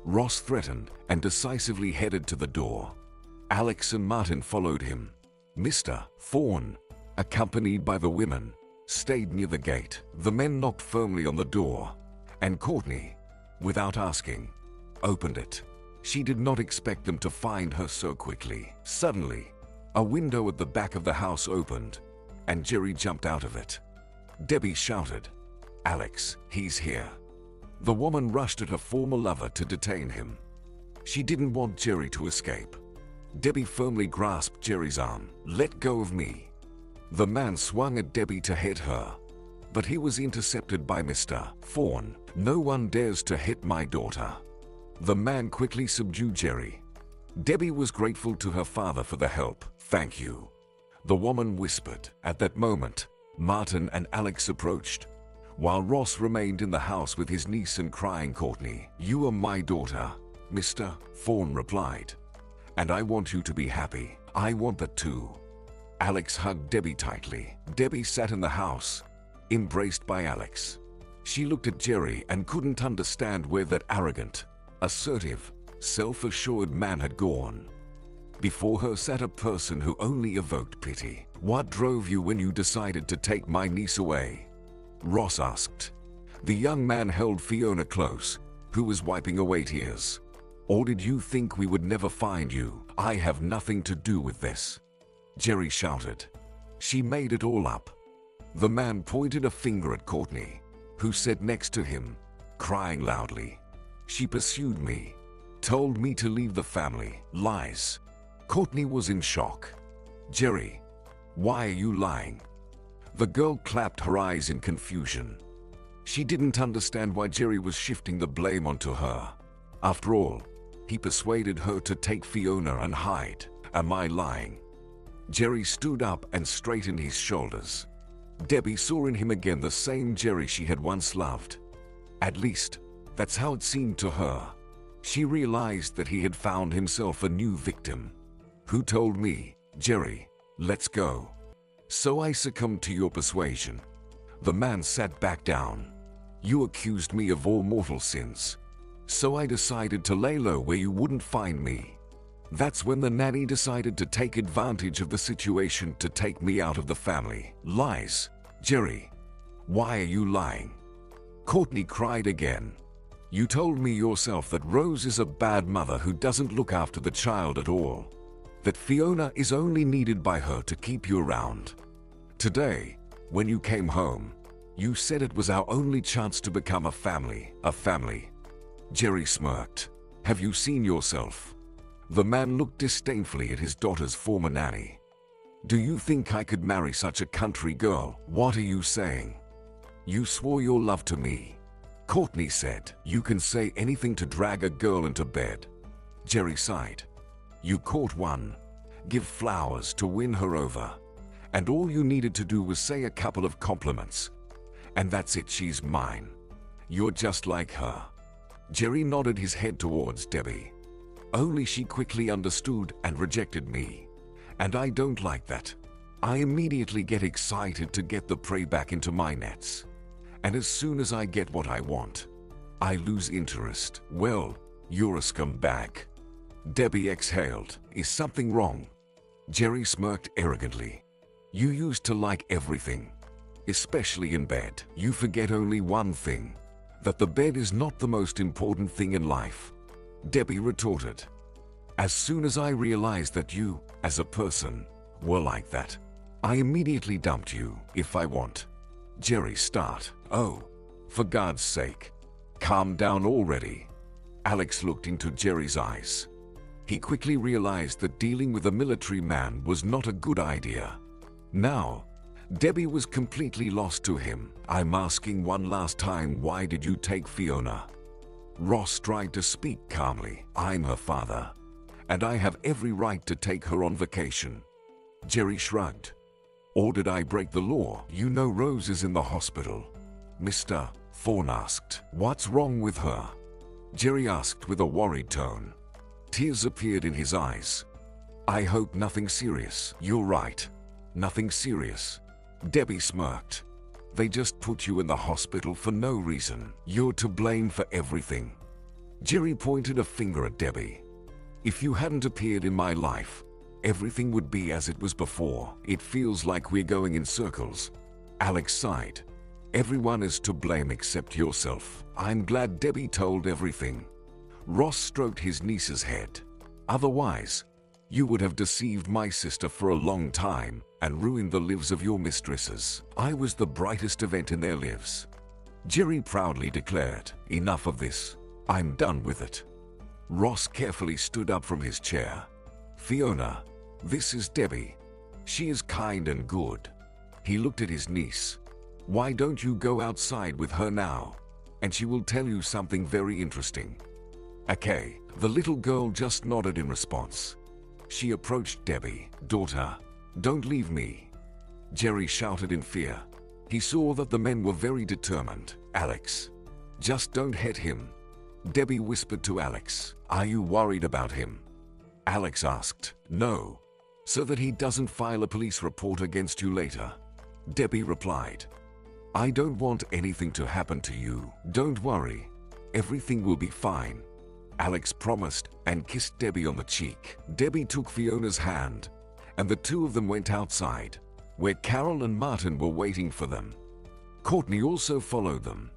Ross threatened and decisively headed to the door. Alex and Martin followed him. Mr. Fawn, accompanied by the women, stayed near the gate. The men knocked firmly on the door, and Courtney, without asking, opened it. She did not expect them to find her so quickly. Suddenly, a window at the back of the house opened, and Jerry jumped out of it. Debbie shouted, "Alex, he's here." The woman rushed at her former lover to detain him. She didn't want Jerry to escape. Debbie firmly grasped Jerry's arm. "Let go of me." The man swung at Debbie to hit her, but he was intercepted by Mr. Fawn. "No one dares to hit my daughter." The man quickly subdued Jerry. Debbie was grateful to her father for the help. "Thank you," the woman whispered. At that moment, Martin and Alex approached, while Ross remained in the house with his niece and crying Courtney. "You are my daughter," Mr. Fawn replied, "and I want you to be happy." "I want that too." Alex hugged Debbie tightly. Debbie sat in the house, embraced by Alex. She looked at Jerry and couldn't understand where that arrogant, assertive, self-assured man had gone. Before her sat a person who only evoked pity. "What drove you when you decided to take my niece away?" Ross asked. The young man held Fiona close, who was wiping away tears. "Or did you think we would never find you?" "I have nothing to do with this," Jerry shouted. "She made it all up." The man pointed a finger at Courtney, who sat next to him, crying loudly. "She pursued me, told me to leave the family." "Lies." Courtney was in shock. "Jerry, why are you lying?" The girl clapped her eyes in confusion. She didn't understand why Jerry was shifting the blame onto her. After all, he persuaded her to take Fiona and hide. "Am I lying?" Jerry stood up and straightened his shoulders. Debbie saw in him again the same Jerry she had once loved. At least, that's how it seemed to her. She realized that he had found himself a new victim. "Who told me?" "Jerry, let's go." "So I succumbed to your persuasion." The man sat back down. "You accused me of all mortal sins. So I decided to lay low where you wouldn't find me. That's when the nanny decided to take advantage of the situation to take me out of the family." "Lies." "Jerry, why are you lying?" Courtney cried again. "You told me yourself that Rose is a bad mother who doesn't look after the child at all. That Fiona is only needed by her to keep you around. Today, when you came home, you said it was our only chance to become a family." "A family?" Jerry smirked. "Have you seen yourself? The man looked disdainfully at his daughter's former nanny. "Do you think I could marry such a country girl? What are you saying? You swore your love to me." Courtney said, "You can say anything to drag a girl into bed." Jerry sighed. "You caught one. Give flowers to win her over. And all you needed to do was say a couple of compliments. And that's it, she's mine. You're just like her." Jerry nodded his head towards Debbie. "Only she quickly understood and rejected me. And I don't like that. I immediately get excited to get the prey back into my nets. And as soon as I get what I want, I lose interest. Well, you're a scumbag." Debbie exhaled. "Is something wrong?" Jerry smirked arrogantly. "You used to like everything, especially in bed. You forget only one thing, that the bed is not the most important thing in life." Debbie retorted. "As soon as I realized that you, as a person, were like that, I immediately dumped you, if I want." Jerry start. "Oh, for God's sake, calm down already." Alex looked into Jerry's eyes. He quickly realized that dealing with a military man was not a good idea. Now, Debbie was completely lost to him. "I'm asking one last time, why did you take Fiona?" Ross tried to speak calmly. "I'm her father, and I have every right to take her on vacation." Jerry shrugged. "Or did I break the law? You know Rose is in the hospital." Mr. Thorne asked. "What's wrong with her?" Jerry asked with a worried tone. Tears appeared in his eyes. "I hope nothing serious." "You're right. Nothing serious." Debbie smirked. "They just put you in the hospital for no reason. You're to blame for everything." Jerry pointed a finger at Debbie. "If you hadn't appeared in my life, everything would be as it was before. It feels like we're going in circles." Alex sighed. "Everyone is to blame except yourself." "I'm glad Debbie told everything." Ross stroked his niece's head. "Otherwise, you would have deceived my sister for a long time and ruined the lives of your mistresses. I was the brightest event in their lives." Jerry proudly declared, "Enough of this. I'm done with it." Ross carefully stood up from his chair. "Fiona, this is Debbie. She is kind and good." He looked at his niece. "Why don't you go outside with her now? And she will tell you something very interesting." "Okay." The little girl just nodded in response. She approached Debbie. "Daughter, don't leave me." Jerry shouted in fear. He saw that the men were very determined. "Alex, just don't hit him." Debbie whispered to Alex. "Are you worried about him?" Alex asked. "No. So that he doesn't file a police report against you later." Debbie replied. "I don't want anything to happen to you. Don't worry. Everything will be fine." Alex promised and kissed Debbie on the cheek. Debbie took Fiona's hand, and the two of them went outside, where Carol and Martin were waiting for them. Courtney also followed them.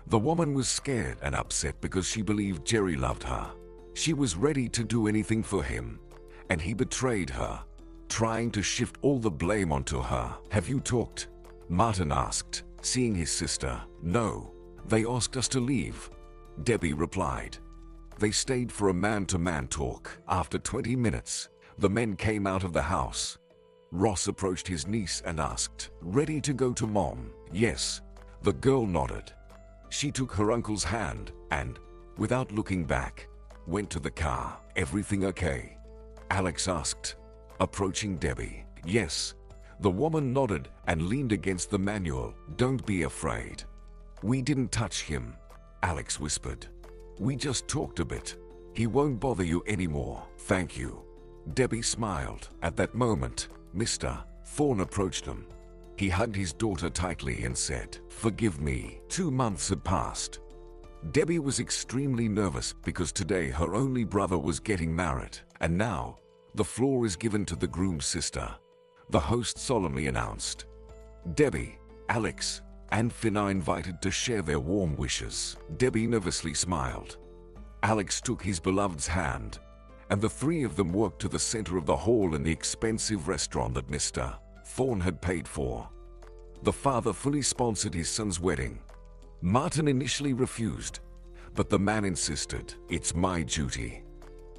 The woman was scared and upset because she believed Jerry loved her. She was ready to do anything for him, and he betrayed her, trying to shift all the blame onto her. "Have you talked?" Martin asked, seeing his sister. "No. They asked us to leave," Debbie replied. They stayed for a man-to-man talk. After 20 minutes, the men came out of the house. Ross approached his niece and asked, "Ready to go to Mom?" "Yes." The girl nodded. She took her uncle's hand and, without looking back, went to the car. "Everything okay?" Alex asked, approaching Debbie. "Yes." The woman nodded and leaned against the manual. "Don't be afraid." "We didn't touch him," Alex whispered. "We just talked a bit. He won't bother you anymore." "Thank you." Debbie smiled. At that moment, Mr. Thorne approached them. He hugged his daughter tightly and said, "Forgive me." 2 months had passed. Debbie was extremely nervous because today her only brother was getting married, and now the floor is given to the groom's sister. The host solemnly announced. Debbie, Alex, and Finn are invited to share their warm wishes. Debbie nervously smiled. Alex took his beloved's hand, and the three of them walked to the center of the hall in the expensive restaurant that Mr. Thorne had paid for. The father fully sponsored his son's wedding. Martin initially refused, but the man insisted, "It's my duty."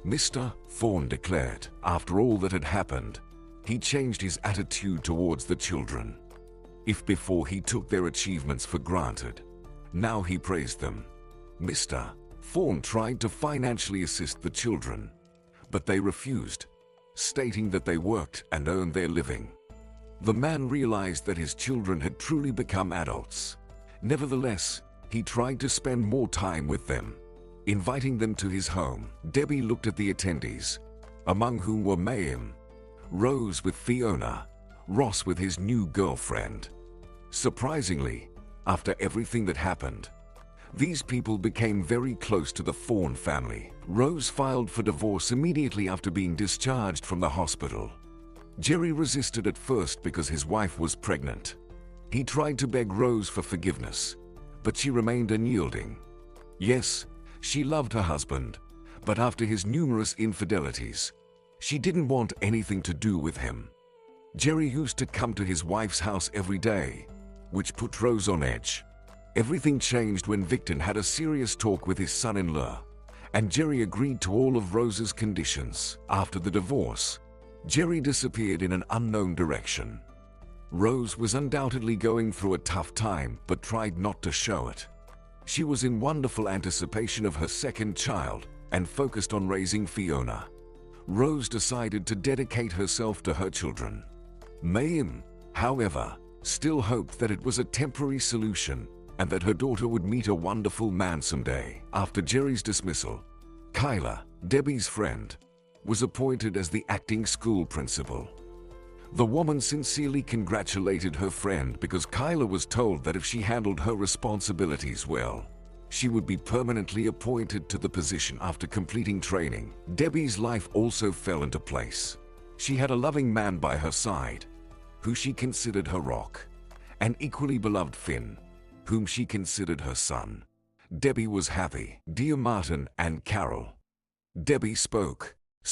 Mr. Thorne declared, after all that had happened, he changed his attitude towards the children. If before he took their achievements for granted, now he praised them. Mr. Thorne tried to financially assist the children, but they refused, stating that they worked and earned their living. The man realized that his children had truly become adults. Nevertheless, he tried to spend more time with them, inviting them to his home. Debbie looked at the attendees, among whom were Mayim, Rose with Fiona, Ross with his new girlfriend. Surprisingly, after everything that happened, these people became very close to the Thorne family. Rose filed for divorce immediately after being discharged from the hospital. Jerry resisted at first because his wife was pregnant. He tried to beg Rose for forgiveness, but she remained unyielding. Yes, she loved her husband, but after his numerous infidelities, she didn't want anything to do with him. Jerry used to come to his wife's house every day, which put Rose on edge. Everything changed when Victor had a serious talk with his son-in-law, and Jerry agreed to all of Rose's conditions. After the divorce, Jerry disappeared in an unknown direction. Rose was undoubtedly going through a tough time, but tried not to show it. She was in wonderful anticipation of her second child and focused on raising Fiona. Rose decided to dedicate herself to her children. Mayim, however, still hoped that it was a temporary solution and that her daughter would meet a wonderful man someday. After Jerry's dismissal, Kyla, Debbie's friend, was appointed as the acting school principal. The woman sincerely congratulated her friend because Kyla was told that if she handled her responsibilities well, she would be permanently appointed to the position after completing training. Debbie's life also fell into place. She had a loving man by her side, who she considered her rock, and equally beloved Finn, whom she considered her son. Debbie was happy. Dear Martin and Carol, Debbie spoke.